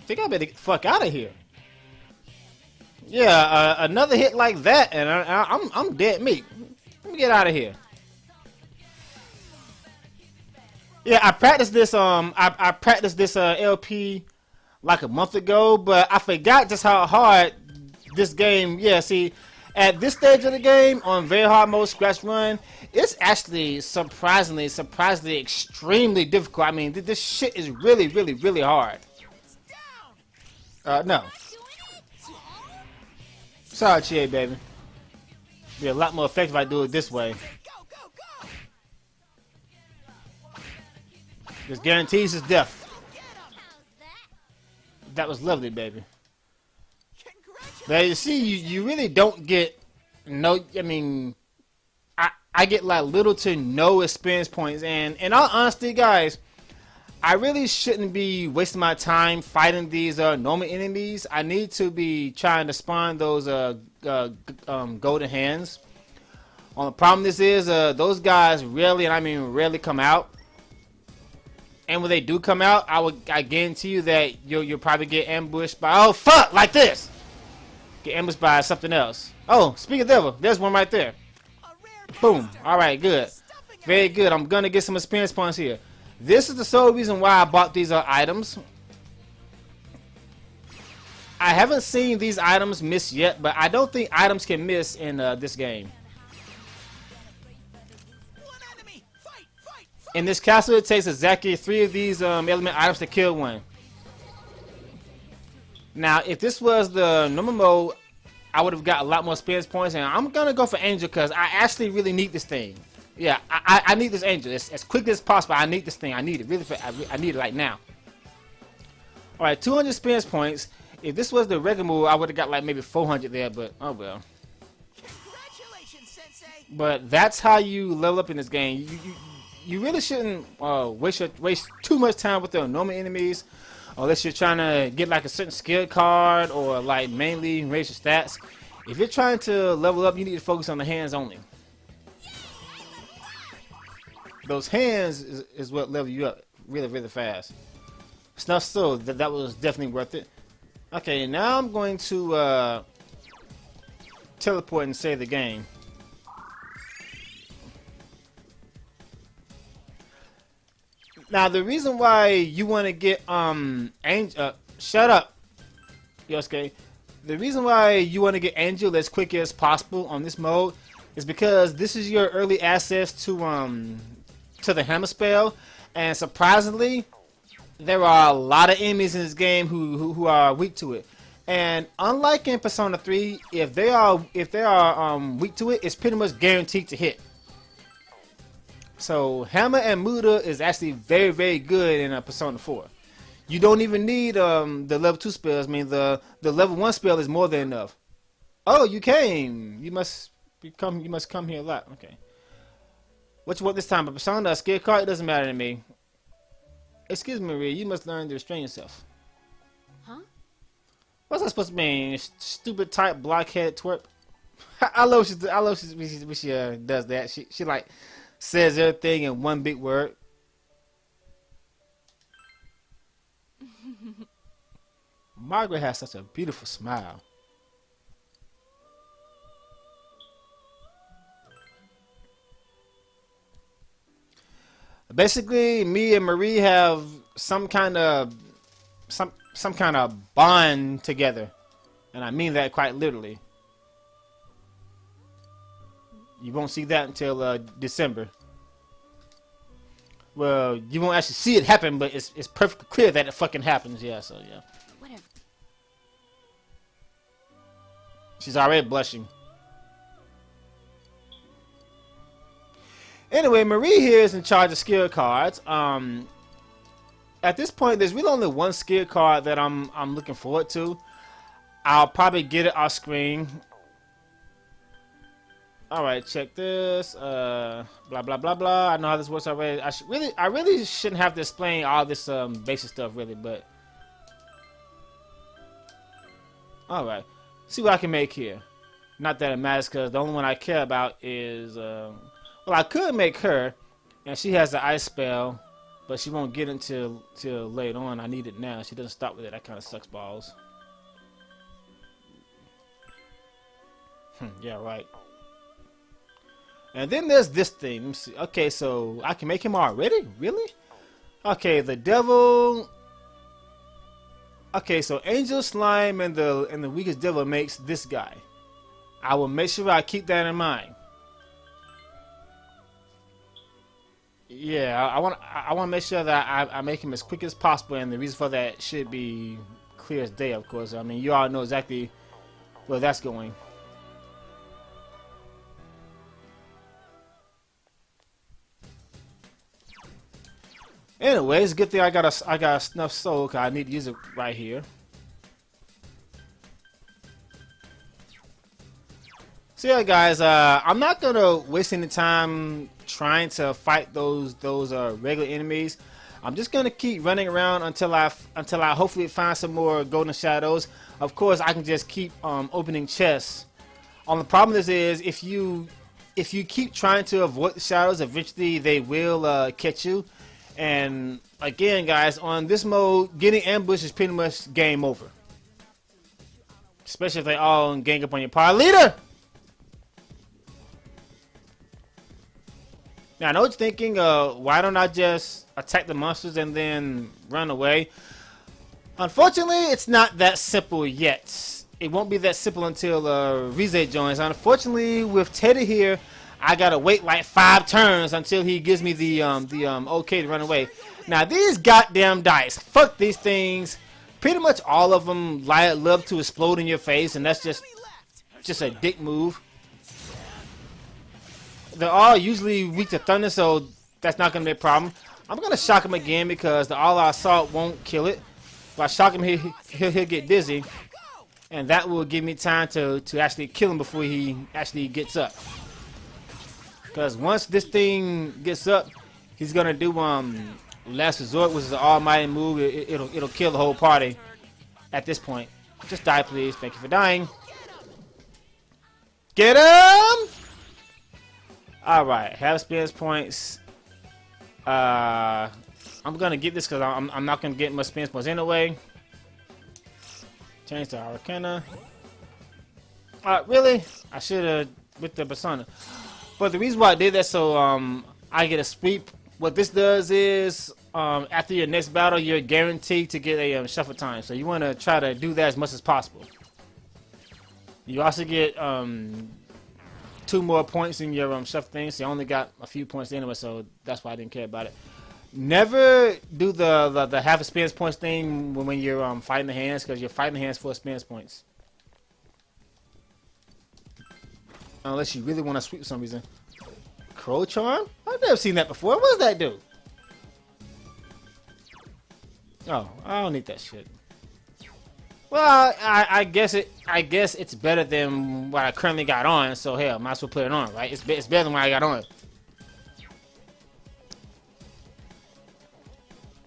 Think I better get the fuck out of here. Yeah, another hit like that, and I'm dead meat. Let me get out of here. Yeah, I practiced this. I practiced this LP like a month ago, but I forgot just how hard this game. Yeah, see, at this stage of the game on very hard mode scratch run, it's actually surprisingly extremely difficult. I mean, this shit is really hard. No. Sorry, Chie, baby. Be a lot more effective if I do it this way. This guarantees his death. That was lovely, baby. Now you see, you really don't get no. I mean, I get like little to no experience points, and in all honesty, guys, I really shouldn't be wasting my time fighting these normal enemies. I need to be trying to spawn those golden hands. The problem this is, those guys rarely, and I mean rarely, come out. And when they do come out, I guarantee you that you'll probably get ambushed by, oh fuck, like this. Get ambushed by something else. Oh, speaking of devil, there's one right there. Boom. All right, good. Very good. I'm gonna get some experience points here. This is the sole reason why I bought these items. I haven't seen these items miss yet, but I don't think items can miss in this game. In this castle, it takes exactly 3 of these element items to kill one. Now, if this was the normal mode, I would have got a lot more experience points, and I'm gonna go for Angel because I actually really need this thing. Yeah, I need this Angel as quickly as possible. I need this thing. I need it really. I need it right now. All right, 200 experience points. If this was the regular move, I would have got like maybe 400 there, but oh well. But that's how you level up in this game. You really shouldn't waste too much time with the normal enemies, unless you're trying to get like a certain skill card or like mainly raise your stats. If you're trying to level up, you need to focus on the hands only. Those hands is what level you up really fast. Snuff, so that was definitely worth it. Okay, now I'm going to teleport and save the game. Now the reason why you want to get Angel, shut up, Yosuke. The reason why you want to get Angel as quick as possible on this mode is because this is your early access to the hammer spell, and surprisingly, there are a lot of enemies in this game who are weak to it. And unlike in Persona 3, if they are weak to it, it's pretty much guaranteed to hit. So Hammer and Muda is actually very good in Persona 4. You don't even need the level 2 spells. I mean the level 1 spell is more than enough. Oh, you came. You must come here a lot. Okay. What you want this time? A Persona, a skill card? It doesn't matter to me. Excuse me, Maria. You must learn to restrain yourself. Huh? What's that supposed to mean? Stupid type blockhead twerp. I love she does that. She like says everything in one big word. Margaret has such a beautiful smile. Basically, me and Marie have some kind of bond together, and I mean that quite literally. You won't see that until December. Well, you won't actually see it happen, but it's perfectly clear that it fucking happens. Yeah, so yeah. Whatever. She's already blushing. Anyway, Marie here is in charge of skill cards. At this point, there's really only one skill card that I'm looking forward to. I'll probably get it off screen. All right, check this. Blah blah blah blah. I know how this works already. I really shouldn't have to explain all this basic stuff really, but all right. See what I can make here. Not that it matters, because the only one I care about is well, I could make her, and she has the ice spell, but she won't get it till later on. I need it now. She doesn't start with it. That kind of sucks balls. Yeah, right. And then there's this thing. Let me see. Okay, so I can make him already? Really? Okay, the devil. Okay, so Angel Slime and the weakest devil makes this guy. I will make sure I keep that in mind. Yeah, I want to make sure that I make him as quick as possible, and the reason for that should be clear as day, of course. I mean, you all know exactly where that's going. Anyways, good thing I got a snuff soul, 'cause I need to use it right here. So yeah, guys, I'm not gonna waste any time trying to fight those regular enemies. I'm just gonna keep running around until I hopefully find some more golden shadows. Of course, I can just keep opening chests. The problem is if you keep trying to avoid the shadows, eventually they will catch you. And again, guys, on this mode, getting ambushed is pretty much game over. Especially if they all gang up on your party leader. Now, I know what you're thinking. Why don't I just attack the monsters and then run away? Unfortunately, it's not that simple yet. It won't be that simple until Rize joins. Unfortunately, with Teddy here, I gotta wait like 5 turns until he gives me the okay to run away. Now these goddamn dice, fuck these things. Pretty much all of them love to explode in your face, and that's just a dick move. They're all usually weak to thunder, so that's not gonna be a problem. I'm gonna shock him again because the all-out assault won't kill it. If I shock him, he'll get dizzy, and that will give me time to actually kill him before he actually gets up. Because once this thing gets up, he's gonna do last resort, which is an almighty move. It'll kill the whole party at this point. Just die, please. Thank you for dying. Get him! All right, have experience points. I'm gonna get this because I'm not gonna get much experience points anyway. Change to Arcana. Really? I should have with the persona. But the reason why I did that so I get a sweep. What this does is after your next battle, you're guaranteed to get a shuffle time. So you want to try to do that as much as possible. You also get 2 more points in your shuffle thing. So you only got a few points anyway. So that's why I didn't care about it. Never do the half experience points thing when you're fighting the hands, because you're fighting the hands for experience points. Unless you really want to sweep for some reason. Crow Charm? I've never seen that before. What does that do? Oh, I don't need that shit. Well, I guess it's better than what I currently got on. So hell, might as well put it on, right? It's better than what I got on.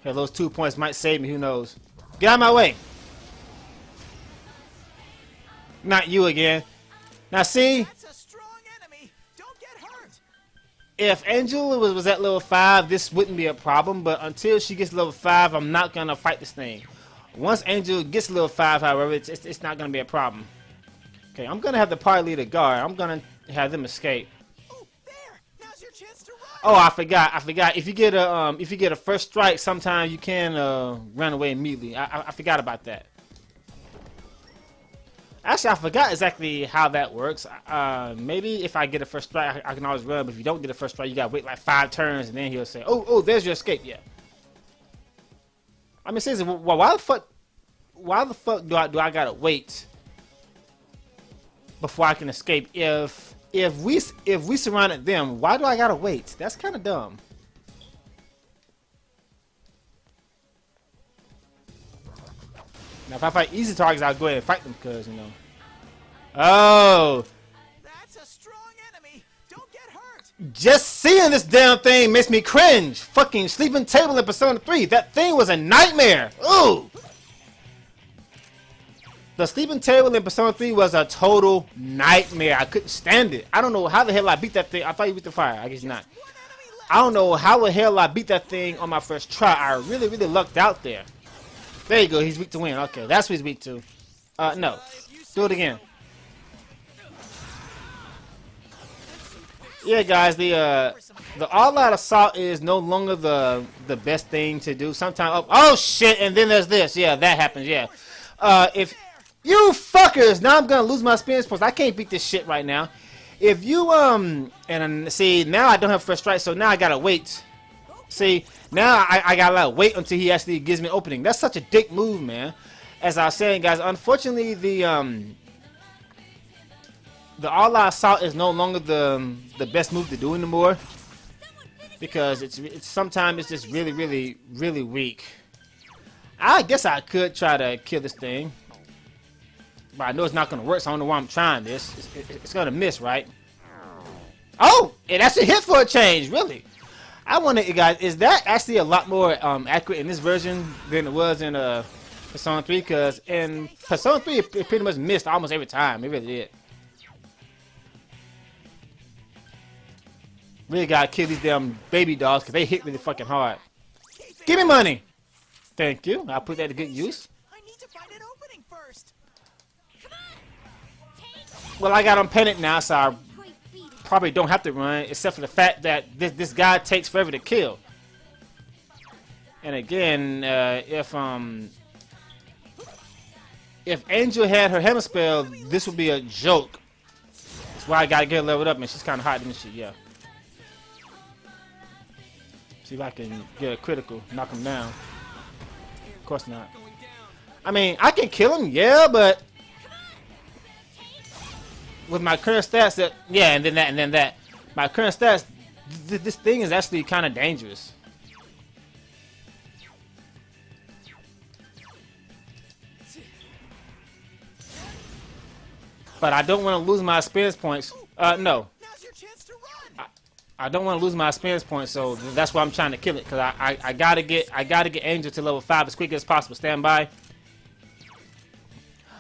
Hell, those 2 points might save me. Who knows? Get out of my way. Not you again. Now see. If Angel was at level 5, this wouldn't be a problem, but until she gets level 5, I'm not gonna fight this thing. Once Angel gets level 5, however, it's not gonna be a problem. Okay, I'm gonna have the party leader guard. I'm gonna have them escape. Oh, I forgot. If you get a first strike, sometimes you can run away immediately. I forgot about that. Actually, I forgot exactly how that works. Maybe if I get a first strike, I can always run. But if you don't get a first strike, you gotta wait like 5 turns, and then he'll say, "Oh, there's your escape." Yeah. I mean, seriously, why the fuck do I gotta wait before I can escape? If we surrounded them, why do I gotta wait? That's kind of dumb. Now, if I fight easy targets, I'll go ahead and fight them because, you know. Oh. That's a strong enemy. Don't get hurt. Just seeing this damn thing makes me cringe. Fucking sleeping table in Persona 3. That thing was a nightmare. Ooh. The sleeping table in Persona 3 was a total nightmare. I couldn't stand it. I don't know how the hell I beat that thing. I thought you beat the fire. I guess not. I don't know how the hell I beat that thing on my first try. I really lucked out there. There you go. He's weak to wind. Okay, that's what he's weak to. No. Do it again. Yeah, guys, the all-out assault is no longer the best thing to do. Sometimes, oh shit, and then there's this. Yeah, that happens. Yeah, if you fuckers, now I'm gonna lose my experience points. I can't beat this shit right now. If you and see now I don't have first strike, so now I gotta wait. See, now I gotta wait until he actually gives me an opening. That's such a dick move, man. As I was saying, guys, unfortunately the all-out assault is no longer the best move to do anymore because it's sometimes it's just really weak. I guess I could try to kill this thing, but I know it's not gonna work. So I don't know why I'm trying this. It's gonna miss, right? Oh, it actually hit for a change, really. I wonder, guys, is that actually a lot more accurate in this version than it was in Persona 3? Because in Persona 3, it pretty much missed almost every time. It really did. Really gotta kill these damn baby dogs because they hit really fucking hard. Give me money! Thank you. I'll put that to good use. I need to find an opening first. Well, I got on panic now, so I probably don't have to run, except for the fact that this guy takes forever to kill. And again, if Angel had her hammer spell, this would be a joke. That's why I gotta get her leveled up, and she's kind of hot, isn't she? Yeah. See if I can get a critical, knock him down. Of course not. I mean, I can kill him, yeah, but with my current stats, and then that. My current stats, this thing is actually kind of dangerous. But I don't want to lose my experience points. No. I don't want to lose my experience points, so that's why I'm trying to kill it. Cause I gotta get Angel to level 5 as quick as possible. Stand by.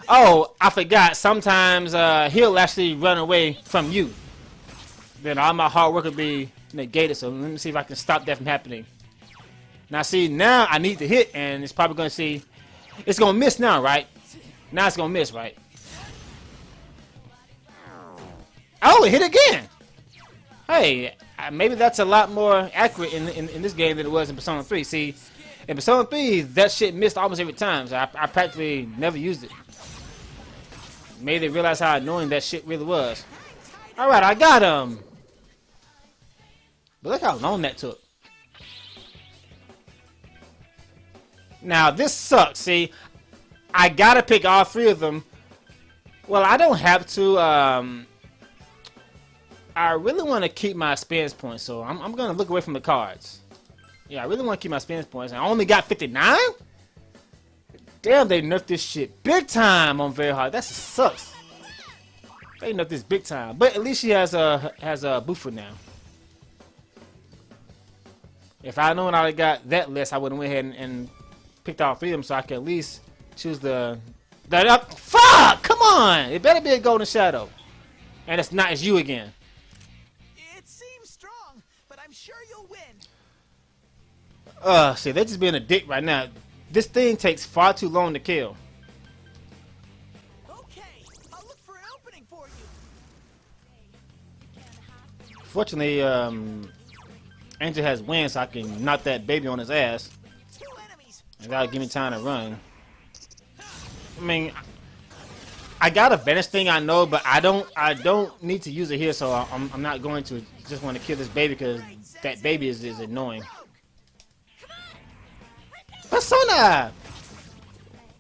Oh, I forgot. Sometimes he'll actually run away from you. Then all my hard work will be negated. So let me see if I can stop that from happening. Now see, now I need to hit, and it's probably gonna see. It's gonna miss now, right? Now it's gonna miss, right? Oh, it hit again. Hey, maybe that's a lot more accurate in this game than it was in Persona 3. See, in Persona 3, that shit missed almost every time, so I practically never used it. Made they realize how annoying that shit really was. Alright, I got him. But look how long that took. Now, this sucks, see. I gotta pick all 3 of them. Well, I don't have to, I really want to keep my experience points, so I'm going to look away from the cards. Yeah, I really want to keep my experience points. I only got 59? Damn, they nerfed this shit big time on very hard. That sucks. They nerfed this big time. But at least she has a booster now. If I known I got that list, I would have went ahead and picked all 3 of them so I could at least choose the fuck! Come on! It better be a golden shadow. And it's not, it's you again. Sure you'll win. See, they're just being a dick right now. This thing takes far too long to kill. Okay, I'll look for an opening for you. Fortunately, Angel has wings, so I can knock that baby on his ass. And that'll give me time to run. I mean, I got a vanish thing, I know, but I don't need to use it here, so I'm not going to. Just want to kill this baby because that baby is annoying. Persona!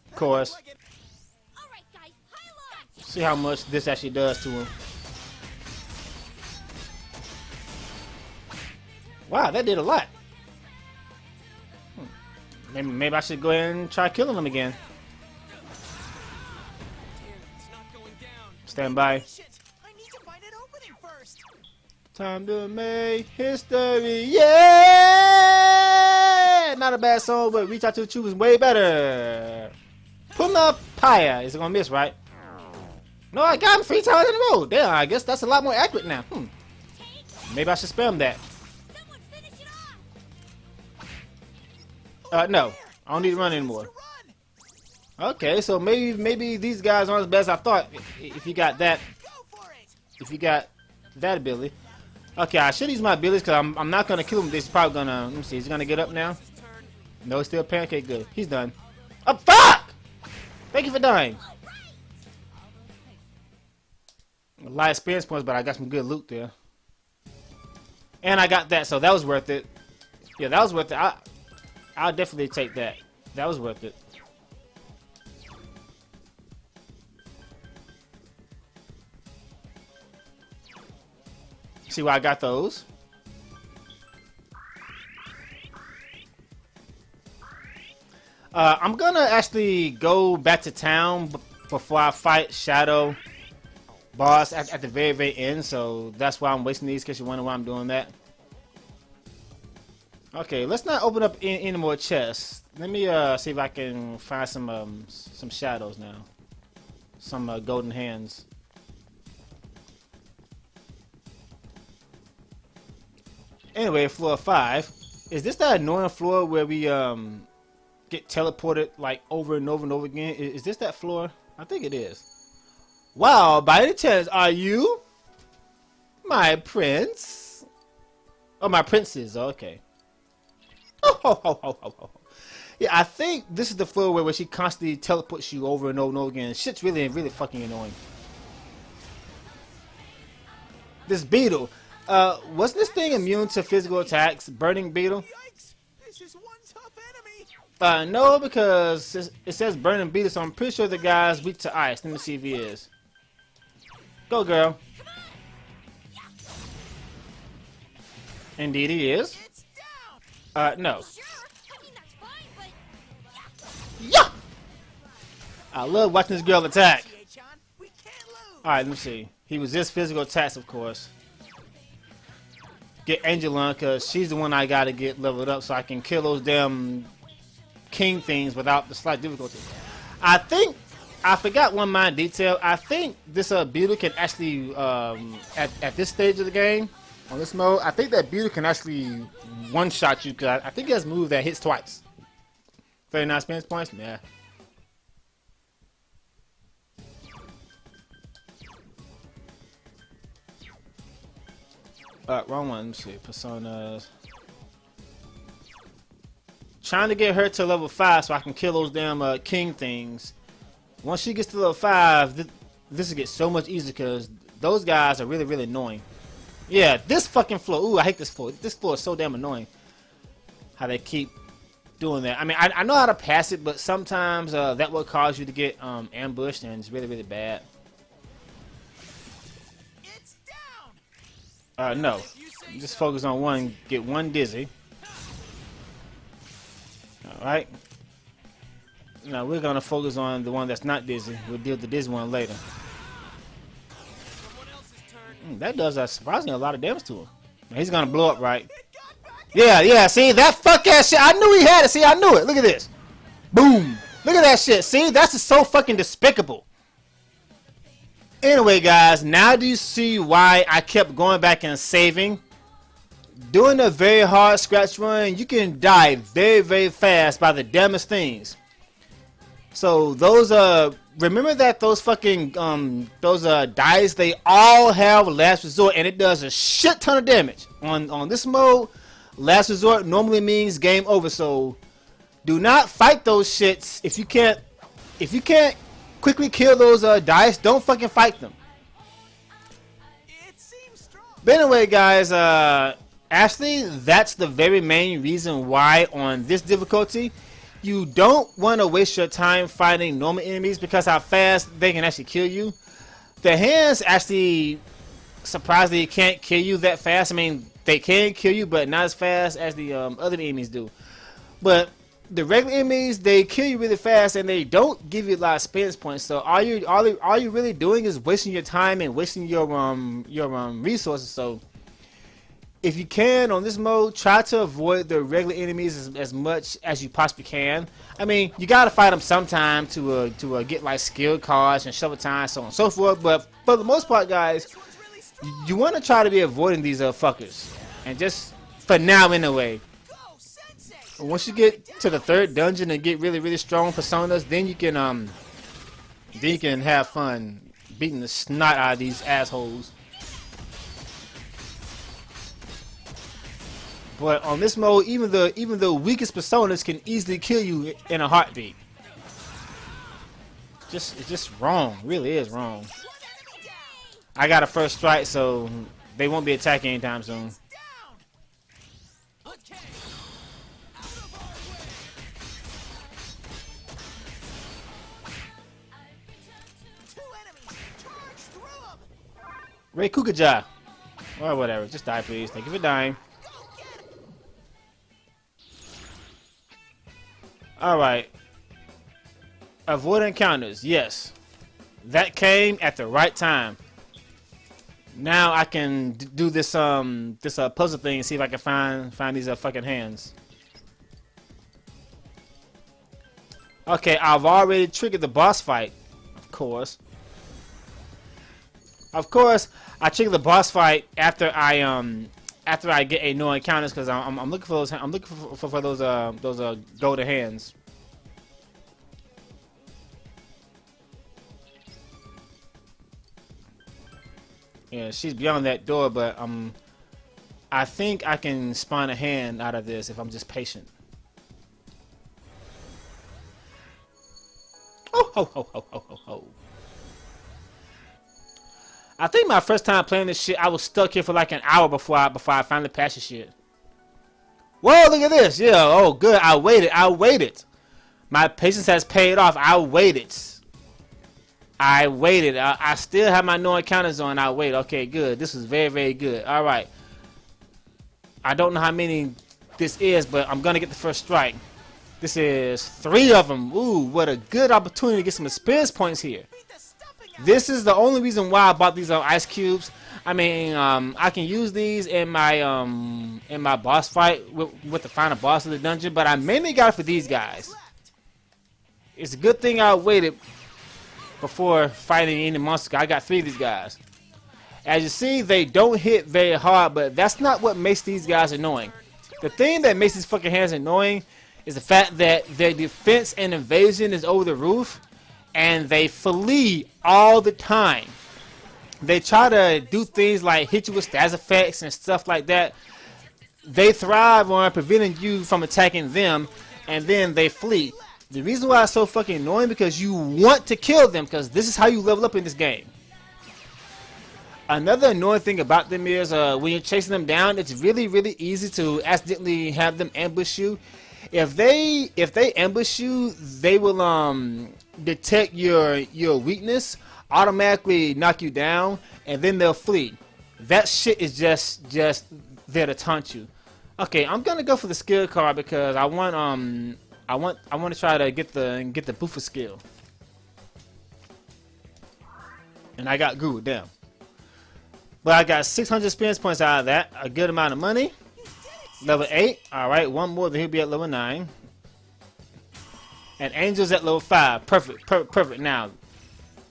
Of course. See how much this actually does to him. Wow, that did a lot. Maybe I should go ahead and try killing him again. Stand by. Time to make history, yeah! Not a bad song, but Reach Out to the Truth is way better. Puna Paya. Is it gonna miss, right? No, I got him 3 times in a row. Damn, I guess that's a lot more accurate now. Maybe I should spam that. No. I don't need to run anymore. Okay, so maybe these guys aren't as bad as I thought. If you got that. If you got that ability. Okay, I should use my abilities because I'm not gonna kill him. This is probably gonna. Let me see. He's gonna get up now. No, it's still pancake good. He's done. Oh fuck! Thank you for dying. A lot of experience points, but I got some good loot there. And I got that, so that was worth it. Yeah, that was worth it. I'll definitely take that. That was worth it. See why I got those? I'm gonna actually go back to town before I fight Shadow boss at the very end, so that's why I'm wasting these, in case you wonder why I'm doing that. Okay, let's not open up any more chests. Let me see if I can find some shadows now. Some golden hands. Anyway, floor 5. Is this that annoying floor where we get teleported like over and over and over again? Is this that floor? I think it is. Wow, by any chance, are you my prince? Oh, my princess. Okay. Oh. Yeah, I think this is the floor where she constantly teleports you over and over and over again. Shit's really fucking annoying. This beetle. Wasn't this thing immune to physical attacks? Burning beetle? Yikes! This is one tough enemy. No, because it says burning beetle, so I'm pretty sure the guy's weak to ice. Let me see if he is. Go, girl. Indeed he is. No. Yeah! I love watching this girl attack. Alright, let me see. He resists physical attacks, of course. Get Angelina, because she's the one I gotta get leveled up so I can kill those damn king things without the slight difficulty. I forgot one minor detail. I think this beetle can actually, at this stage of the game, on this mode, I think that beetle can actually one-shot you, because I think it has a move that hits twice. 39 experience points? Yeah. Wrong one. Let me see. Personas. Trying to get her to level 5 so I can kill those damn king things. Once she gets to level 5, this will get so much easier because those guys are really annoying. Yeah, this fucking floor. Ooh, I hate this floor. This floor is so damn annoying. How they keep doing that. I mean, I know how to pass it, but sometimes that will cause you to get ambushed, and it's really bad. No. Just focus on one. Get one dizzy. Alright. Now we're gonna focus on the one that's not dizzy. We'll deal with the dizzy one later. That does surprisingly a lot of damage to him. Now he's gonna blow up, right? Yeah, see that fuck ass shit. I knew he had it. See, I knew it. Look at this. Boom. Look at that shit. See, that's just so fucking despicable. Anyway, guys, now do you see why I kept going back and saving? Doing a very hard scratch run, you can die very fast by the dumbest things. So those remember that those fucking dice, they all have last resort, and it does a shit ton of damage. On this mode, last resort normally means game over. So do not fight those shits if you can't quickly kill those dice. Don't fucking fight them. But anyway, guys, actually, that's the very main reason why on this difficulty you don't want to waste your time fighting normal enemies, because how fast they can actually kill you. The hands actually surprisingly can't kill you that fast. I mean, they can kill you, but not as fast as the other enemies do. But the regular enemies, they kill you really fast, and they don't give you a lot of experience points. So all you really doing is wasting your time and wasting your resources. So if you can on this mode, try to avoid the regular enemies as much as you possibly can. I mean, you gotta fight them sometime to get like skill cards and shovel time, so on and so forth. But for the most part, guys, you want to try to be avoiding these fuckers, and just for now anyway. Once you get to the 3rd dungeon and get really strong personas, then you can have fun beating the snot out of these assholes. But on this mode, even the weakest personas can easily kill you in a heartbeat. It's just wrong. It really is wrong. I got a first strike, so they won't be attacking anytime soon. Ray Kukaja. Or whatever. Just die, please. Thank you for dying. Alright. Avoid encounters. Yes. That came at the right time. Now I can do this puzzle thing and see if I can find these fucking hands. Okay, I've already triggered the boss fight. Of course. Of course, I trigger the boss fight after I get a no encounters because I'm looking for those. I'm looking for those golden hands. Yeah, she's beyond that door, but I think I can spawn a hand out of this if I'm just patient. Oh ho ho ho ho ho ho. I think my first time playing this shit, I was stuck here for like an hour before I finally passed the shit. Whoa, look at this. Yeah, oh good. I waited. My patience has paid off. I waited. I still have my no encounters on. I wait. Okay, good. This is very, very good. All right. I don't know how many this is, but I'm gonna get the first strike. This is 3 of them. Ooh, what a good opportunity to get some experience points here. This is the only reason why I bought these ice cubes. I mean, I can use these in my boss fight with the final boss of the dungeon, but I mainly got it for these guys. It's a good thing I waited before fighting any monster. I got 3 of these guys. As you see, they don't hit very hard, but that's not what makes these guys annoying. The thing that makes these fucking hands annoying is the fact that their defense and evasion is over the roof, and they flee all the time. They try to do things like hit you with status effects and stuff like that. They thrive on preventing you from attacking them, and then they flee. The reason why it's so fucking annoying because you want to kill them, because this is how you level up in this game. Another annoying thing about them is when you're chasing them down, it's really, really easy to accidentally have them ambush you. If they ambush you, they will detect your weakness, automatically knock you down, and then they'll flee. That shit is just there to taunt you. Okay, I'm gonna go for the skill card because I want to try to get the Buffa skill. And I got Guru, damn. But I got 600 experience points out of that, a good amount of money. Level 8. Alright, one more, then he'll be at level 9. And Angel's at level 5. Perfect, perfect. Now,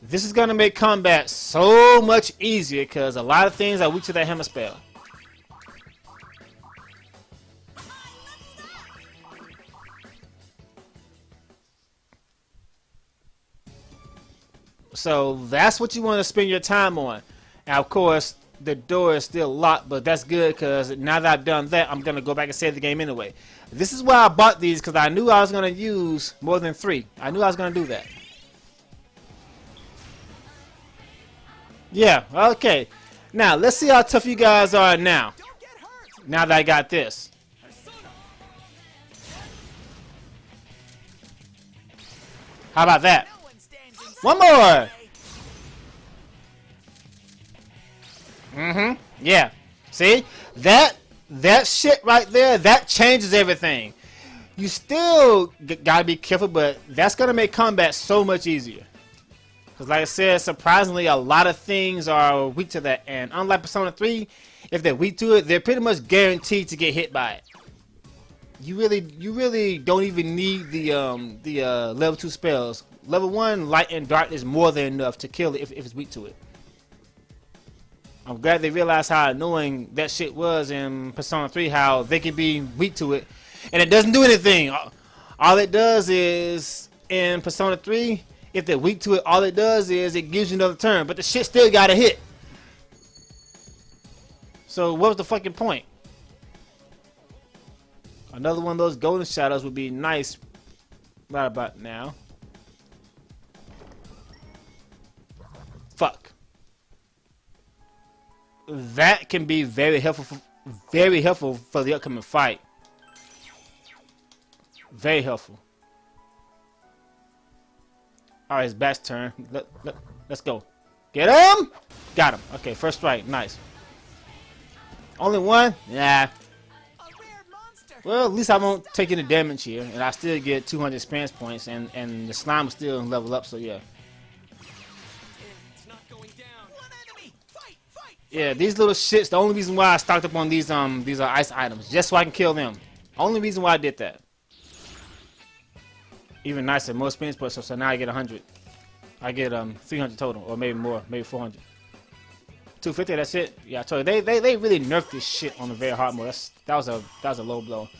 this is going to make combat so much easier because a lot of things are weak to that hammer spell. So, that's what you want to spend your time on. Now, of course, the door is still locked, but that's good because now that I've done that, I'm going to go back and save the game anyway. This is why I bought these, because I knew I was going to use more than 3. I knew I was going to do that. Yeah, okay. Now, let's see how tough you guys are now. Now that I got this. How about that? One more! Yeah. See? That shit right there, that changes everything. You still gotta be careful, but that's gonna make combat so much easier. Because like I said, surprisingly, a lot of things are weak to that. And unlike Persona 3, if they're weak to it, they're pretty much guaranteed to get hit by it. You really don't even need the level 2 spells. Level 1, Light and Dark, is more than enough to kill it if it's weak to it. I'm glad they realized how annoying that shit was in Persona 3, how they can be weak to it, and it doesn't do anything. All it does is, in Persona 3, if they're weak to it, all it does is it gives you another turn, but the shit still gotta hit. So what was the fucking point? Another one of those golden shadows would be nice right about now. Fuck. That can be very helpful for the upcoming fight. Very helpful. Alright, it's Bat's turn. Let's go. Get him! Got him. Okay, first strike. Nice. Only one? Nah. Well, at least I won't take any damage here, and I still get 200 experience points, and the slime will still level up, so yeah. Yeah, these little shits, the only reason why I stocked up on these ice items, just so I can kill them. Only reason why I did that. Even nicer, more experience points, so now I get 100. I get 300 total, or maybe more, maybe 400. 250, that's it. Yeah, I told you, they really nerfed this shit on the very hard mode. That was a low blow.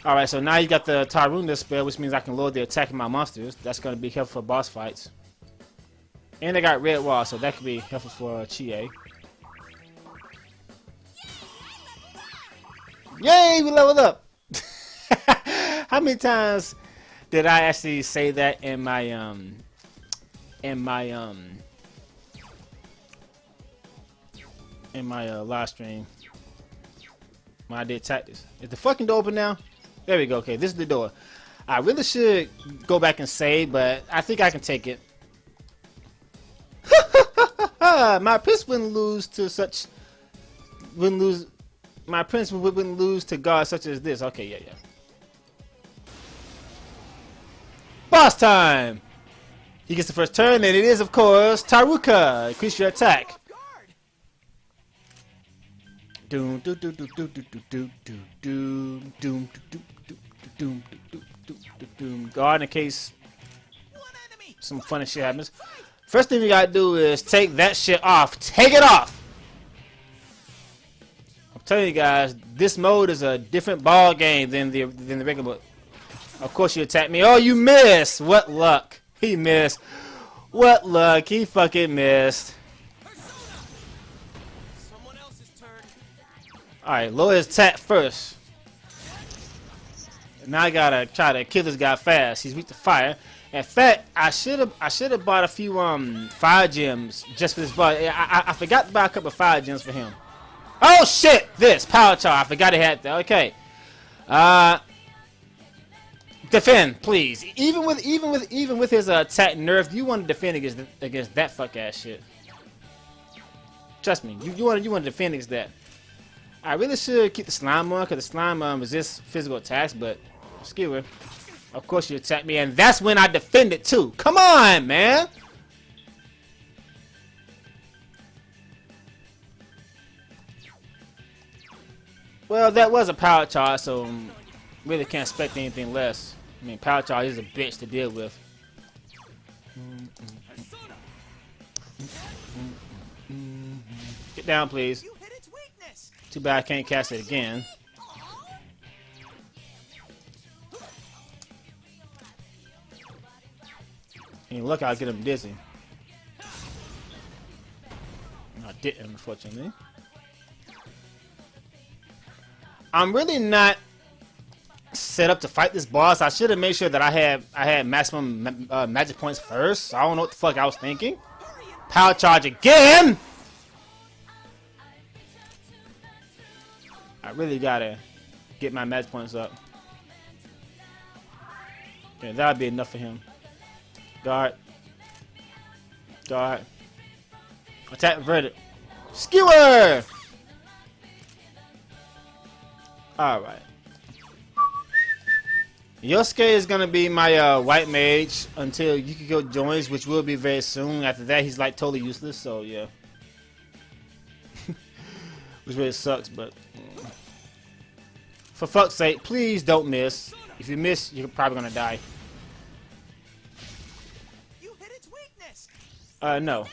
All right, so now you got the Taruna spell, which means I can lower the attack of my monsters. That's gonna be helpful for boss fights. And they got red wall, so that could be helpful for Chie. Yay, we leveled up! How many times did I actually say that in my live stream when I did tactics? Is the fucking door open now? There we go. Okay, this is the door. I really should go back and save, but I think I can take it. My prince wouldn't lose to such. Wouldn't lose. My prince wouldn't lose to gods such as this. Okay, yeah. Boss time! He gets the first turn, and it is, of course, Taruka. Increase your attack. Doom, doom, doom, doom, doom, doom, doom, doom, doom, doom, doom. Guard in case some funny shit happens. First thing we gotta do is take that shit off. Take it off! I'm telling you guys, this mode is a different ball game than the regular mode. Of course you attack me. Oh, you missed! What luck. He missed. What luck. He fucking missed. Alright, lower his attack first. Now I gotta try to kill this guy fast. He's weak to fire. In fact, I should have bought a few fire gems just for this boss. I forgot to buy a couple of fire gems for him. Oh shit! This power charge. I forgot he had that. Okay. Defend, please. Even with his attack nerf, you want to defend against that fuck ass shit. Trust me, you want to defend against that. I really should keep the slime on, because the slime resists physical attacks, but skewer. Of course you attack me, and that's when I defend it too. Come on, man! Well, that was a power charge, so really can't expect anything less. I mean, power charge is a bitch to deal with. Get down, please. Too bad I can't cast it again. And look, I'll get him dizzy. I didn't, unfortunately. I'm really not set up to fight this boss. I should have made sure that I had maximum magic points first. I don't know what the fuck I was thinking. Power charge again. I really gotta get my magic points up. Yeah, that'll be enough for him. Guard. Guard. Attack reverted. Skewer! Alright. Yosuke is gonna be my white mage until Yukiko joins, which will be very soon. After that, he's like totally useless, so yeah. Which really sucks, but for fuck's sake, please don't miss. If you miss, you're probably gonna die. You hit its weakness. No.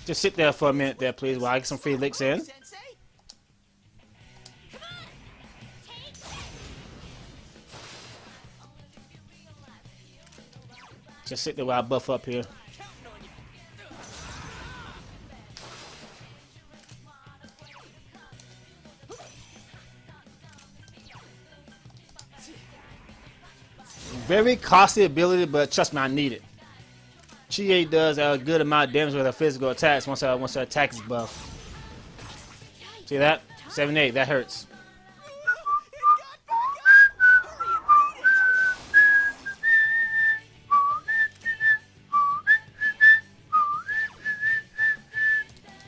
Just sit there for a minute there, please, while I get some free licks in. Just sit there while I buff up here. Very costly ability, but trust me, I need it. Chie does a good amount of damage with her physical attacks once her attack is buff. See that? 7-8, that hurts.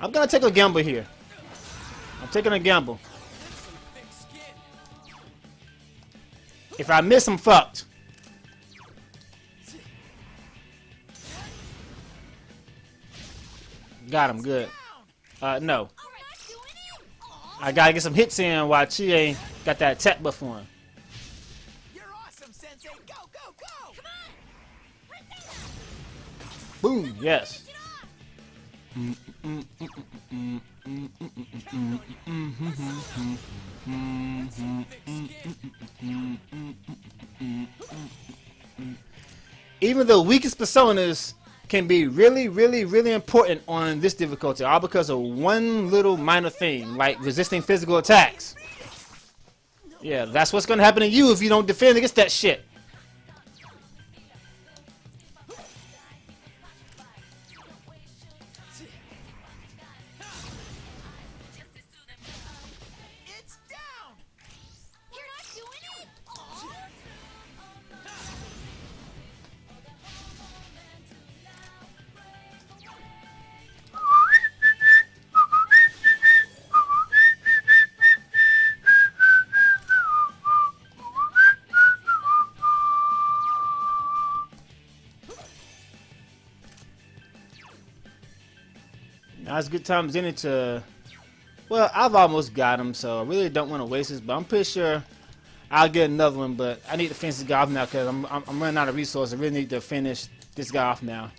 I'm gonna take a gamble here. I'm taking a gamble. If I miss, I'm fucked. Got him, good. No. I gotta get some hits in while Chie got that attack buff on. You're awesome, Sensei. Go, go, go! Boom, yes. Even the weakest personas can be really, really, really important on this difficulty, all because of one little minor thing, like resisting physical attacks. Yeah, that's what's gonna happen to you if you don't defend against that shit. It's down! You're not doing it! Now's a good time as any to... Well, I've almost got him, so I really don't want to waste this, but I'm pretty sure I'll get another one, but I need to finish this guy off now because I'm running out of resources. I really need to finish this guy off now.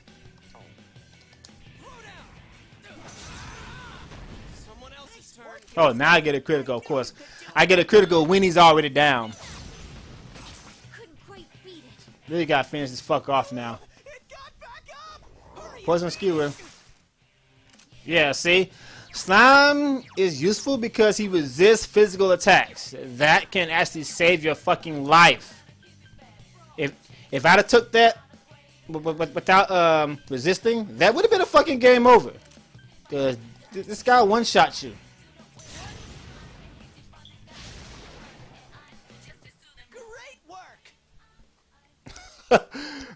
Someone else's turn. Oh, now I get a critical, of course. I get a critical when he's already down. Couldn't quite beat it. Really gotta finish this fucker off now. Poison skewer. Yeah, see? Slime is useful because he resists physical attacks. That can actually save your fucking life. If I'd have took that without resisting, that would have been a fucking game over. Cause this guy one-shot you. Great work!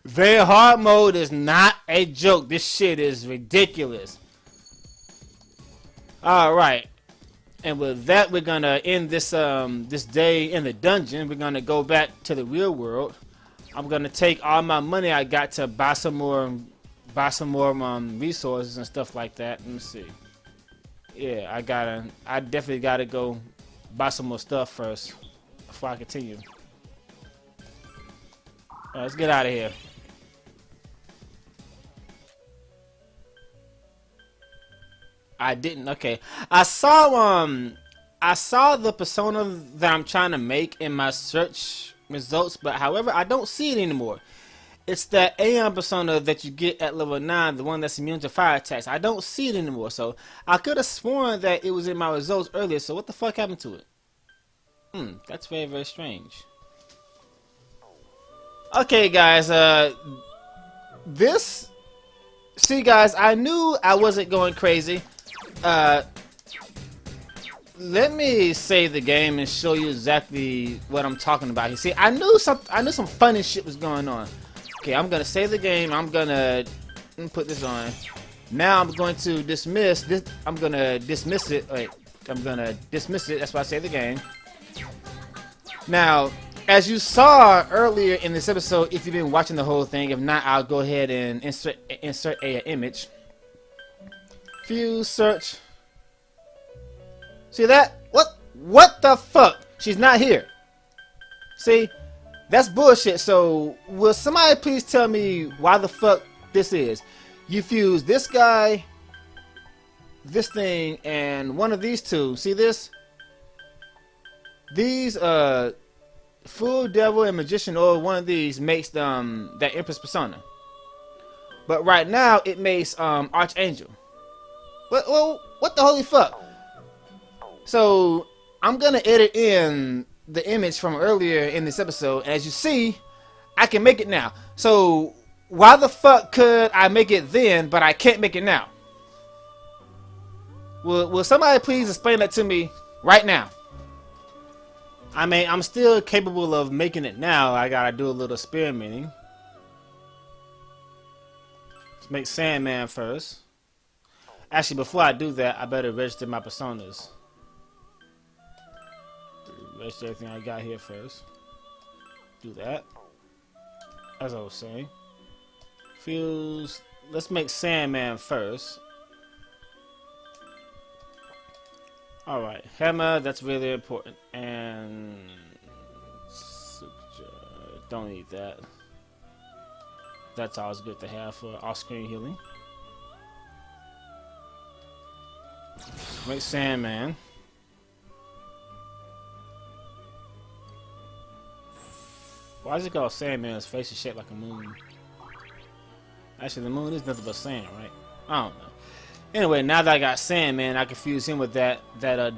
Very hard mode is not a joke. This shit is ridiculous. Alright. And with that, we're gonna end this this day in the dungeon. We're gonna go back to the real world. I'm gonna take all my money I got to buy some more resources and stuff like that. Let me see. Yeah, I definitely gotta go buy some more stuff first before I continue. Let's get out of here. I didn't. Okay. I saw the persona that I'm trying to make in my search results, but however, I don't see it anymore. It's that Aeon persona that you get at level 9, the one that's immune to fire attacks. I don't see it anymore, so I could have sworn that it was in my results earlier, so what the fuck happened to it? That's very, very strange. Okay, guys, see, guys, I knew I wasn't going crazy. Let me save the game and show you exactly what I'm talking about here. See, I knew some funny shit was going on. Okay, I'm gonna save the game. I'm gonna put this on. Now I'm going to dismiss this. I'm gonna dismiss it. Wait, I'm gonna dismiss it. That's why I save the game. Now, as you saw earlier in this episode, if you've been watching the whole thing, if not, I'll go ahead and insert a image. Fuse search. See that? What the fuck? She's not here. See? That's bullshit. So, will somebody please tell me why the fuck this is? You fuse this guy, this thing, and one of these two. See this? These, Fool, Devil, and Magician, or one of these makes that Empress persona. But right now, it makes Archangel. What the holy fuck? So, I'm gonna edit in the image from earlier in this episode. As you see, I can make it now. So why the fuck could I make it then, but I can't make it now? Will somebody please explain that to me right now? I mean, I'm still capable of making it now. I gotta do a little experimenting. Let's make Sandman first. Actually, before I do that, I better register my personas. Register everything I got here first. Do that. As I was saying. Fuse. Let's make Sandman first. Alright, hammer, that's really important. And don't need that. That's always good to have for off-screen healing. Make Sandman. Why is it called Sandman? His face is shaped like a moon. Actually, the moon is nothing but sand, right? I don't know. Anyway, now that I got Sandman, I can fuse him with that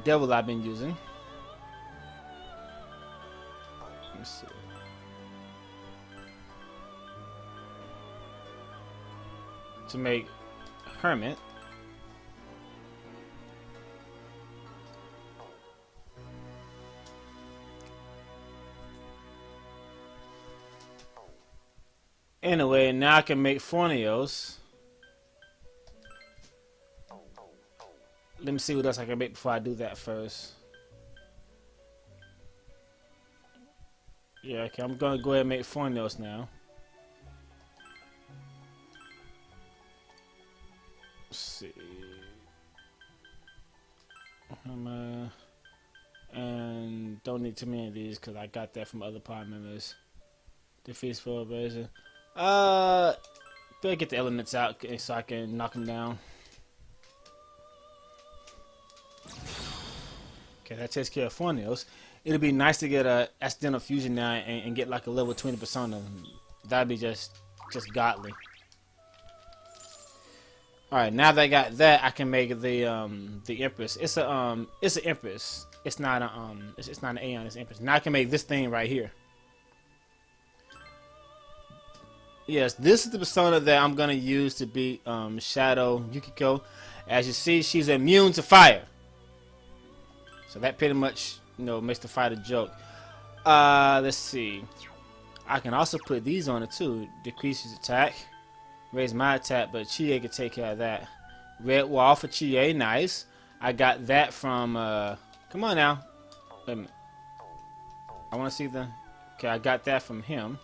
devil I've been using. Let's see. To make Hermit. Anyway, now I can make Fornios. Let me see what else I can make before I do that first. Yeah, okay, I'm gonna go ahead and make Fornios now. Let's see. And don't need too many of these because I got that from other pod members. Defeats full version. Better get the elements out so I can knock them down. Okay, that takes care of Fornios. It'll be nice to get a accidental fusion now and get like a level 20 persona. That'd be just godly. All right, now that I got that, I can make the Empress. It's an Empress. It's not an Aeon. It's Empress. Now I can make this thing right here. Yes, this is the persona that I'm gonna use to beat Shadow Yukiko. As you see, she's immune to fire. So that pretty much, makes the fight a joke. Let's see. I can also put these on it too. Decreases attack, raise my attack, but Chie can take care of that. Red wall for Chie, nice. I got that from. Come on now. Wait a minute. I want to see the. Okay, I got that from him,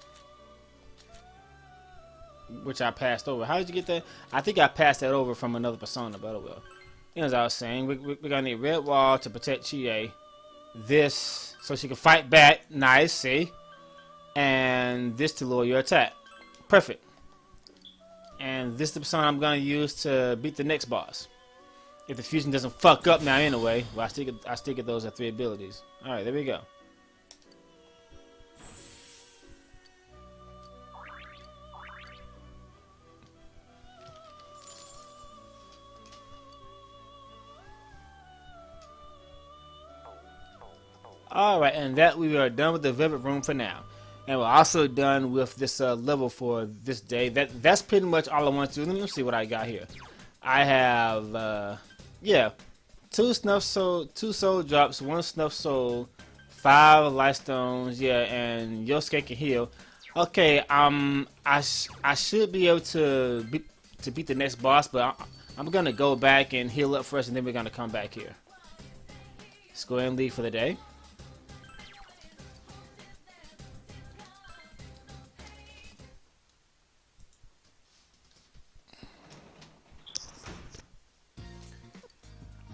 which I passed over. How did you get that? I think I passed that over from another persona, but oh well. As I was saying, we're gonna need red wall to protect Chie. This so she can fight back. Nice, see? And this to lower your attack. Perfect. And this is the persona I'm gonna use to beat the next boss. If the fusion doesn't fuck up now anyway, well, I still get those at 3 abilities. Alright, there we go. Alright, and that we are done with the Velvet Room for now. And we're also done with this level for this day. That's pretty much all I want to do. Let me see what I got here. I have, 2 soul drops, 1 snuff soul, 5 life stones, and Yosuke can heal. Okay, I should be able to beat the next boss, but I'm gonna go back and heal up first, and then we're gonna come back here. Let's go ahead and leave for the day.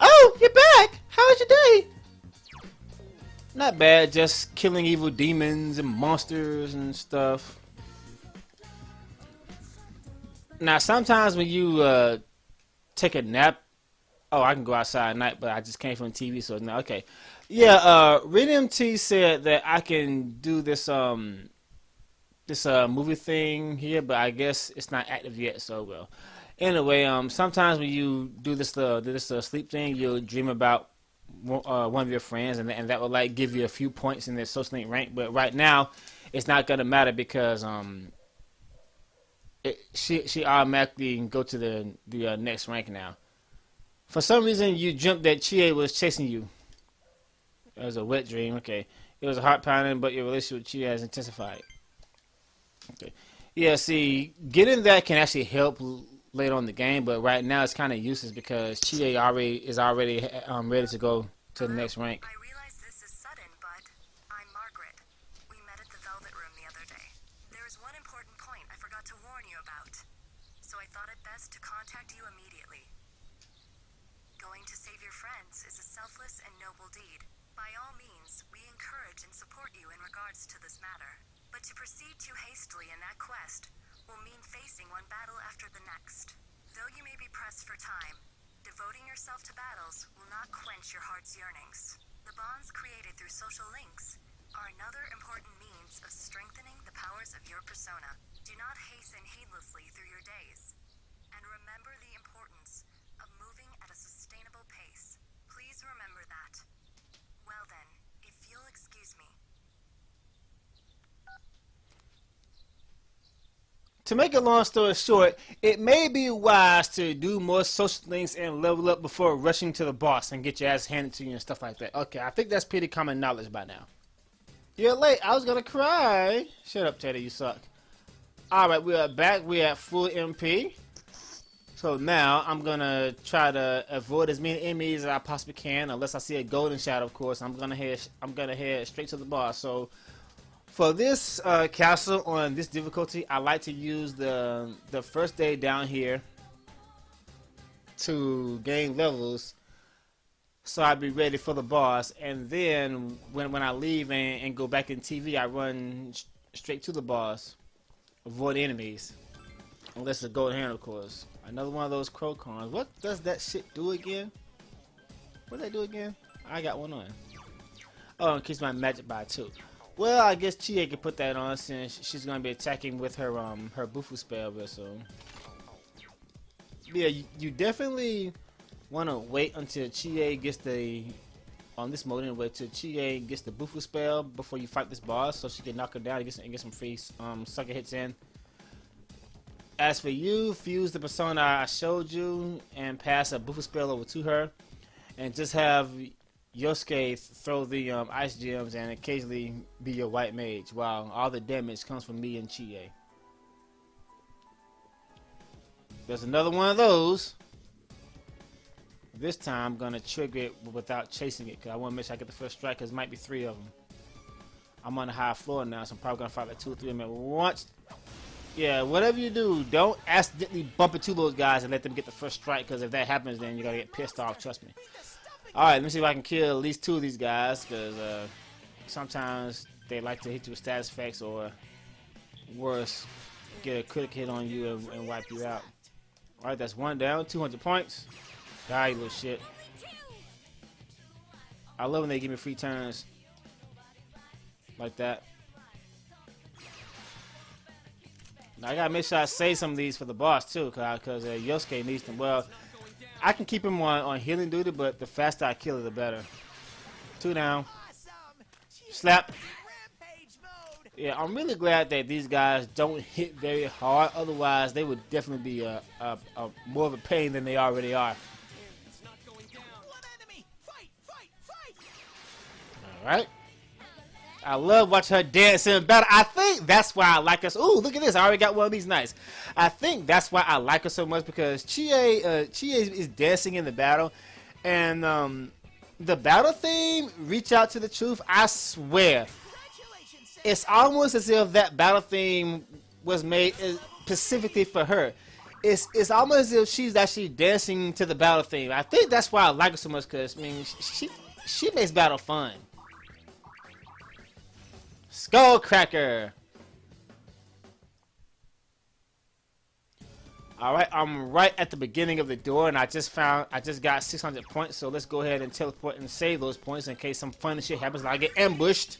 Oh, you're back! How was your day? Not bad, just killing evil demons and monsters and stuff. Now, sometimes when you take a nap, I can go outside at night, but I just came from TV, so no, okay. Yeah, Rhythm T said that I can do this movie thing here, but I guess it's not active yet, so well. Anyway, sometimes when you do this sleep thing, you'll dream about one of your friends, and that will like give you a few points in their social link rank. But right now, it's not gonna matter because she automatically go to the next rank now. For some reason, you dreamt that Chie was chasing you. It was a wet dream. Okay, it was a heart pounding, but your relationship with Chie has intensified. Okay, yeah. See, getting that can actually help later on in the game, but right now it's kind of useless because Chie is already ready to go to the next rank. I realize this is sudden, but I'm Margaret. We met at the Velvet Room the other day. There is one important point I forgot to warn you about, so I thought it best to contact you immediately. Going to save your friends is a selfless and noble deed. By all means, we encourage and support you in regards to this matter. But to proceed too hastily in that quest will mean facing one battle after the next. Though you may be pressed for time, devoting yourself to battles will not quench your heart's yearnings. The bonds created through social links are another important means of strengthening the powers of your persona. Do not hasten heedlessly through your days, and remember the importance of moving at a sustainable pace. Please remember that. Well then, if you'll excuse me. To make a long story short, it may be wise to do more social links and level up before rushing to the boss and get your ass handed to you and stuff like that. Okay, I think that's pretty common knowledge by now. You're late. I was gonna cry. Shut up, Teddy. You suck. Alright, we are back. We're at full MP. So now I'm gonna try to avoid as many enemies as I possibly can, unless I see a golden shadow, of course. I'm gonna head straight to the boss. So for this castle on this difficulty, I like to use the first day down here to gain levels, so I'll be ready for the boss. And then when I leave and go back in TV, I run straight to the boss, avoid enemies, unless it's a golden hand, of course. Another one of those crow cons. What does that shit do again? What did I do again? I got one on. Oh, increase my magic by 2. Well, I guess Chie can put that on since she's gonna be attacking with her her Bufu spell real soon. Yeah, you definitely wanna wait until Chie gets the on this mode anyway, till Chie gets the Bufu spell before you fight this boss, so she can knock her down and get some free sucker hits in. As for you, fuse the persona I showed you and pass a Bufu spell over to her, and just have Yosuke throw the ice gems and occasionally be your white mage, while all the damage comes from me and Chie. There's another one of those. This time I'm gonna trigger it without chasing it, because I want to make sure I get the first strike, because it might be 3 of them. I'm on the high floor now, so I'm probably gonna fight like 2 or 3 of them at once. Yeah, whatever you do, don't accidentally bump into those guys and let them get the first strike, because if that happens, then you're gonna get pissed off, trust me. Alright, let me see if I can kill at least 2 of these guys, because sometimes they like to hit you with status effects, or worse, get a critic hit on you and wipe you out. Alright, that's 1 down, 200 points. Die, you little shit. I love when they give me free turns like that. Now I gotta make sure I save some of these for the boss too, because Yosuke needs them. Well, I can keep him on healing duty, but the faster I kill it, the better. 2 down. Slap. Yeah, I'm really glad that these guys don't hit very hard. Otherwise, they would definitely be more of a pain than they already are. Alright. I love watching her dance in battle. I think that's why I like her. Ooh, look at this. I already got one of these. Nice. I think that's why I like her so much, because Chie is dancing in the battle. And the battle theme, Reach Out to the Truth, I swear, it's almost as if that battle theme was made specifically for her. It's almost as if she's actually dancing to the battle theme. I think that's why I like her so much, because, I mean, she makes battle fun. Skullcracker. Alright, I'm right at the beginning of the door, and I just got 600 points, so let's go ahead and teleport and save those points in case some funny shit happens and I get ambushed.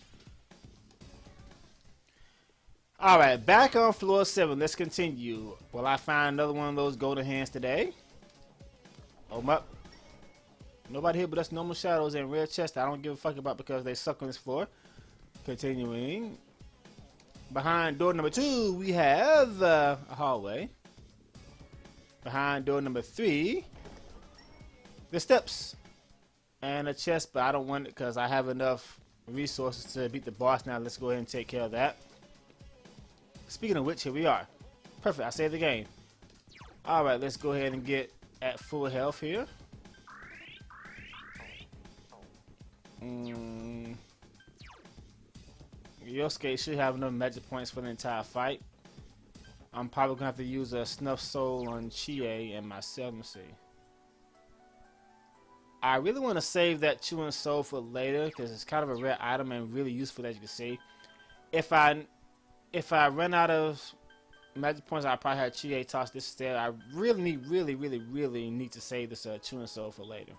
Alright, back on floor 7, let's continue. Will I find another one of those golden hands today? Open up. Nobody here but us normal shadows and rare chests I don't give a fuck about because they suck on this floor. Continuing. Behind door number 2, we have a hallway. Behind door number 3, the steps. And a chest, but I don't want it because I have enough resources to beat the boss now. Let's go ahead and take care of that. Speaking of which, here we are. Perfect, I saved the game. Alright, let's go ahead and get at full health here. Yosuke should have enough magic points for the entire fight. I'm probably gonna have to use a snuff soul on Chie and myself. Let me see. I really want to save that chewing soul for later because it's kind of a rare item and really useful, as you can see. If I run out of magic points, I'll probably have Chie toss this instead. I really need to save this chewing soul for later.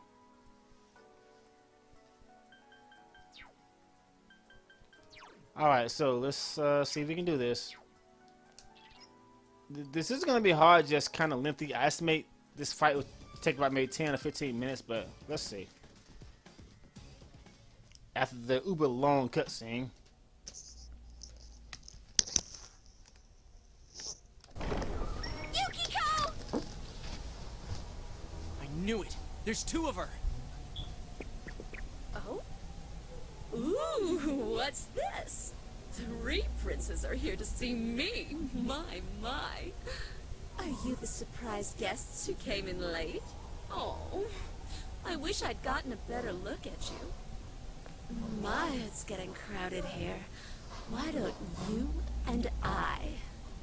Alright, so let's see if we can do this. This is going to be hard, just kind of lengthy. I estimate this fight will take about maybe 10 or 15 minutes, but let's see. After the uber long cutscene. Yukiko! I knew it! There's 2 of her! Oh? Ooh, what's this? 3 princes are here to see me. My. Are you the surprise guests who came in late? Oh, I wish I'd gotten a better look at you. My, it's getting crowded here. Why don't you and I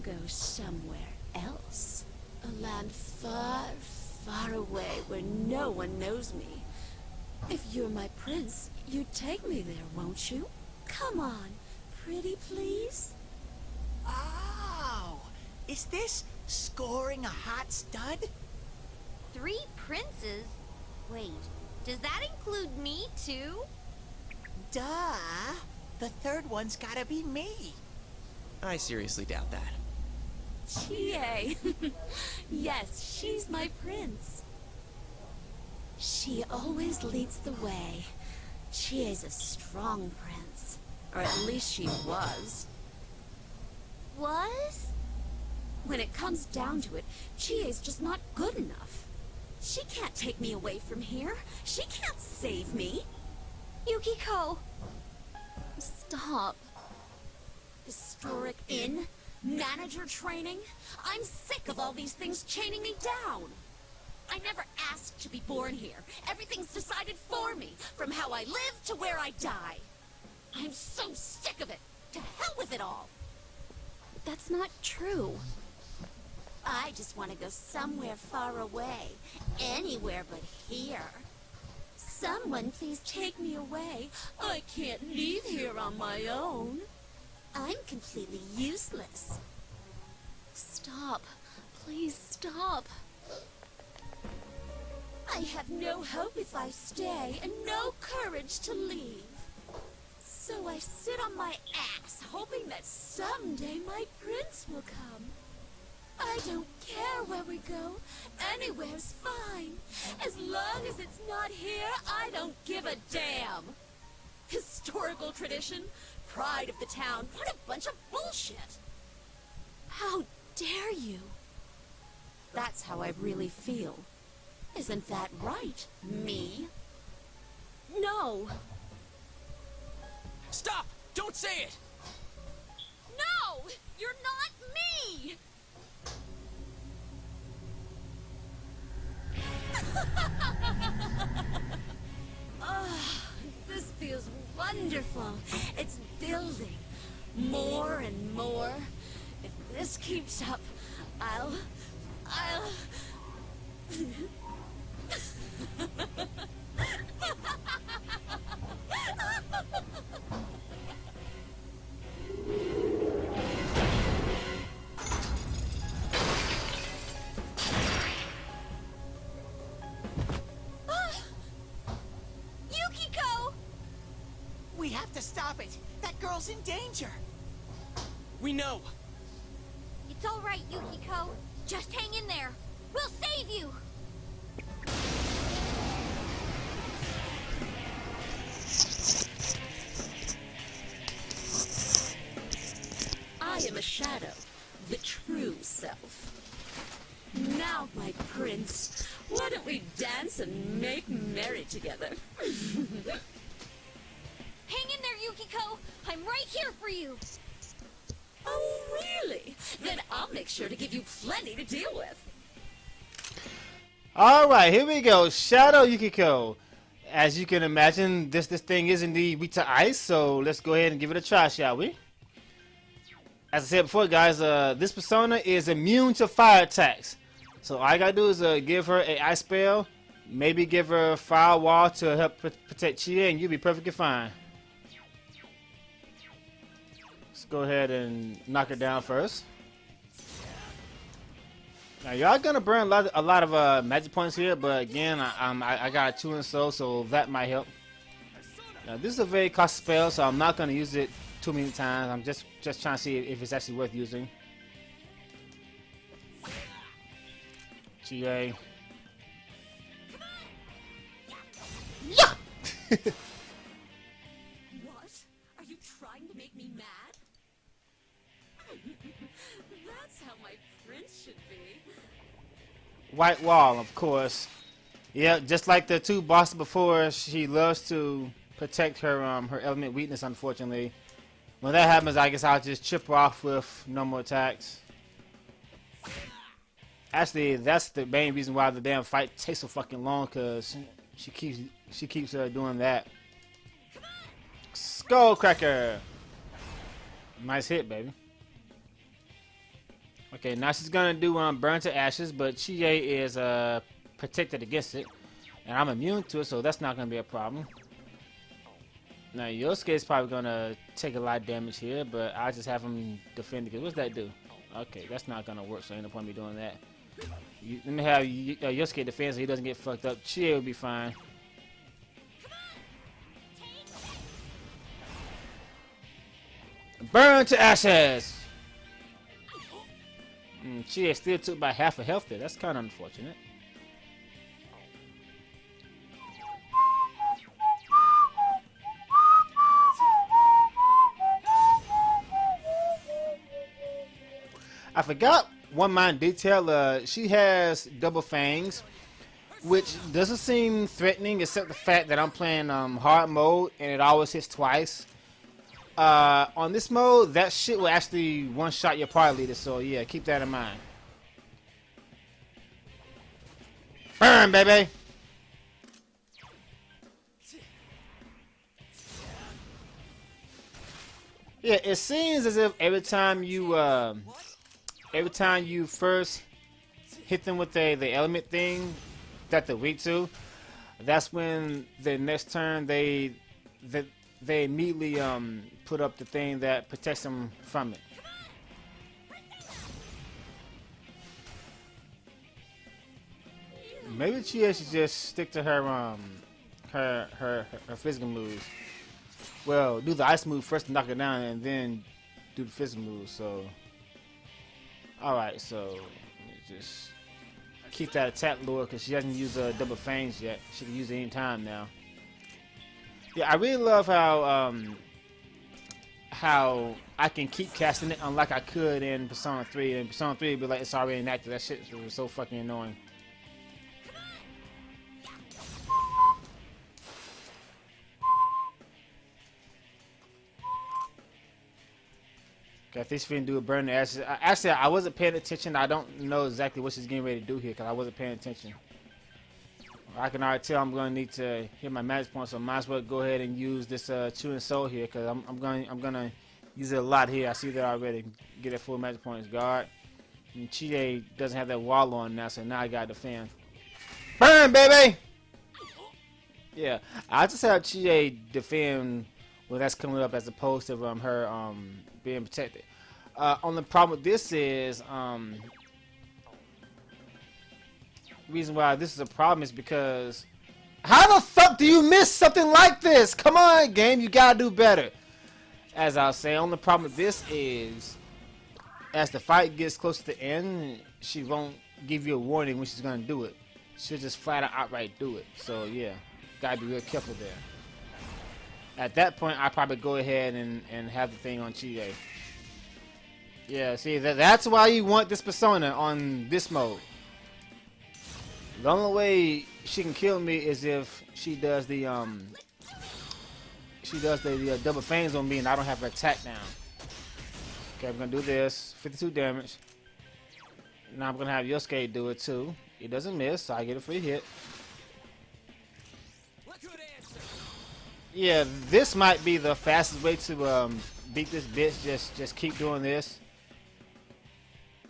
go somewhere else? A land far, far away where no one knows me. If you're my prince, you'd take me there, won't you? Come on, pretty please? Oh, is this scoring a hot stud? 3 princes? Wait, does that include me too? Duh. The 3rd one's gotta be me. I seriously doubt that. Chie. Yes, she's my prince. She always leads the way. Chie's a strong prince. Or at least she was. Was? When it comes down to it, Chie's just not good enough. She can't take me away from here. She can't save me. Yukiko! Stop. Historic inn? Manager training? I'm sick of all these things chaining me down. I never asked to be born here. Everything's decided for me, from how I live to where I die. I'm so sick of it. To hell with it all. That's not true. I just want to go somewhere far away. Anywhere but here. Someone please take me away. I can't leave here on my own. I'm completely useless. Stop. Please stop. I have no hope if I stay, and no courage to leave. So I sit on my ass, hoping that someday my prince will come. I don't care where we go. Anywhere's fine. As long as it's not here, I don't give a damn. Historical tradition, pride of the town, what a bunch of bullshit. How dare you? That's how I really feel. Isn't that right, me? No. Stop! Don't say it! No! You're not me! This feels wonderful. It's building. More and more. If this keeps up, I'll... Yukiko! We have to stop it. That girl's in danger. We know! It's all right, Yukiko. Just hang in there. We'll save you! shadow, the true self. Now, my prince, why don't we dance and make merry together? Hang in there, Yukiko! I'm right here for you! Oh, really? Then I'll make sure to give you plenty to deal with. Alright, here we go. Shadow Yukiko. As you can imagine, this thing is indeed weak to ice, so let's go ahead and give it a try, shall we? As I said before, guys, this persona is immune to fire attacks. So all I gotta do is give her an ice spell, maybe give her a firewall to help protect Chia, and you'll be perfectly fine. Let's go ahead and knock her down first. Now y'all gonna burn a lot of magic points here, but again, I got a 2 and so that might help. Now this is a very costly spell, so I'm not gonna use it too many times. I'm just trying to see if it's actually worth using. GA. Yeah! What? Are you trying to make me mad? That's how my prince should be. White wall, of course. Yeah, just like the 2 bosses before, she loves to protect her her element weakness, unfortunately. When that happens, I guess I'll just chip her off with normal attacks. Actually, that's the main reason why the damn fight takes so fucking long, cause she keeps doing that. Skullcracker. Nice hit, baby. Okay, now she's gonna do burn to ashes, but Chie is protected against it, and I'm immune to it, so that's not gonna be a problem. Now Yosuke is probably gonna take a lot of damage here, but I just have him defend it. Cause what's that do? Okay, that's not gonna work, so ain't no point in me doing that. Let me have Yosuke defend so he doesn't get fucked up. Chie will be fine. Burn to ashes! Chie still took about half a health there. That's kind of unfortunate. I forgot one minor detail. She has double fangs, which doesn't seem threatening except the fact that I'm playing hard mode and it always hits twice. On this mode, that shit will actually one-shot your party leader, so yeah, keep that in mind. Burn, baby! Yeah, it seems as if every time you first hit them with the element thing that they're weak to, that's when the next turn they immediately put up the thing that protects them from it. Maybe Chia should just stick to her physical moves. Well, do the ice move first to knock it down, and then do the physical move. So, all right. So just keep that attack lower because she hasn't used double fangs yet. She can use it any time now. Yeah, I really love how I can keep casting it, unlike I could in Persona 3. In Persona 3, it'd be like it's already enacted. That shit was so fucking annoying. Okay, I think she's gonna do a burn the ashes. Actually, I wasn't paying attention. I don't know exactly what she's getting ready to do here because I wasn't paying attention. I can already tell I'm going to need to hit my magic point, so I might as well go ahead and use this Chewing Soul here because I'm gonna use it a lot here. I see that already. Get a full magic points guard. And Chie doesn't have that wall on now, so now I got to defend. Burn, baby! Yeah, I just have Chie defend when that's coming up as opposed to her being protected. Only problem with this is reason why this is a problem is because how the fuck do you miss something like this? Come on, game, you gotta do better. As I was saying, only problem with this is as the fight gets close to the end, she won't give you a warning when she's gonna do it. She'll just flat out outright do it. So yeah, gotta be real careful there. At that point, I probably go ahead and have the thing on Chie. Yeah, see, that's why you want this persona on this mode. The only way she can kill me is if she does the double fangs on me and I don't have her attack down. Okay, I'm gonna do this. 52 damage. Now I'm gonna have Yosuke do it too. It doesn't miss, so I get a free hit. Yeah, this might be the fastest way to beat this bitch. Just keep doing this.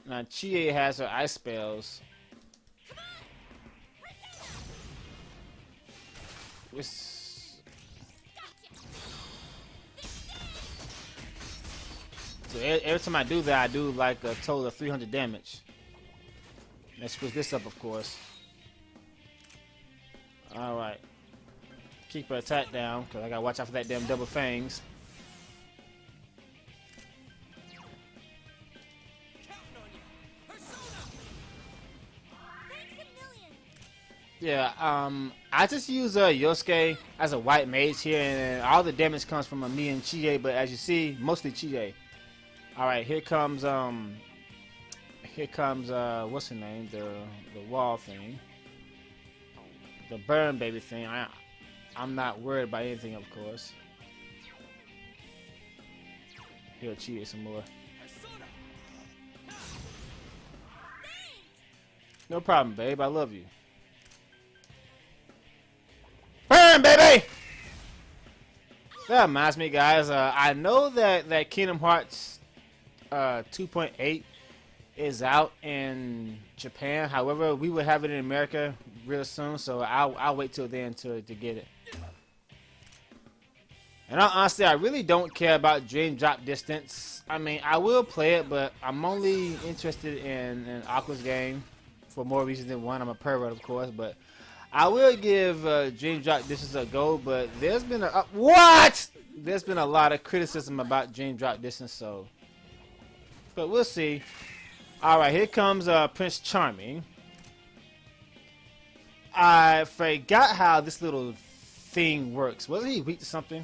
Now Chie has her ice spells. So every time I do that, I do like a total of 300 damage. Let's switch this up, of course. Alright. Keep her attack down, because I gotta watch out for that damn double fangs. Yeah, I just use Yosuke as a white mage here, and all the damage comes from me and Chie, but as you see, mostly Chie. Alright, here comes what's her name? The wall thing. The burn baby thing. I'm not worried about anything, of course. He'll Chie some more. No problem, babe. I love you. Burn, baby! That reminds me, guys. I know that Kingdom Hearts 2.8 is out in Japan. However, we will have it in America real soon, so I'll wait till then to get it. And honestly, I really don't care about Dream Drop Distance. I mean, I will play it, but I'm only interested in Aqua's game for more reasons than one. I'm a pervert, of course, but I will give Dream Drop Distance a go. But there's been There's been a lot of criticism about Dream Drop Distance, so. But we'll see. All right, here comes Prince Charming. I forgot how this little thing works. Wasn't he weak to something?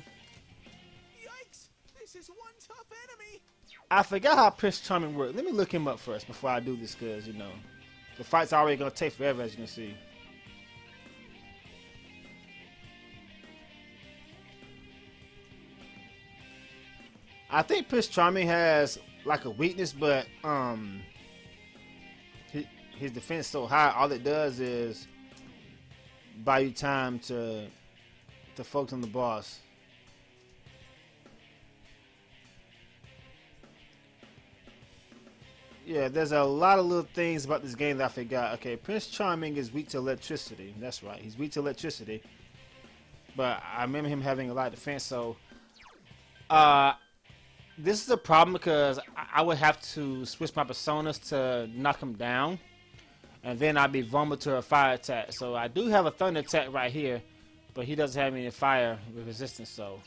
Yikes! This is one tough enemy. I forgot how Prince Charming worked. Let me look him up first before I do this, because, you know, the fight's already going to take forever, as you can see. I think Prince Charming has, like, a weakness, but, his defense so high, all it does is buy you time to focus on the boss. Yeah, there's a lot of little things about this game that I forgot. Okay, Prince Charming is weak to electricity. That's right, he's weak to electricity. But I remember him having a lot of defense, so this is a problem because I would have to switch my personas to knock him down. And then I'd be vulnerable to a fire attack. So I do have a thunder attack right here, but he doesn't have any fire resistance, so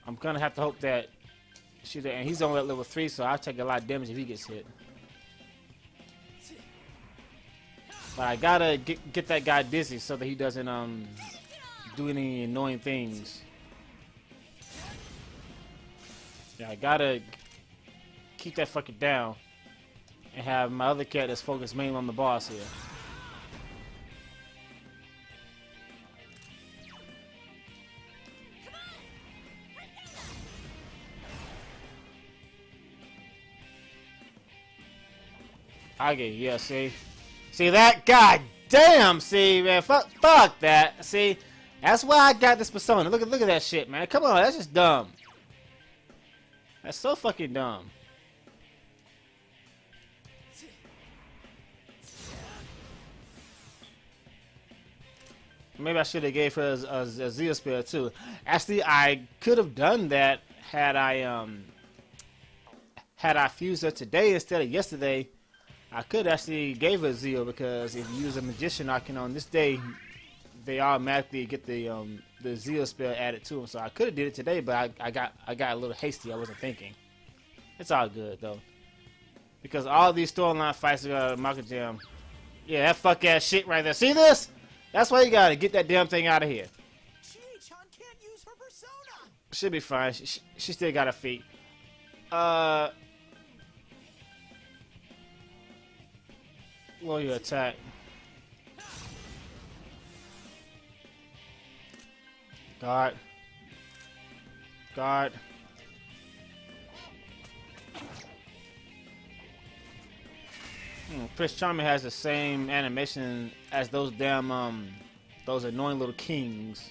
I'm gonna have to hope that and he's only at level 3, so I'll take a lot of damage if he gets hit. But I gotta get that guy dizzy so that he doesn't do any annoying things. Yeah, I gotta keep that fucker down and have my other characters focus mainly on the boss here. Okay, yeah, see that? God damn, see, man, fuck that. See, that's why I got this persona. Look at that shit, man. Come on, that's just dumb. That's so fucking dumb. Maybe I should have gave her a Zeo spell too. Actually, I could have done that had I fused her today instead of yesterday. I could actually gave her Zeo, because if you use a magician icon on this day, they automatically get the Zeo spell added to them. So I could have did it today, but I got a little hasty. I wasn't thinking. It's all good though, because all these storyline fights are Maka Jam. Yeah, that fuck ass shit right there. See this? That's why you gotta get that damn thing out of here. Chie-chan can't use her persona. She'll be fine. She still got her feet. Lower your attack. Guard. Guard. Prince Charming has the same animation as those damn those annoying little kings.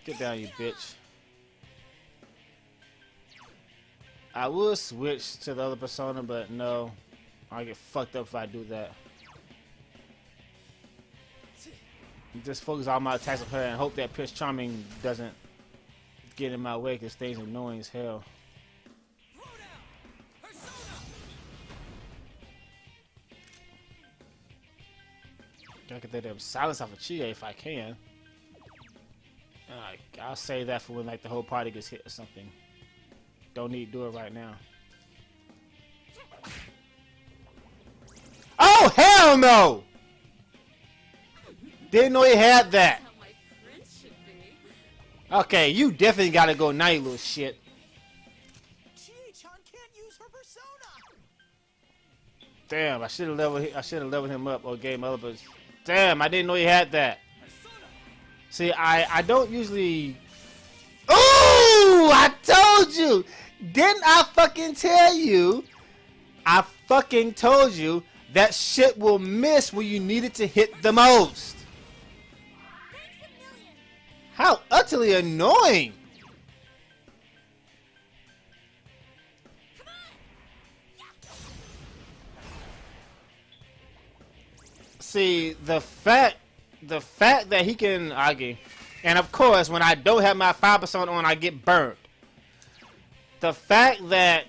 Get down, you bitch. I would switch to the other persona, but no. I'll get fucked up if I do that. Just focus all my attacks on her and hope that Prince Charming doesn't get in my way because things annoying as hell. Gotta get that damn silence off of Chie if I can. I'll save that for when like the whole party gets hit or something. Don't need to do it right now. Oh hell no! Didn't know he had that. Okay, you definitely gotta go now, you little shit. Chie-chan can't use her persona. Damn, I should have leveled him up or gave him other. But damn, I didn't know he had that. See, I don't usually. Ooh, I told you. Didn't I fucking tell you? I fucking told you that shit will miss when you need it to hit the most. How utterly annoying! See, the fact that he can argue, and of course, when I don't have my 5% on, I get burned. The fact that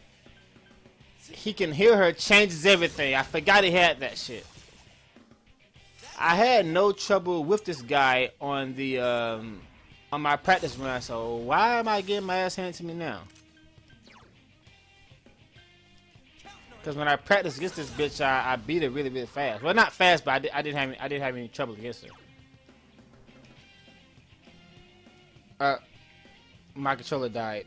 he can hear her changes everything. I forgot he had that shit. I had no trouble with this guy on the on my practice run, so why am I getting my ass handed to me now? Because when I practiced against this bitch, I beat her really fast. Well, not fast, but I didn't have any trouble against her. My controller died.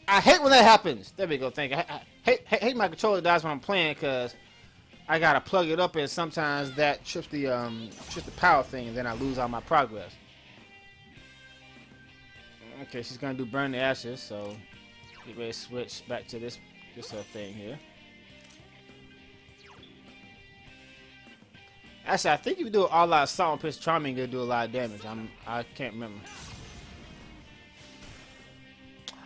I hate when that happens. There we go. Thank you. I hate my controller dies when I'm playing because I gotta plug it up and sometimes that trips the power thing and then I lose all my progress. Okay, she's gonna do burn the ashes, so get ready to switch back to this thing here. Actually, I think if you do an all-out assault on Prince Charming, it'll do a lot of damage. I can't remember.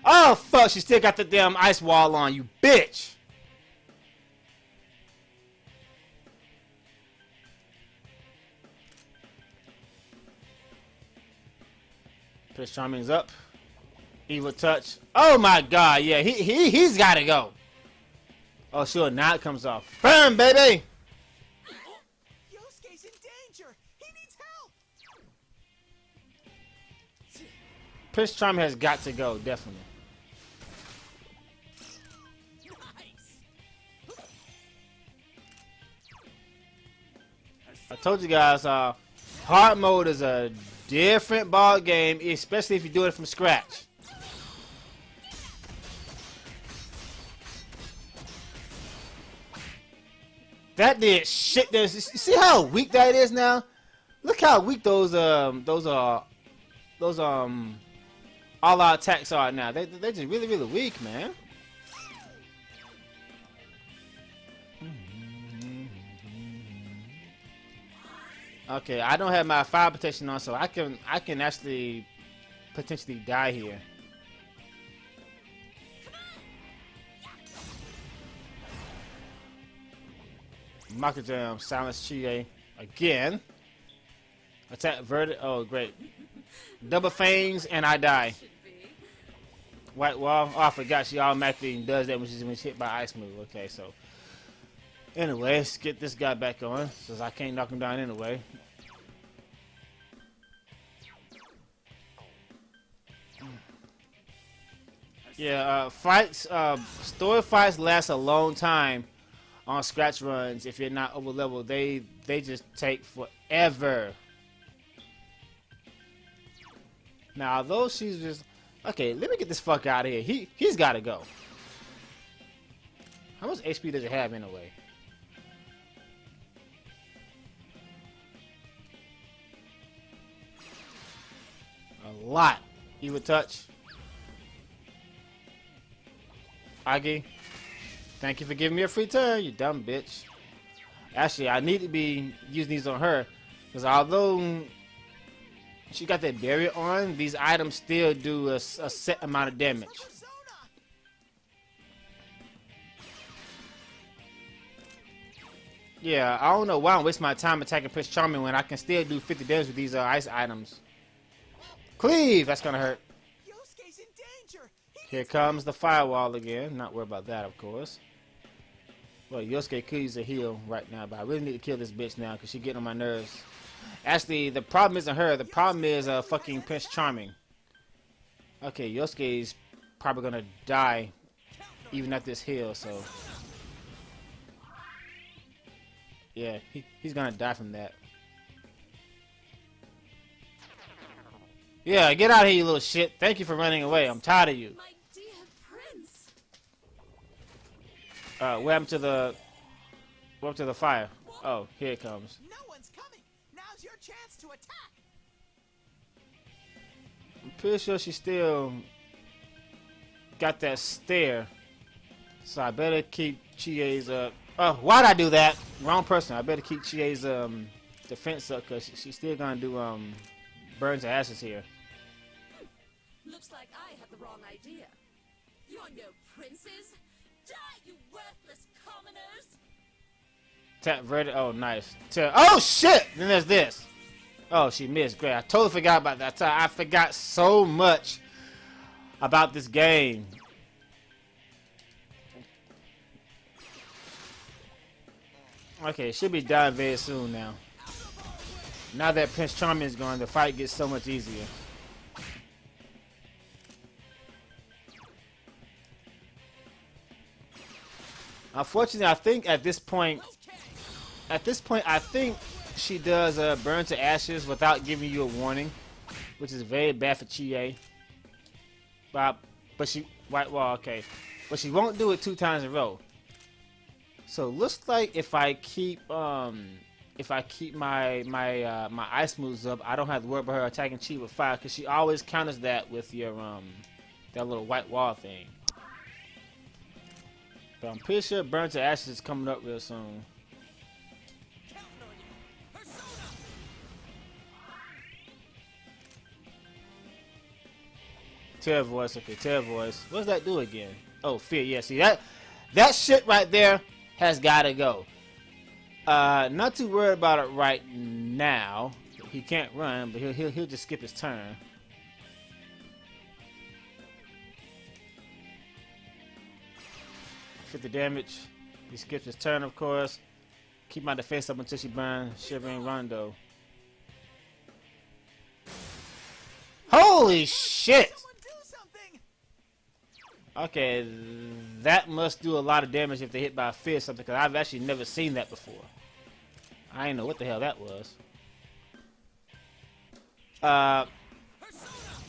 Oh fuck! She still got the damn ice wall on, you bitch. Prince Charming's up. Evil touch. Oh my god, yeah, he's gotta go. Oh sure, now it comes off. Burn, baby! Yosuke's in danger! He needs help! Prince Charming has got to go, definitely. I told you guys, hard mode is a different ball game, especially if you do it from scratch. That did shit. See how weak that is now? Look how weak those all-out attacks are now. They're just really weak, man. Okay, I don't have my fire protection on, so I can actually potentially die here. Makajam, silence Chie again. Attack verdict. Oh great. Double fangs and I die. White wall. Oh, I forgot she automatically does that when she's hit by ice move. Okay, so anyway, let's get this guy back on since I can't knock him down anyway. Yeah, fights. Story fights last a long time on scratch runs, if you're not over level, they just take forever. Now, although she's just okay, let me get this fuck out of here. He's got to go. How much HP does it have anyway? A lot. You would touch. Agi, thank you for giving me a free turn, you dumb bitch. Actually, I need to be using these on her, because although she got that barrier on, these items still do a set amount of damage. Yeah, I don't know why I'm wasting my time attacking Prince Charming when I can still do 50 damage with these ice items. Cleave! That's gonna hurt. Here comes the firewall again. Not worried about that, of course. Well, Yosuke could use a heal right now, but I really need to kill this bitch now because she's getting on my nerves. Actually, the problem isn't her. The problem is fucking Prince Charming. Okay, Yosuke's probably gonna die even at this heal, so... Yeah, he's gonna die from that. Yeah, get out of here, you little shit. Thank you for running away. I'm tired of you. My dear prince. What happened to the fire? Oh, here it comes. No one's coming. Now's your chance to attack. I'm pretty sure she still got that stare. So I better keep Chie's oh, why'd I do that? Wrong person. I better keep Chie's defense up because she's still gonna do burns to ashes here. Looks like I had the wrong idea. You're no princes. Die, you worthless commoners. Tap verdict. Oh, nice. Oh shit! Then there's this. Oh, she missed. Great. I totally forgot about that. I forgot so much about this game. Okay, she'll be dying very soon now. Now that Prince Charming is gone, the fight gets so much easier. Unfortunately, I think at this point, I think she does burn to ashes without giving you a warning, which is very bad for Chie. But she okay, but she won't do it 2 times in a row. So it looks like if I keep my ice moves up, I don't have to worry about her attacking Chi with fire because she always counters that with your that little white wall thing. But I'm pretty sure Burn to Ashes is coming up real soon. Terror voice, okay, terror voice. What does that do again? Oh, fear. Yeah, see that shit right there has got to go. Not too worried about it right now. He can't run, but he'll just skip his turn. The damage. He skips his turn, of course. Keep my defense up until she burns Shivering Rondo. Holy shit! Okay, that must do a lot of damage if they hit by a fist or something, because I've actually never seen that before. I didn't know what the hell that was.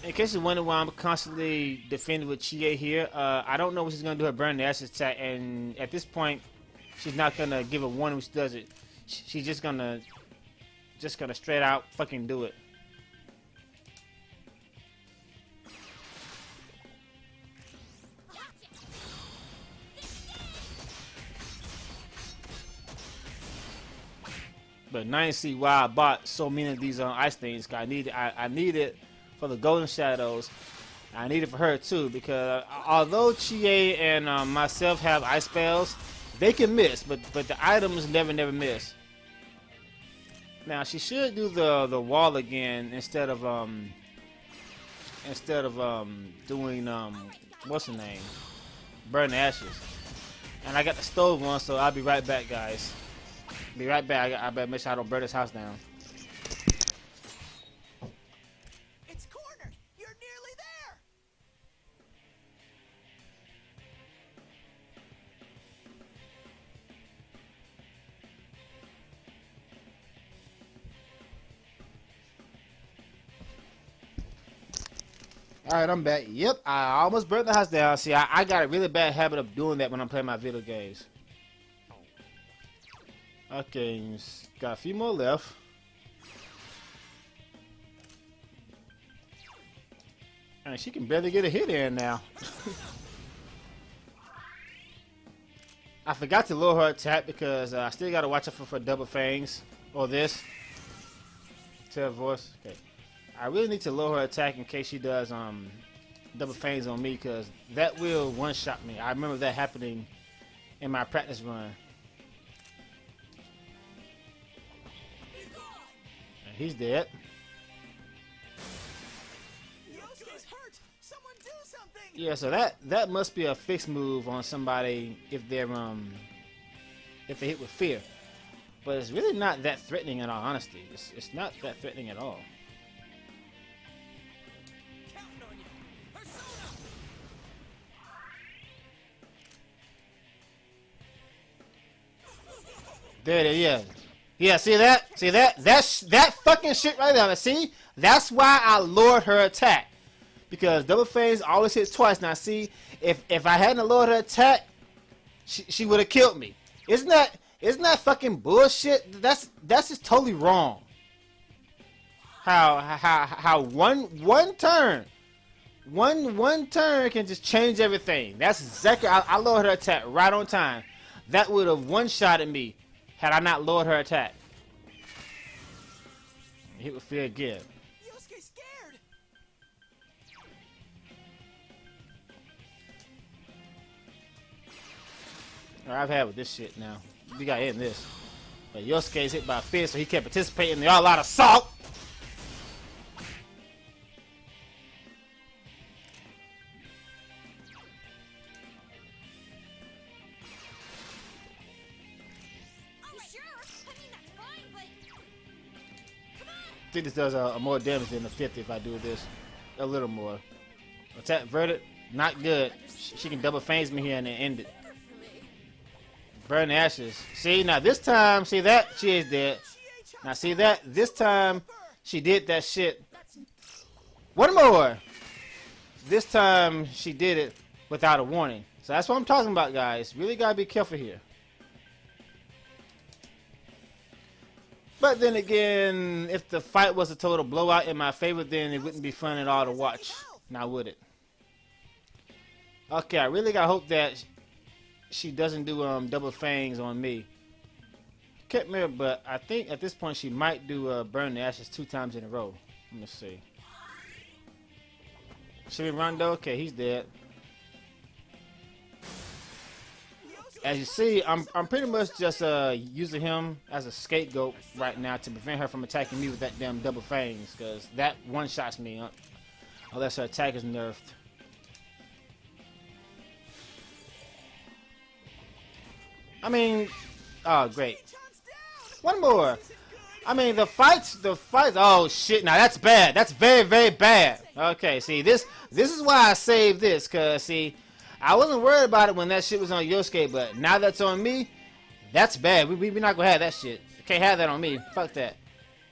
In case you wonder why I'm constantly defending with Chie here, I don't know what she's gonna do her burn the ashes attack, and at this point, she's not gonna give a warning when she does it. She's just gonna straight out fucking do it. But now you see why I bought so many of these ice things. I need it for the Golden Shadows. I need it for her too, because although Chie and myself have ice spells, they can miss, but the items never miss. Now she should do the wall again instead of doing what's the name? Burn the Ashes. And I got the stove one, so I'll be right back, guys. Be right back. I better make sure I don't burn this house down. It's cornered. You're nearly there. Alright, I'm back. Yep, I almost burnt the house down. See, I got a really bad habit of doing that when I'm playing my video games. Okay, got a few more left. And she can barely get a hit in now. I forgot to lower her attack because I still gotta watch out for double fangs. Or this. Tell voice. Okay. I really need to lower her attack in case she does double fangs on me, because that will one-shot me. I remember that happening in my practice run. And he's dead. Yosuke's hurt. Someone do something. Yeah, so that must be a fixed move on somebody if they hit with fear. But it's really not that threatening in all honesty. It's not that threatening at all. There it is, yeah. Yeah, see that? See that? That fucking shit right there. See? That's why I lowered her attack. Because double fangs always hits twice. Now see, if I hadn't lowered her attack, she would have killed me. Isn't that fucking bullshit? That's just totally wrong. How one turn can just change everything. That's exactly I lowered her attack right on time. That would have one-shotted me had I not lowered her attack. Hit with fear again. Yosuke's scared. Alright, I've had with this shit now. We got in this. But Yosuke's hit by fear, so he can't participate in the all-out assault. I think this does more damage than the 50 if I do this. A little more. Attack verdict, not good. She can double fangs me here and then end it. Burn the ashes. See, now this time, see that? She is dead. Now see that? This time, she did that shit. One more! This time, she did it without a warning. So that's what I'm talking about, guys. Really gotta be careful here. But then again, if the fight was a total blowout in my favor, then it wouldn't be fun at all to watch. Now would it? Okay, I really gotta hope that she doesn't do double fangs on me. Can't remember, but I think at this point she might do burn the ashes 2 times in a row. Let me see. Should we Rondo? Okay, he's dead. As you see, I'm pretty much just using him as a scapegoat right now to prevent her from attacking me with that damn double fangs, because that one-shots me unless her attack is nerfed. I mean, oh great. One more. I mean, the fights, oh shit, now that's bad. That's very, very bad. Okay, see, this is why I saved this, because see, I wasn't worried about it when that shit was on Yosuke, but now that's on me, that's bad. We're not gonna have that shit. Can't have that on me. Fuck that.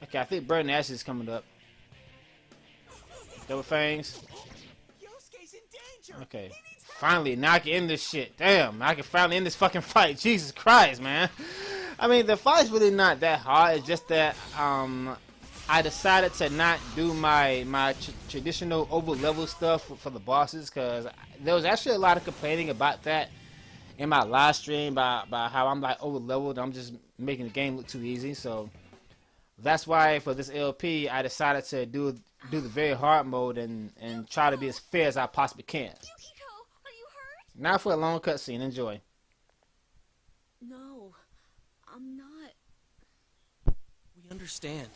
Okay, I think Burn the Ashes is coming up. Double fangs. Okay. Finally, now I can end this shit. Damn, I can finally end this fucking fight. Jesus Christ, man. I mean, the fight's really not that hard. It's just that I decided to not do my traditional over level stuff for the bosses, because there was actually a lot of complaining about that in my live stream about how I'm like over leveled. I'm just making the game look too easy. So that's why for this LP I decided to do the very hard mode and try to be as fair as I possibly can. Yukiko, are you hurt? Now for a long cutscene. Enjoy. No, I'm not. We understand.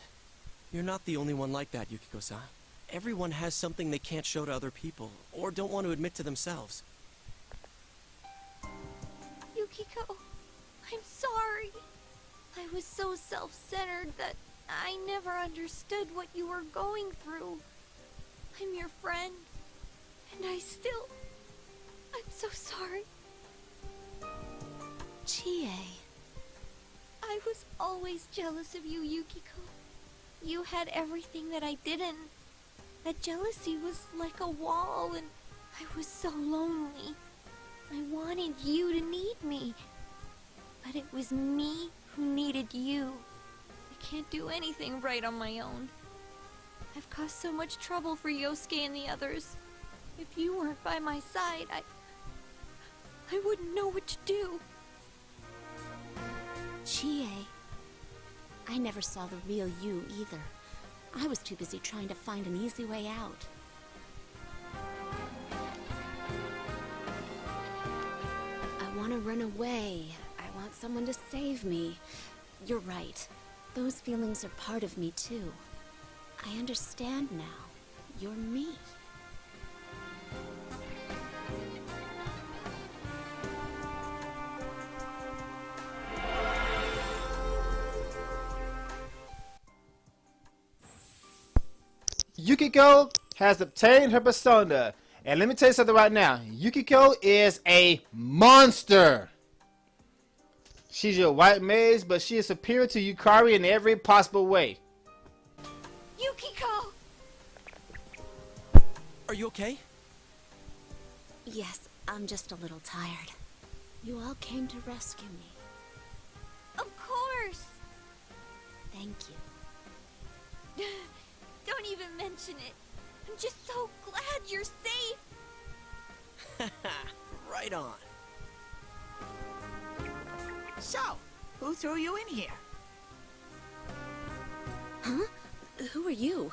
You're not the only one like that, Yukiko-san. Everyone has something they can't show to other people, or don't want to admit to themselves. Yukiko, I'm sorry. I was so self-centered that I never understood what you were going through. I'm your friend, and I'm so sorry. Chie. I was always jealous of you, Yukiko. You had everything that I didn't. That jealousy was like a wall, and I was so lonely. I wanted you to need me, but it was me who needed you. I can't do anything right on my own. I've caused so much trouble for Yosuke and the others. If you weren't by my side, I wouldn't know what to do. Chie. I never saw the real you either. I was too busy trying to find an easy way out. I want to run away. I want someone to save me. You're right. Those feelings are part of me too. I understand now. You're me. Yukiko has obtained her persona. And let me tell you something right now. Yukiko is a monster. She's your white mage, but she is superior to Yukari in every possible way. Yukiko! Are you okay? Yes, I'm just a little tired. You all came to rescue me. Of course! Thank you. Don't even mention it. I'm just so glad you're safe. Right on. So, who threw you in here? Huh? Who are you?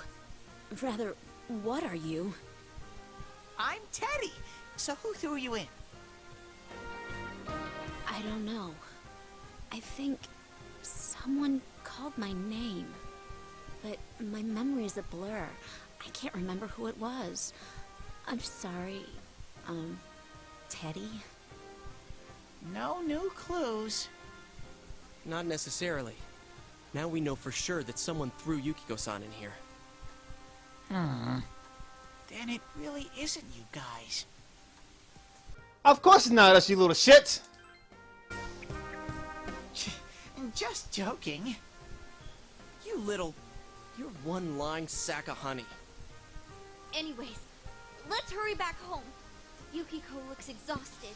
Rather, what are you? I'm Teddy. So who threw you in? I don't know. I think someone called my name. But my memory is a blur. I can't remember who it was. I'm sorry, Teddy? No new clues. Not necessarily. Now we know for sure that someone threw Yukiko-san in here. Then it really isn't you guys. Of course it's not us, you little shit. Just joking. You little... You're one lying sack of honey. Anyways, let's hurry back home. Yukiko looks exhausted.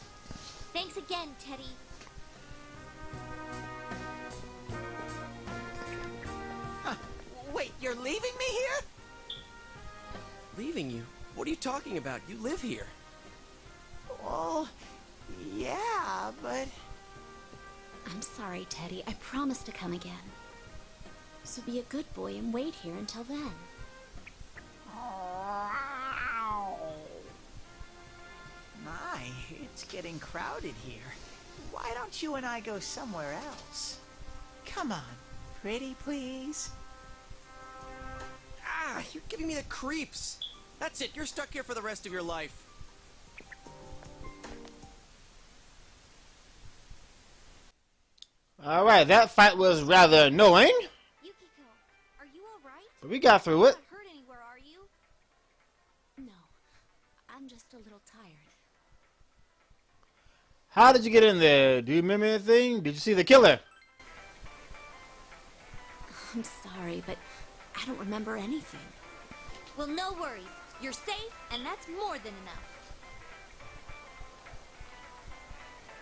Thanks again, Teddy. Huh. Wait, you're leaving me here? Leaving you? What are you talking about? You live here. Well, yeah, but... I'm sorry, Teddy. I promise to come again. So be a good boy and wait here until then. My, it's getting crowded here. Why don't you and I go somewhere else? Come on, pretty please. Ah, you're giving me the creeps. That's it, you're stuck here for the rest of your life. Alright, that fight was rather annoying. Yukiko, are you alright? But we got through it. Not hurt anywhere, are you? No, I'm just a little tired. How did you get in there? Do you remember anything? Did you see the killer? I'm sorry, but I don't remember anything. Well, no worries. You're safe, and that's more than enough.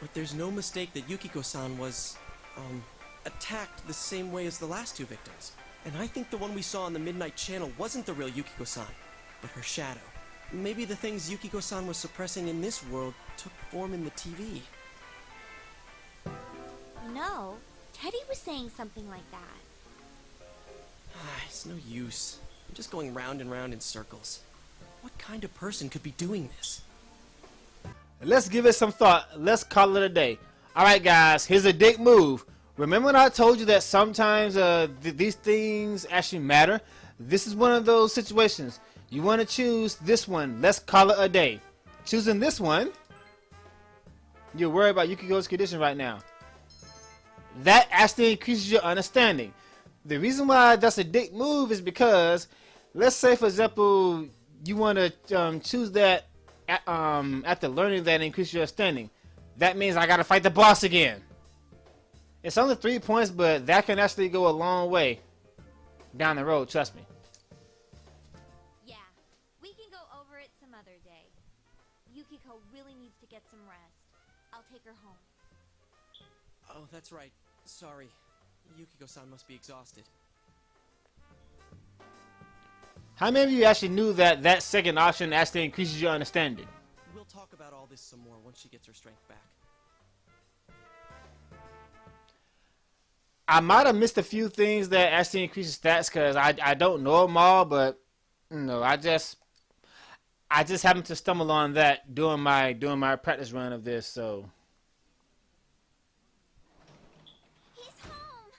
But there's no mistake that Yukiko-san was, attacked the same way as the last two victims. And I think the one we saw on the Midnight Channel wasn't the real Yukiko-san, but her shadow. Maybe the things Yukiko-san was suppressing in this world took form in the TV. No, Teddy was saying something like that. It's no use. I'm just going round and round in circles. What kind of person could be doing this? Let's give it some thought. Let's call it a day. Alright guys, here's a dick move. Remember when I told you that sometimes these things actually matter? This is one of those situations. You want to choose this one. Let's call it a day. Choosing this one, you're worried about Yukiko's condition right now. That actually increases your understanding. The reason why that's a dick move is because, let's say for example, you want to choose that after learning that increases your understanding. That means I gotta fight the boss again. It's only 3 points, but that can actually go a long way down the road, trust me. Yeah, Oh, that's right. Sorry. Yukiko-san must be exhausted. How many of you actually knew that that second option actually increases your understanding? We'll talk about all this some more once she gets her strength back. I might have missed a few things that actually increases stats because I don't know them all, but you know, I just happened to stumble on that doing my practice run of this, so. He's home.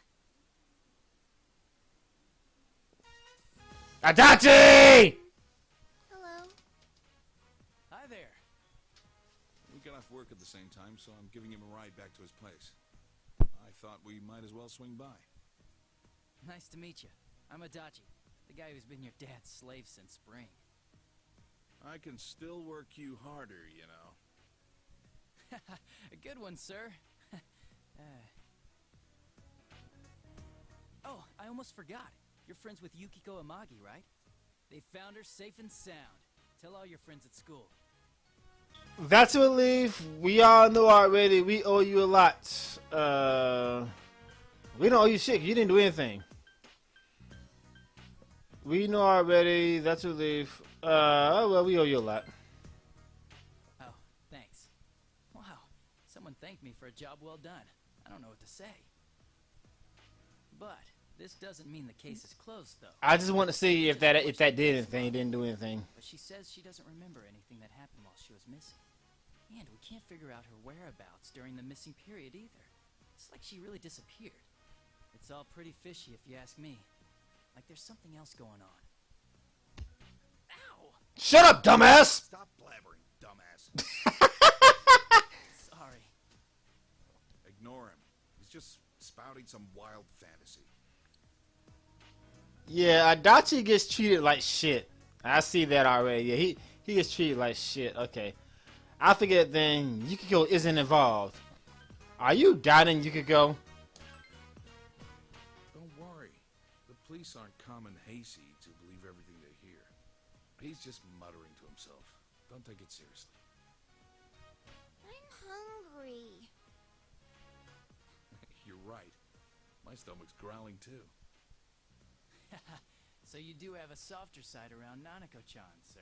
Adachi! Hello. Hi there. We got off work at the same time, so I'm giving him a ride back to his place. I thought we might as well swing by. Nice to meet you. I'm Adachi, the guy who's been your dad's slave since spring. I can still work you harder, you know. A good one, sir. Oh, I almost forgot. You're friends with Yukiko Amagi, right? They found her safe and sound. Tell all your friends at school. That's a relief. We all know already. We owe you a lot. We don't owe you shit. You didn't do anything. We know already. That's a relief. Well, we owe you a lot. Oh, thanks. Wow, someone thanked me for a job well done. I don't know what to say. But this doesn't mean the case is closed, though. I just want to see if that did anything. It didn't do anything. But she says she doesn't remember anything that happened while she was missing. And we can't figure out her whereabouts during the missing period either. It's like she really disappeared. It's all pretty fishy if you ask me. Like there's something else going on. Ow! Shut up, dumbass! Stop blabbering, dumbass. Sorry. Ignore him. He's just spouting some wild fantasy. Yeah, Adachi gets treated like shit. I see that already. Yeah, he gets treated like shit. Okay. I forget then Yukiko isn't involved. Are you doubting Yukiko? Don't worry. The police aren't common hayseeds who believe everything they hear. He's just muttering to himself. Don't take it seriously. I'm hungry. You're right. My stomach's growling too. So you do have a softer side around Nanako-chan, sir.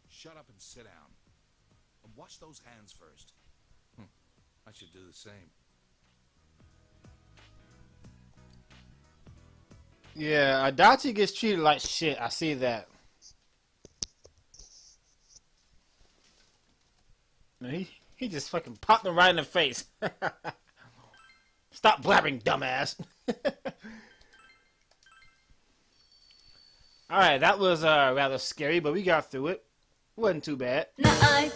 Shut up and sit down. And wash those hands first. I should do the same. Yeah, Adachi gets treated like shit. I see that. He just fucking popped him right in the face. Stop blabbing, dumbass. Alright, that was rather scary, but we got through it. Wasn't too bad. Now I